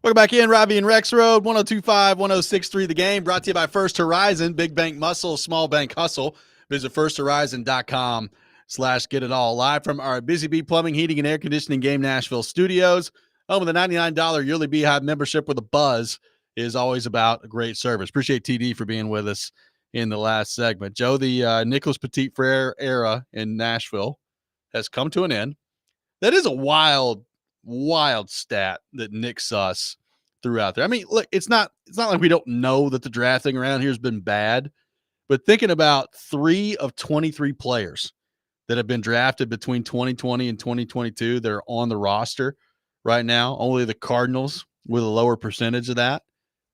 Welcome back in, Robby and Rexrode, 102.5, 106.3 The Game, brought to you by First Horizon, big bank muscle, small bank hustle. Visit firsthorizon.com/get it all. Live from our Busy Bee Plumbing, Heating, and Air Conditioning Game Nashville studios. Home with a $99 yearly Beehive membership with a buzz is always about a great service. Appreciate TD for being with us in the last segment. Joe, the Nicholas Petit Frere era in Nashville has come to an end. That is a wild stat that Nick Suss threw out there. I mean, look, it's not like we don't know that the drafting around here has been bad, but thinking about 3 of 23 players that have been drafted between 2020 and 2022 that are on the roster right now, only the Cardinals with a lower percentage of that.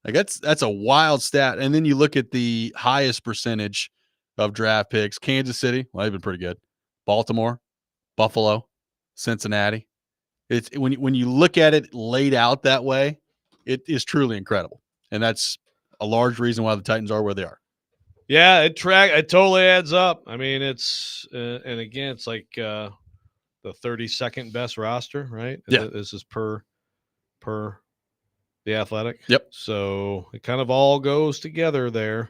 Like that's a wild stat. And then you look at the highest percentage of draft picks: Kansas City, well, they've been pretty good. Baltimore, Buffalo, Cincinnati. It's when you look at it laid out that way, it is truly incredible. And that's a large reason why the Titans are where they are. Yeah, it totally adds up. I mean, it's and again, it's like the 32nd best roster, right? Yeah. This is per The Athletic. Yep. So it kind of all goes together there.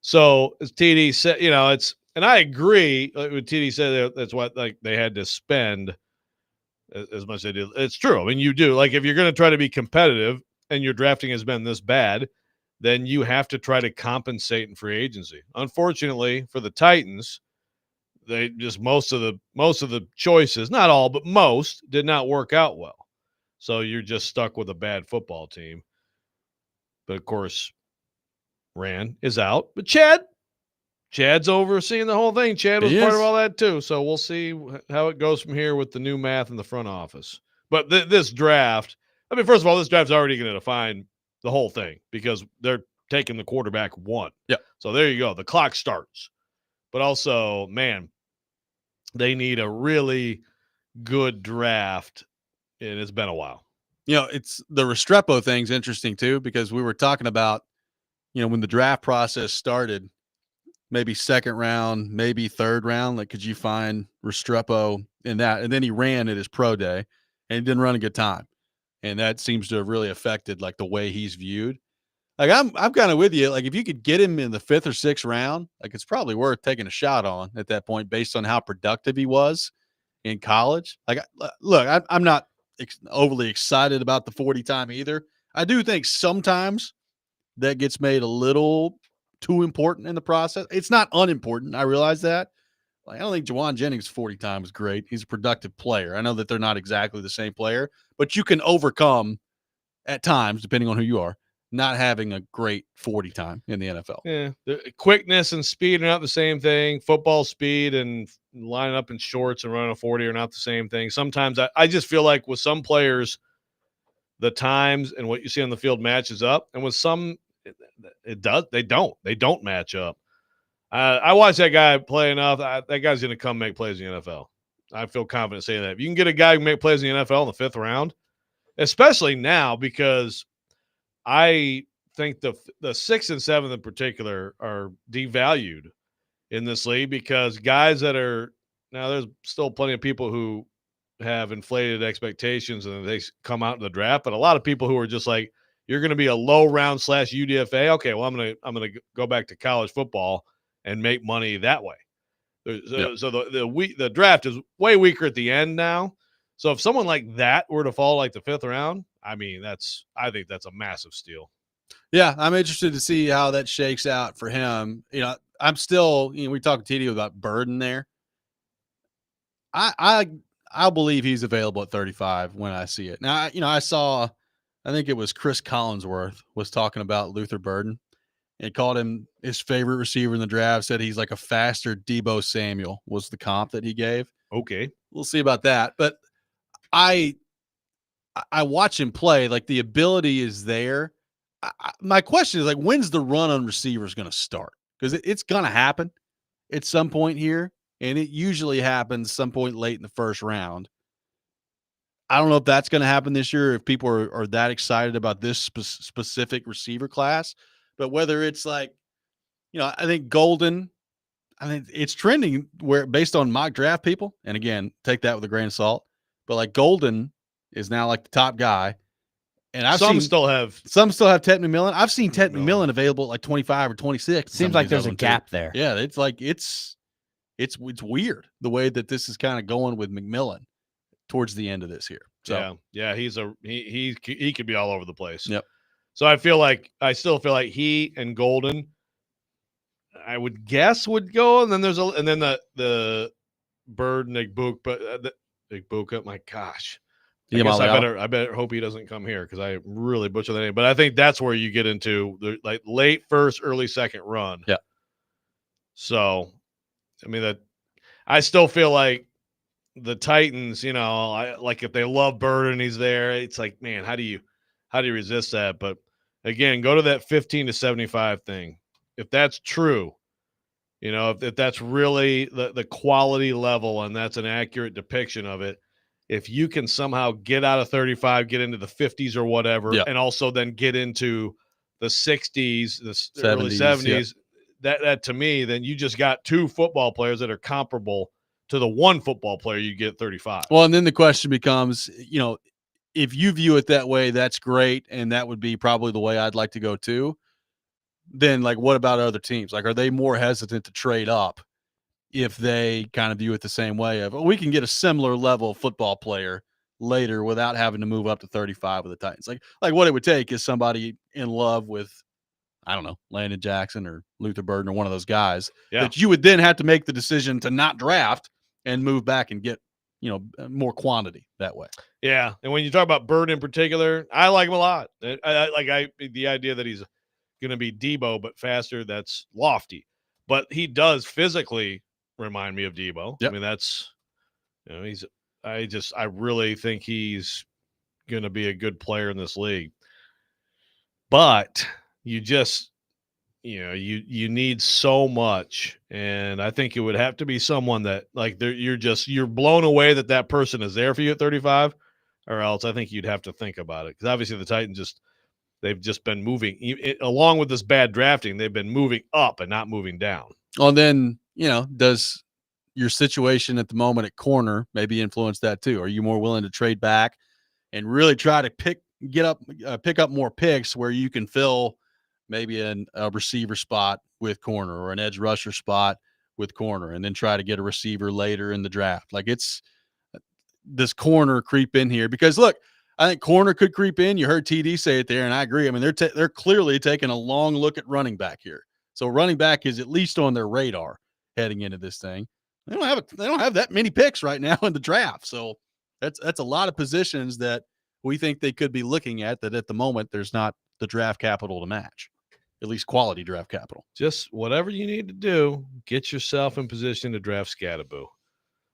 So as TD said, it's, and I agree with TD said that's what like they had to spend as much as they did. It's true. I mean, you do. Like if you're going to try to be competitive and your drafting has been this bad, then you have to try to compensate in free agency. Unfortunately for the Titans, they just most of the choices, not all, but most, did not work out well. So you're just stuck with a bad football team. But of course, Rand is out. But Chad's overseeing the whole thing. Chad was part of all that too. So we'll see how it goes from here with the new math in the front office. But this draft, I mean, first of all, this draft's already going to define the whole thing because they're taking the quarterback 1. Yeah. So there you go. The clock starts. But also, man, they need a really good draft. And it's been a while. It's the Restrepo thing's interesting too, because we were talking about, when the draft process started, maybe second round, maybe third round, like, could you find Restrepo in that? And then he ran at his pro day and he didn't run a good time. And that seems to have really affected like the way he's viewed. Like I'm kind of with you. Like if you could get him in the 5th or 6th round, like it's probably worth taking a shot on at that point based on how productive he was in college. Like, look, I'm not overly excited about the 40 time either. I do think sometimes that gets made a little too important in the process. It's not unimportant. I realize that. Like, I don't think Juwan Jennings 40 time is great. He's a productive player. I know that they're not exactly the same player, but you can overcome at times, depending on who you are, not having a great 40 time in the NFL. Yeah. The quickness and speed are not the same thing. Football speed and lining up in shorts and running a 40 are not the same thing. Sometimes I just feel like with some players, the times and what you see on the field matches up. And with some, it does. They don't match up. I watched that guy play enough. That guy's going to come make plays in the NFL. I feel confident saying that. If you can get a guy who make plays in the NFL in the 5th round, especially now, because I think the 6th and 7th in particular are devalued in this league because guys that are now there's still plenty of people who have inflated expectations and they come out in the draft, but a lot of people who are just like, you're going to be a low round / UDFA. Okay, well, I'm going to go back to college football and make money that way. So the draft is way weaker at the end now. So if someone like that were to fall like the 5th round, I mean, I think that's a massive steal. Yeah, I'm interested to see how that shakes out for him. I'm still, we talked to TD about Burden there. I'll believe he's available at 35 when I see it. Now, I saw, I think it was Chris Collinsworth was talking about Luther Burden and called him his favorite receiver in the draft, said he's like a faster Deebo Samuel was the comp that he gave. Okay. We'll see about that. But I watch him play, like the ability is there. My question is like, when's the run on receivers going to start? Because it's going to happen at some point here. And it usually happens some point late in the 1st round. I don't know if that's going to happen this year, if people are that excited about this specific receiver class. But whether it's like, I think Golden, I think it's trending where based on mock draft people, and again, take that with a grain of salt, but like Golden is now like the top guy. And I've some seen still have Ted McMillan. I've seen Ted McMillan available at like 25 or 26. Seems like there's a gap there. Yeah, it's like it's weird the way that this is kind of going with McMillan towards the end of this here. So yeah, he could be all over the place. Yep. So I still feel like he and Golden, I would guess, would go, and then the Bird Nagbuka. My gosh. I better hope he doesn't come here because I really butchered the name. But I think that's where you get into the like late first, early second run. Yeah. So, I mean I still feel like the Titans, like if they love Bird and he's there, it's like, man, how do you resist that? But again, go to that 15 to 75 thing. If that's true, if that's really the quality level and that's an accurate depiction of it. If you can somehow get out of 35, get into the 50s or whatever, and also then get into the 60s, the early 70s, that to me, then you just got two football players that are comparable to the one football player you get 35. Well, and then the question becomes, if you view it that way, that's great, and that would be probably the way I'd like to go too. Then, like, what about other teams? Like, are they more hesitant to trade up if they kind of view it the same way of, we can get a similar level football player later without having to move up to 35 with the Titans? Like what it would take is somebody in love with, I don't know, Landon Jackson or Luther Burden or one of those guys that you would then have to make the decision to not draft and move back and get, more quantity that way. Yeah. And when you talk about Bird in particular, I like him a lot. The idea that he's going to be Debo, but faster, that's lofty. But he does physically remind me of Debo. Yep. I mean, that's, I really think he's going to be a good player in this league. But you just, you need so much. And I think it would have to be someone that, like, you're blown away that person is there for you at 35, or else I think you'd have to think about it. Because obviously the Titans they've just been moving, along with this bad drafting, they've been moving up and not moving down. Well, then, does your situation at the moment at corner maybe influence that too? Are you more willing to trade back and really try to pick up more picks where you can fill maybe a receiver spot with corner or an edge rusher spot with corner, and then try to get a receiver later in the draft? Like, it's this corner creep in here, because look, I think corner could creep in. You heard TD say it there, and I agree. I mean, they're clearly taking a long look at running back here. So running back is at least on their radar heading into this thing. They don't have that many picks right now in the draft. So that's a lot of positions that we think they could be looking at, that at the moment there's not the draft capital to match, at least quality draft capital. Just whatever you need to do, get yourself in position to draft Scattaboo.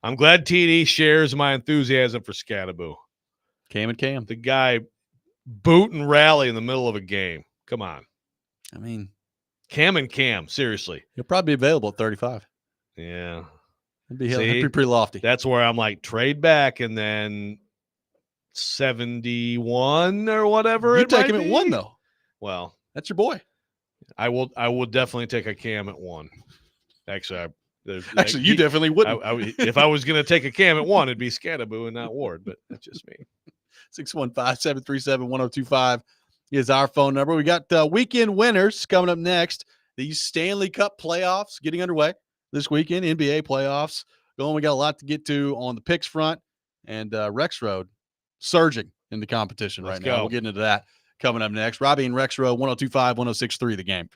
I'm glad TD shares my enthusiasm for Scattaboo. Cam. The guy boot and rally in the middle of a game. Come on. I mean, Cam, seriously. He'll probably be available at 35. Yeah. It'd be pretty lofty. That's where I'm like, trade back, and then 71 or whatever. You take him at 1, though. Well, that's your boy. I will definitely take a Cam at 1. Actually, you definitely wouldn't. If I was going to take a Cam at 1, it'd be Scattaboo and not Ward, but that's just me. 615-737-1025 is our phone number. We got weekend winners coming up next. These Stanley Cup playoffs getting underway this weekend, NBA playoffs going. We got a lot to get to on the picks front, and Rexrode surging in the competition right now. We'll get into that coming up next. Robby and Rexrode, 102.5, 106.3 The Game.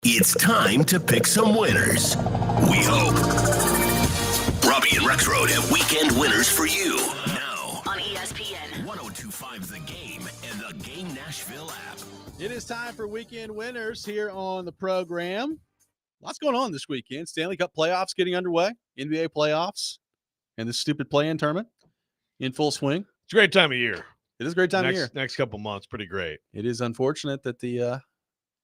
It's time to pick some winners. We hope. Robby and Rexrode have weekend winners for you. Now On ESPN 1025 The Game and the Game Nashville app. It is time for weekend winners here on the program. Lots going on this weekend. Stanley Cup playoffs getting underway, NBA playoffs, and the stupid play-in tournament in full swing. It's a great time of year. It is a great time of year. Next couple months, pretty great. It is unfortunate that the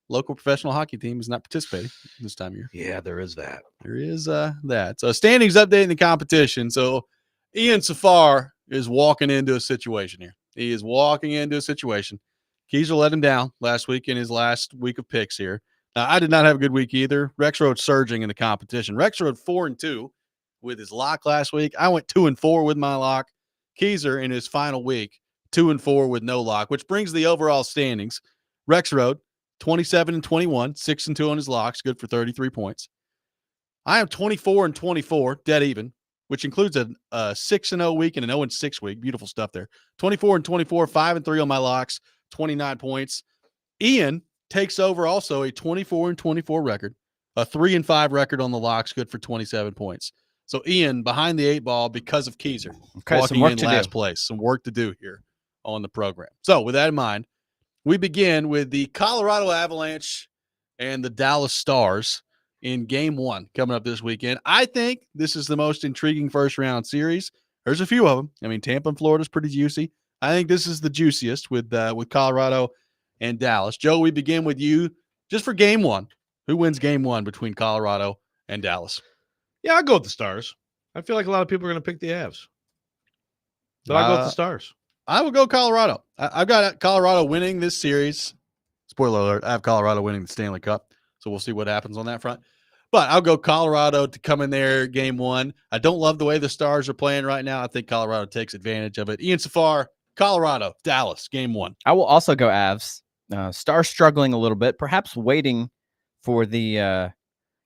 local professional hockey team is not participating this time of year. Yeah, there is that. There is that. So standings update in the competition. So Ian Safar is walking into a situation here. He is walking into a situation. Keyser let him down last week in his last week of picks here. I did not have a good week either. Rexrode surging in the competition. Rexrode 4-2 with his lock last week. I went 2-4 with my lock. Keyser in his final week 2-4 with no lock, which brings the overall standings. Rexrode 27-21, 6-2 on his locks, good for 33 points. I am 24-24, dead even, which includes a 6-0 week and an 0-6 week. Beautiful stuff there. 24-24, 5-3 on my locks, 29 points. Ian takes over also a 24-24 record, a 3-5 record on the locks, good for 27 points. So Ian behind the 8 ball because of Keyser. Okay, walking in last place. Some work to do here on the program. So with that in mind, we begin with the Colorado Avalanche and the Dallas Stars in game 1 coming up this weekend. I think this is the most intriguing first round series. There's a few of them. I mean, Tampa and Florida is pretty juicy. I think this is the juiciest with Colorado and Dallas. Joe, we begin with you just for game 1. Who wins game 1 between Colorado and Dallas? Yeah, I'll go with the Stars. I feel like a lot of people are going to pick the Avs. But I'll go with the Stars. I will go Colorado. I've got Colorado winning this series. Spoiler alert, I have Colorado winning the Stanley Cup. So we'll see what happens on that front. But I'll go Colorado to come in there game 1. I don't love the way the Stars are playing right now. I think Colorado takes advantage of it. Ian Safar, Colorado, Dallas, game 1. I will also go Avs. Stars struggling a little bit, perhaps waiting for the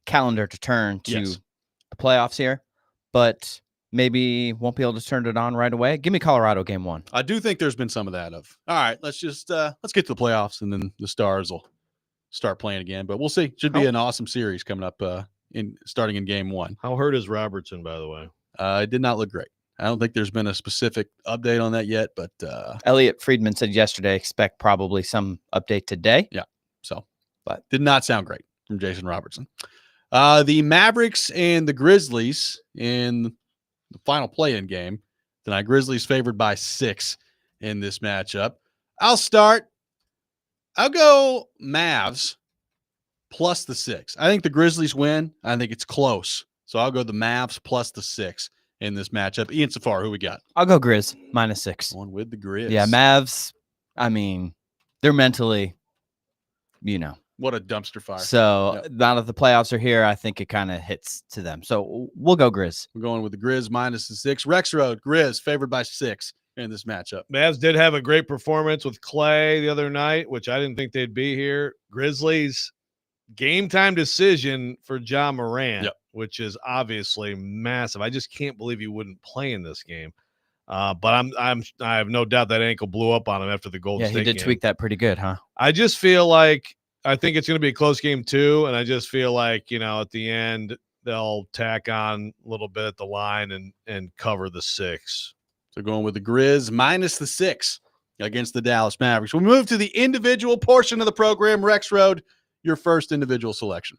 calendar to turn to the playoffs here, but maybe won't be able to turn it on right away. Give me Colorado game 1. I do think there's been some of that of, all right, let's just let's get to the playoffs and then the Stars will start playing again. But we'll see. Should be an awesome series coming up starting in game 1. How hurt is Robertson, by the way? It did not look great. I don't think there's been a specific update on that yet, but Elliot Friedman said yesterday, expect probably some update today. Yeah. So, but did not sound great from Jason Robertson. The Mavericks and the Grizzlies in the final play-in game tonight. Grizzlies favored by 6 in this matchup. I'll go Mavs plus the 6. I think the Grizzlies win. I think it's close. So I'll go the Mavs plus the 6 in this matchup. Ian Safar, who we got? I'll go Grizz minus 6. One with the Grizz. Yeah, Mavs, I mean, they're mentally, What a dumpster fire. So now that the playoffs are here, I think it kind of hits to them. So we'll go Grizz. We're going with the Grizz minus the 6. Rexrode, Grizz favored by 6 in this matchup. Mavs did have a great performance with Clay the other night, which I didn't think they'd be here. Grizzlies game time decision for Ja Morant, which is obviously massive. I just can't believe he wouldn't play in this game. But I have no doubt that ankle blew up on him after the Golden State game. Yeah, he did tweak that pretty good, huh? I just feel like I think it's going to be a close game too, and I just feel like at the end they'll tack on a little bit at the line and cover the 6. So going with the Grizz minus the 6 against the Dallas Mavericks. We move to the individual portion of the program. Rexrode, your first individual selection.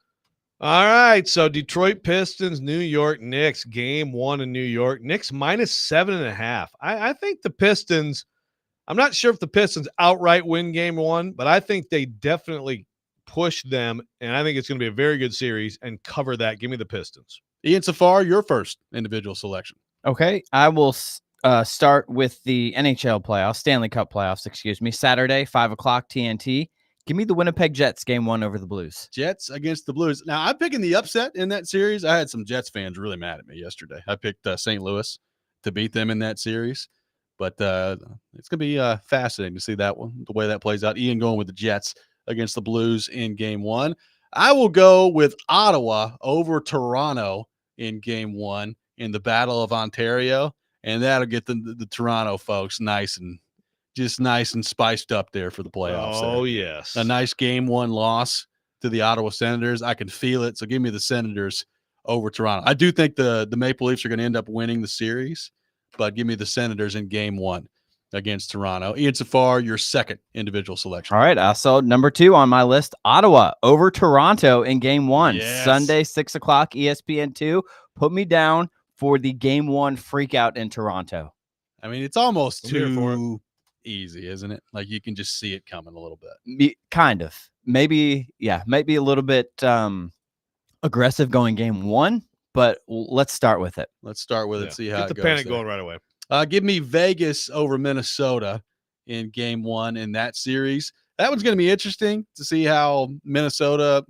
All right, so Detroit Pistons, New York Knicks, game 1 in New York. Knicks minus 7.5. I think the Pistons, I'm not sure if the Pistons outright win game 1, but I think they definitely push them, and I think it's going to be a very good series and cover that. Give me the Pistons. Ian Safar, your first individual selection. Okay, I will start with the NHL playoffs, Stanley Cup playoffs, Saturday, 5 o'clock TNT. Give me the Winnipeg Jets game 1 over the Blues. Jets against the Blues. Now, I'm picking the upset in that series. I had some Jets fans really mad at me yesterday. I picked St. Louis to beat them in that series. But it's going to be fascinating to see that one, the way that plays out. Ian going with the Jets against the Blues in game 1. I will go with Ottawa over Toronto in game 1 in the Battle of Ontario. And that'll get the Toronto folks nice and spiced up there for the playoffs. Oh, yes. A nice game 1 loss to the Ottawa Senators. I can feel it. So give me the Senators over Toronto. I do think the Maple Leafs are going to end up winning the series, but give me the Senators in game 1 against Toronto. Ian Safar, your second individual selection. All right. So number 2 on my list, Ottawa over Toronto in game 1. Yes. Sunday, 6 o'clock, ESPN2. Put me down for the game 1 freak out in Toronto. I mean, it's almost too easy, isn't it? Like you can just see it coming a little bit. Kind of. Maybe a little bit aggressive going game 1, but let's start with it. Let's start with it. See how Get it the goes. panic going right away. Give me Vegas over Minnesota in game 1 in that series. That one's going to be interesting to see how Minnesota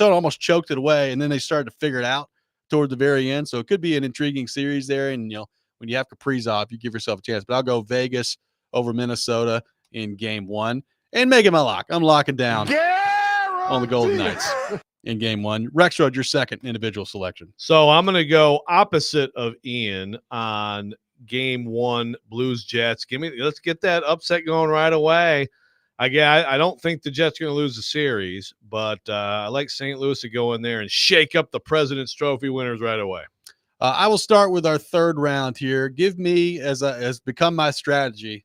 almost choked it away, and then they started to figure it out toward the very end. So it could be an intriguing series there. And, when you have Kaprizov, you give yourself a chance. But I'll go Vegas over Minnesota in game 1 and make it my lock. I'm locking down on the Golden Knights in game 1. Rexrode, your second individual selection. So I'm going to go opposite of Ian on game 1, Blues Jets. Let's get that upset going right away. I don't think the Jets are going to lose the series, but I like St. Louis to go in there and shake up the President's Trophy winners right away. I will start with our third round here. Give me, as become my strategy,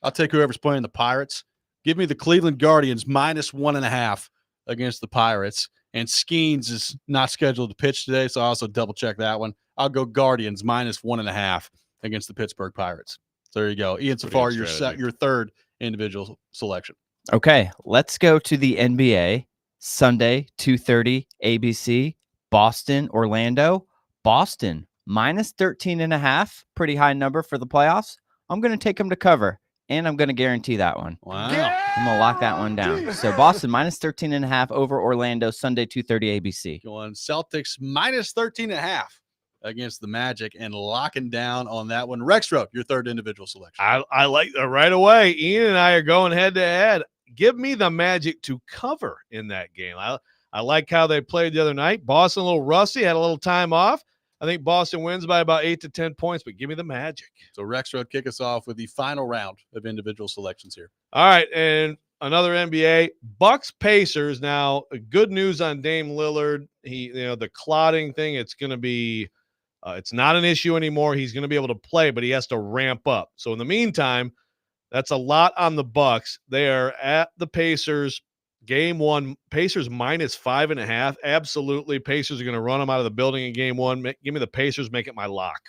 I'll take whoever's playing the Pirates. Give me the Cleveland Guardians -1.5 against the Pirates. And Skeens is not scheduled to pitch today, so I also double-check that one. I'll go Guardians -1.5 against the Pittsburgh Pirates. So there you go. Ian Safar, your third individual selection. Okay, let's go to the NBA. Sunday, 2:30 ABC, Boston, Orlando. Boston -13.5, pretty high number for the playoffs. I'm going to take them to cover, and I'm going to guarantee that one. Wow. I'm going to lock that one down. So Boston -13.5 over Orlando, Sunday, 2:30 ABC. Going Celtics -13.5 against the Magic and locking down on that one. Rexrode, your third individual selection. I like that right away. Ian and I are going head to head. Give me the Magic to cover in that game. I like how they played the other night. Boston a little rusty, had a little time off. I think Boston wins by about 8 to 10 points, but give me the Magic. So Rexrode, kick us off with the final round of individual selections here. All right, and another NBA, Bucks Pacers. Now, good news on Dame Lillard. The clotting thing, it's going to be it's not an issue anymore. He's going to be able to play, but he has to ramp up. So in the meantime, that's a lot on the Bucks. They are at the Pacers. Game 1, Pacers -5.5. Absolutely. Pacers are going to run them out of the building in game 1. Give me the Pacers, make it my lock.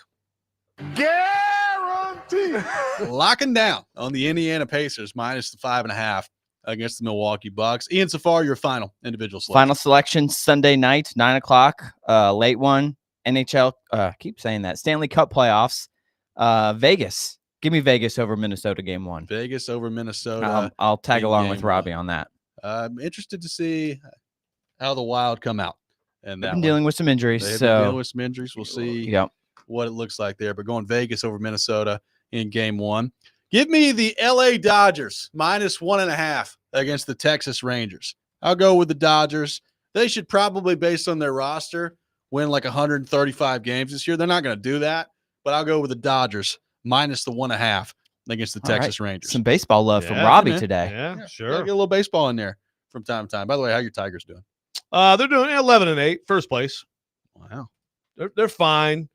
Guarantee. Locking down on the Indiana Pacers -5.5 against the Milwaukee Bucks. Ian Safar, your final individual selection. Final selection, Sunday night, 9 o'clock, late one. NHL, keep saying that. Stanley Cup playoffs. Vegas. Give me Vegas over Minnesota game 1. Vegas over Minnesota. I'll tag along with Robby on that. I'm interested to see how the Wild come out. And they've been dealing with some injuries. We'll see what it looks like there. But going Vegas over Minnesota in game 1. Give me the LA Dodgers -1.5 against the Texas Rangers. I'll go with the Dodgers. They should probably, based on their roster, win like 135 games this year. They're not going to do that, but I'll go with the Dodgers -1.5 against the Texas Rangers. Some baseball love from Robby today. Yeah, sure. Get a little baseball in there from time to time. By the way, how your Tigers doing? They're doing 11-8, first place. Wow. They're fine.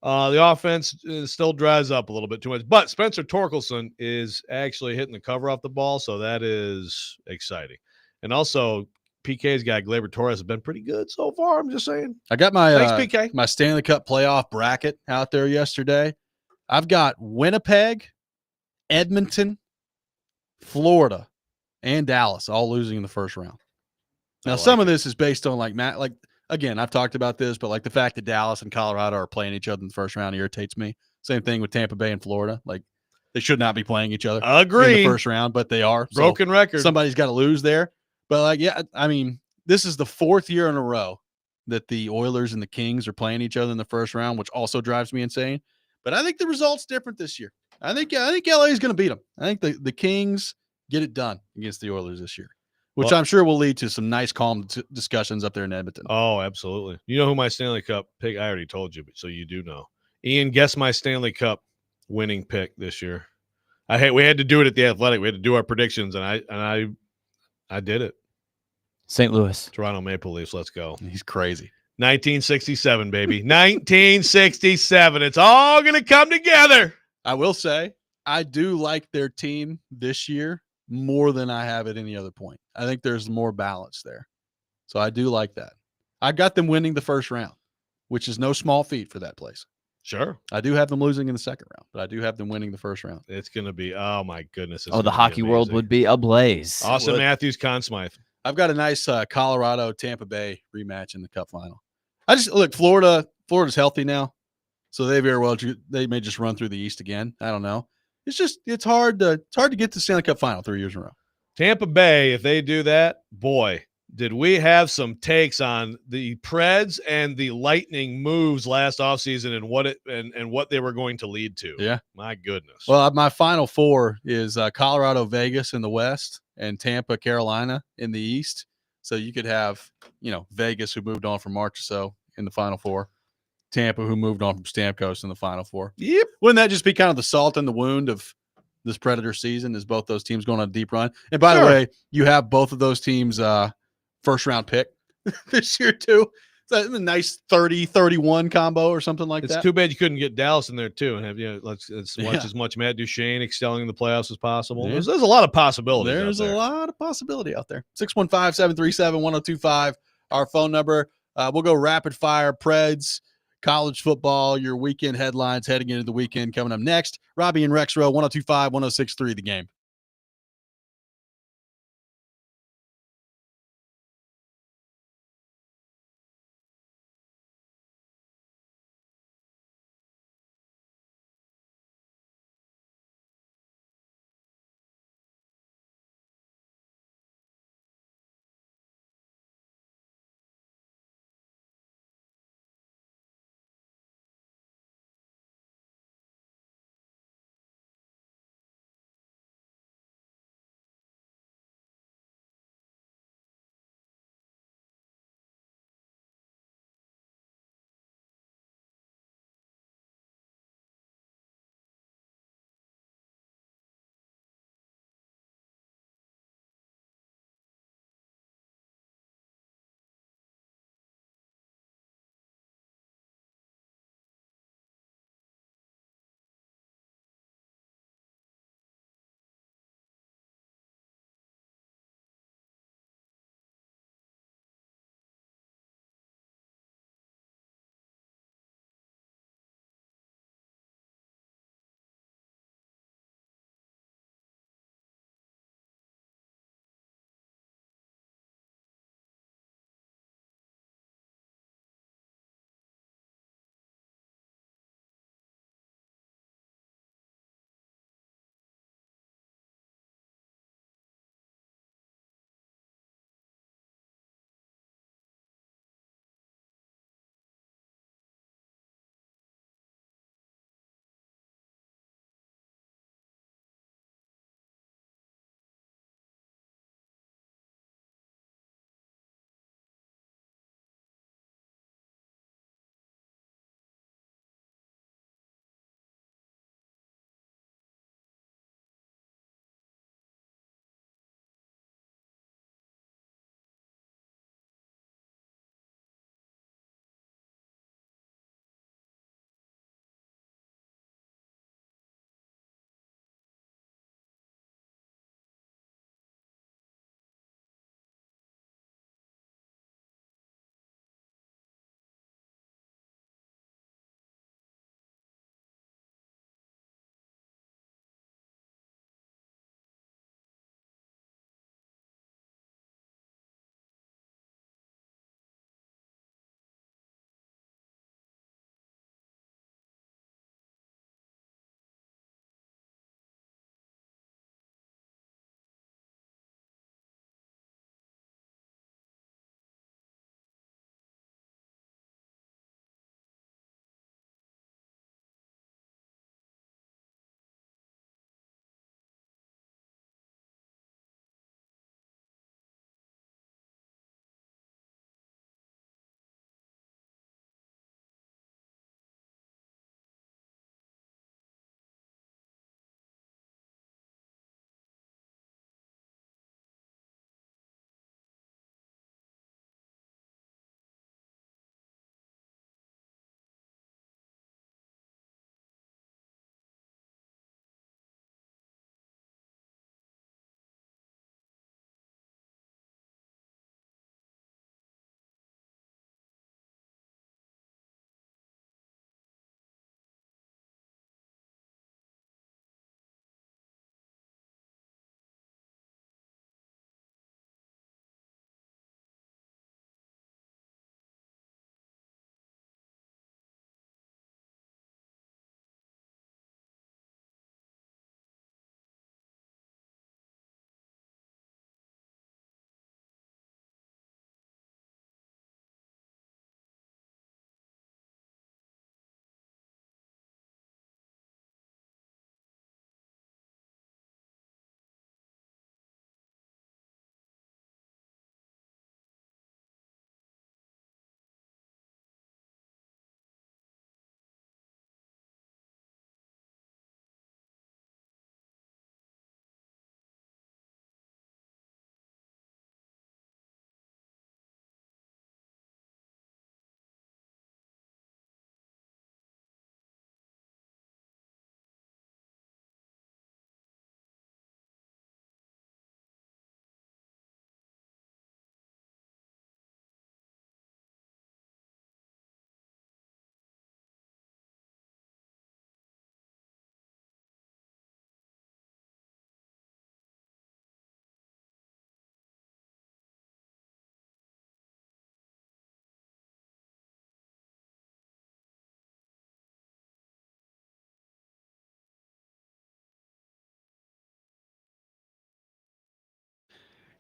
The offense still dries up a little bit too much, but Spencer Torkelson is actually hitting the cover off the ball, so that is exciting. And also, PK's guy, Gleyber Torres, has been pretty good so far. I'm just saying. I got my Thanks, PK. My Stanley Cup playoff bracket out there yesterday. I've got Winnipeg, Edmonton, Florida, and Dallas all losing in the first round. Now, some of this is based on again, I've talked about this, but the fact that Dallas and Colorado are playing each other in the first round irritates me. Same thing with Tampa Bay and Florida. They should not be playing each other in the first round, but they are. Broken record. Somebody's got to lose there. But this is the 4th year in a row that the Oilers and the Kings are playing each other in the first round, which also drives me insane. But I think the result's different this year. I think LA is going to beat them. I think the Kings get it done against the Oilers this year, which I'm sure will lead to some nice, calm discussions up there in Edmonton. Oh, absolutely. You know who my Stanley Cup pick? I already told you, so you do know. Ian, guess my Stanley Cup winning pick this year. We had to do it at the Athletic. We had to do our predictions, and I did it. St. Louis. Toronto Maple Leafs. Let's go. He's crazy. 1967, baby. 1967. It's all going to come together. I will say, I do like their team this year more than I have at any other point. I think there's more balance there. So I do like that. I got them winning the first round, which is no small feat for that place. Sure. I do have them losing in the second round, but I do have them winning the first round. It's going to be, oh my goodness. The hockey world would be ablaze. Austin Matthews, Conn Smythe. I've got a nice Colorado Tampa Bay rematch in the Cup final. I just look, Florida's healthy now, so they may just run through the East again. I don't know. It's hard to get to Stanley Cup final 3 years in a row. Tampa Bay, if they do that, boy, did we have some takes on the Preds and the Lightning moves last offseason and what they were going to lead to. Yeah. My goodness. Well, my final four is Colorado, Vegas in the West, and Tampa, Carolina in the East. So you could have, Vegas, who moved on from March or so, in the final four. Tampa, who moved on from Stamkos in the final four. Yep. Wouldn't that just be kind of the salt in the wound of this Predator season, is both those teams going on a deep run? And by the way, you have both of those teams first-round pick this year, too. It's a nice 30-31 combo or something like that. It's too bad you couldn't get Dallas in there, too, and have let's watch as much Matt Duchene excelling in the playoffs as possible. Yeah. There's a lot of possibilities There's out there. a lot of possibility out there. 615-737-1025, our phone number. We'll go rapid fire, Preds, college football, your weekend headlines heading into the weekend coming up next. Robby and Rexrode, 102.5, 106.3 The Game.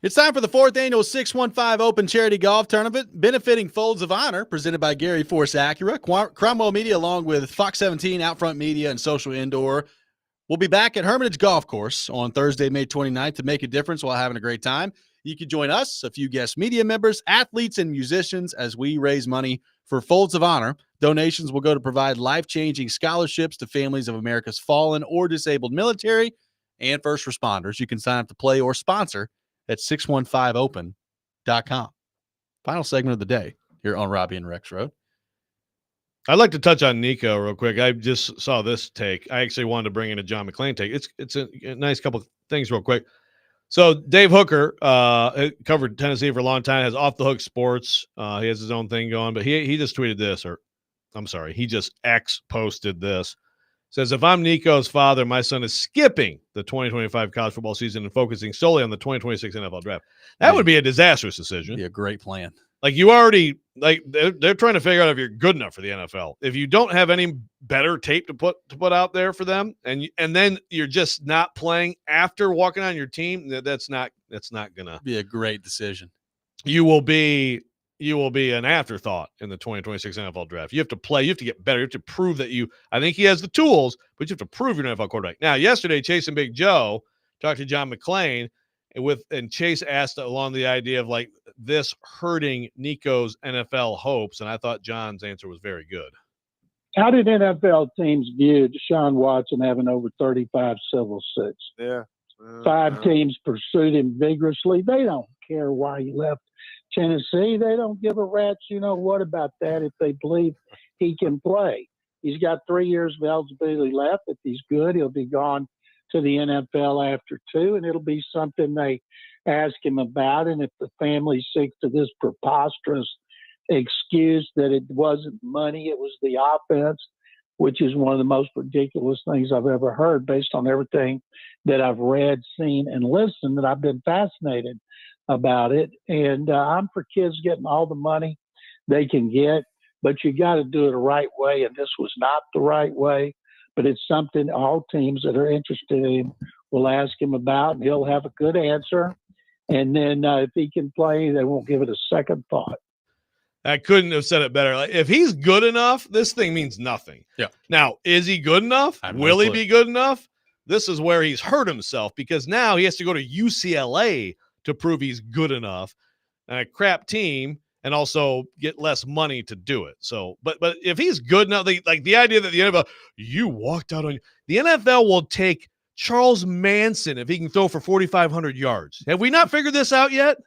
It's time for the 4th annual 615 Open Charity Golf Tournament, benefiting Folds of Honor, presented by Gary Force Acura, Cromwell Media, along with Fox 17, Outfront Media, and Social Indoor. We'll be back at Hermitage Golf Course on Thursday, May 29th to make a difference while having a great time. You can join us, a few guest media members, athletes, and musicians as we raise money for Folds of Honor. Donations will go to provide life-changing scholarships to families of America's fallen or disabled military and first responders. You can sign up to play or sponsor at 615open.com. Final segment of the day here on Robby and Rexrode. I'd like to touch on Nico real quick. I just saw this take. I actually wanted to bring in a John McClain take. It's a nice couple of things real quick. So Dave Hooker covered Tennessee for a long time, has Off the Hook Sports. He has his own thing going, but he just tweeted this, or I'm sorry, he just posted this. Says, if I'm Nico's father, my son is skipping the 2025 college football season and focusing solely on the 2026 NFL draft. That would be a disastrous decision. Be a great plan. Like you already, like they're trying to figure out if you're good enough for the NFL. If you don't have any better tape to put out there for them, and then you're just not playing after walking on your team, that's not gonna be a great decision. You will be an afterthought in the 2026 NFL draft. You have to play. You have to get better. You have to prove that I think he has the tools, but you have to prove you're an NFL quarterback. Now, yesterday, Chase and Big Joe talked to John McClain, and Chase asked along the idea of like this hurting Nico's NFL hopes, and I thought John's answer was very good. How did NFL teams view Deshaun Watson having over 35 civil suits? Yeah. 5 teams pursued him vigorously. They don't care why he left Tennessee. They don't give a rat's what about that if they believe he can play. He's got 3 years of eligibility left. If he's good, he'll be gone to the NFL after 2, and it'll be something they ask him about. And if the family sticks to this preposterous excuse that it wasn't money, it was the offense, which is one of the most ridiculous things I've ever heard based on everything that I've read, seen, and listened, that I've been fascinated about it. And I'm for kids getting all the money they can get, but you got to do it the right way. And this was not the right way, but it's something all teams that are interested in him will ask him about, and he'll have a good answer. And then if he can play, they won't give it a second thought. I couldn't have said it better. Like, if he's good enough, this thing means nothing. Yeah. Now, is he good enough? Will he be good enough? This is where he's hurt himself, because now he has to go to UCLA to prove he's good enough, and a crap team, and also get less money to do it. So, but if he's good enough, like the idea that the NFL, you walked out on the NFL will take Charles Manson if he can throw for 4,500 yards. Have we not figured this out yet?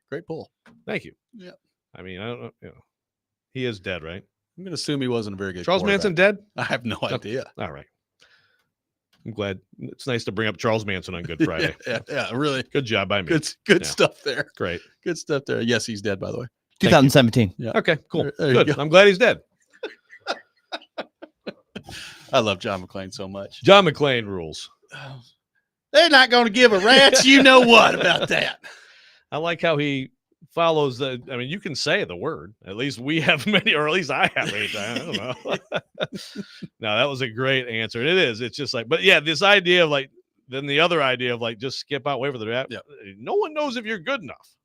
Great pull. Thank you. Yeah. I mean, I don't know. He is dead, right? I'm going to assume he wasn't a very good Charles Manson dead? I have no idea. All right. I'm glad. It's nice to bring up Charles Manson on Good Friday. yeah, really. Good job by me. Good stuff there. Great. Good stuff there. Yes, he's dead, by the way. 2017. Yeah. Okay, cool. There Good. I'm glad he's dead. I love John McClain so much. John McClain rules. They're not going to give a rat's you know what about that. I like how he follows the. I mean, you can say the word. At least we have many, or at least I have many times. I don't know. No, that was a great answer. It is. It's just like, but yeah, this idea of like, then the other idea of like, just skip out, wait for the draft. Yeah. No one knows if you're good enough.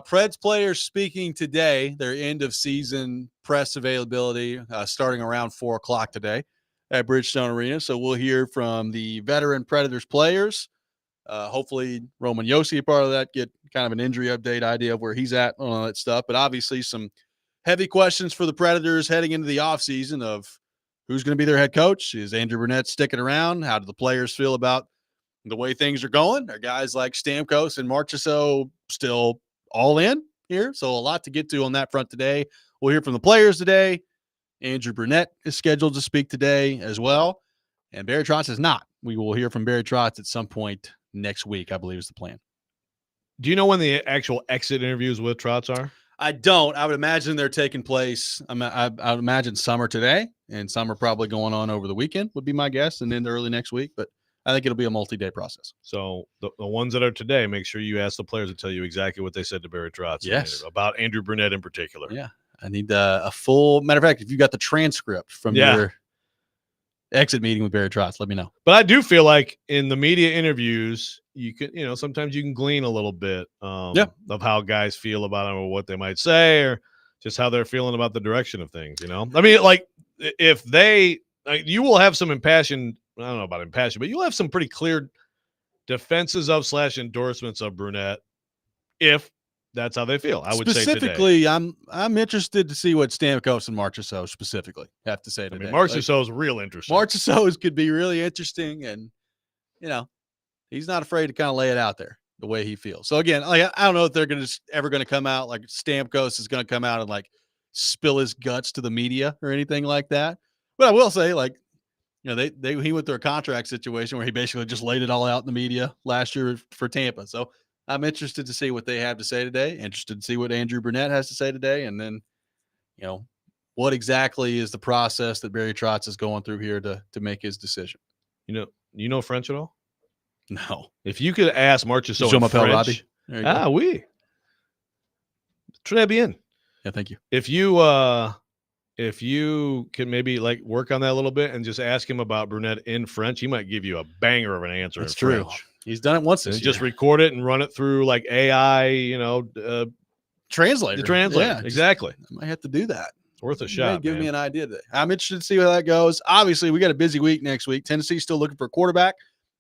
Preds players speaking today, their end of season press availability starting around 4:00 today at Bridgestone Arena. So we'll hear from the veteran Predators players. Hopefully Roman Josi, part of that, get kind of an injury update idea of where he's at on all that stuff. But obviously some heavy questions for the Predators heading into the offseason of who's going to be their head coach. Is Andrew Burnett sticking around? How do the players feel about the way things are going? Are guys like Stamkos and Marchessault still all in here? So a lot to get to on that front today. We'll hear from the players today. Andrew Burnett is scheduled to speak today as well. And Barry Trotz is not. We will hear from Barry Trotz at some point next week, I believe is the plan. Do you know when the actual exit interviews with Trotz are? I don't. I would imagine they're taking place. I would imagine some are today, and some are probably going on over the weekend, would be my guess, and then early next week. But I think it'll be a multi-day process. So the ones that are today, make sure you ask the players to tell you exactly what they said to Barry Trotz. Yes. About Andrew Burnett in particular. Yeah. I need a full, matter of fact, if you got the transcript from your exit meeting with Barry Trotz. Let me know. But I do feel like in the media interviews, you can, sometimes you can glean a little bit of how guys feel about him or what they might say or just how they're feeling about the direction of things, I mean, like if you will have some impassioned, I don't know about impassioned, but you'll have some pretty clear defenses of / endorsements of Brunette if that's how they feel. I would say specifically, I'm interested to see what Stamkos and Marchessault specifically have to say today. I mean, Marchessault's real interesting. Marchessault could be really interesting, and he's not afraid to kind of lay it out there the way he feels. So again, like I don't know if they're ever going to come out like Stamkos is going to come out and like spill his guts to the media or anything like that. But I will say, like, he went through a contract situation where he basically just laid it all out in the media last year for Tampa. So I'm interested to see what they have to say today. Interested to see what Andrew Brunette has to say today. And then, what exactly is the process that Barry Trotz is going through here to make his decision? You know French at all? No. If you could ask Marchessault in French. Robby. Oui. Très bien. Yeah, thank you. If you can maybe like work on that a little bit and just ask him about Brunette in French, he might give you a banger of an answer. That's in true. French. He's done it once this and year. Just record it and run it through like AI, translator. The translator. Yeah, exactly. I might have to do that. It's worth a shot. Give me an idea today. I'm interested to see how that goes. Obviously, we got a busy week next week. Tennessee's still looking for a quarterback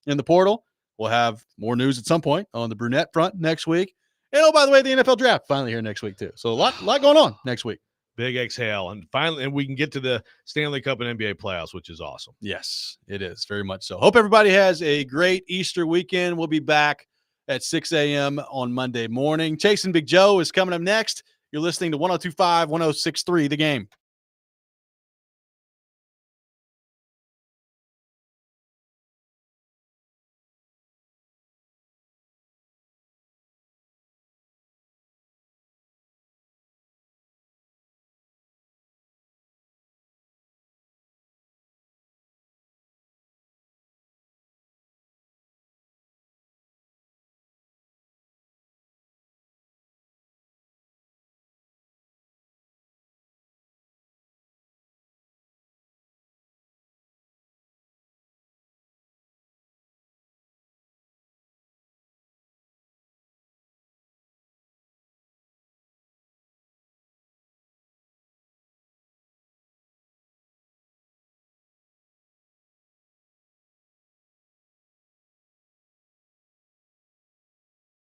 in the portal. We'll have more news at some point on the Brunette front next week. And by the way, the NFL draft finally here next week too. So a lot going on next week. Big exhale, and finally, we can get to the Stanley Cup and NBA playoffs, which is awesome. Yes, it is very much so. Hope everybody has a great Easter weekend. We'll be back at 6 a.m. on Monday morning. Chasing Big Joe is coming up next. You're listening to 102.5, 106.3 The Game.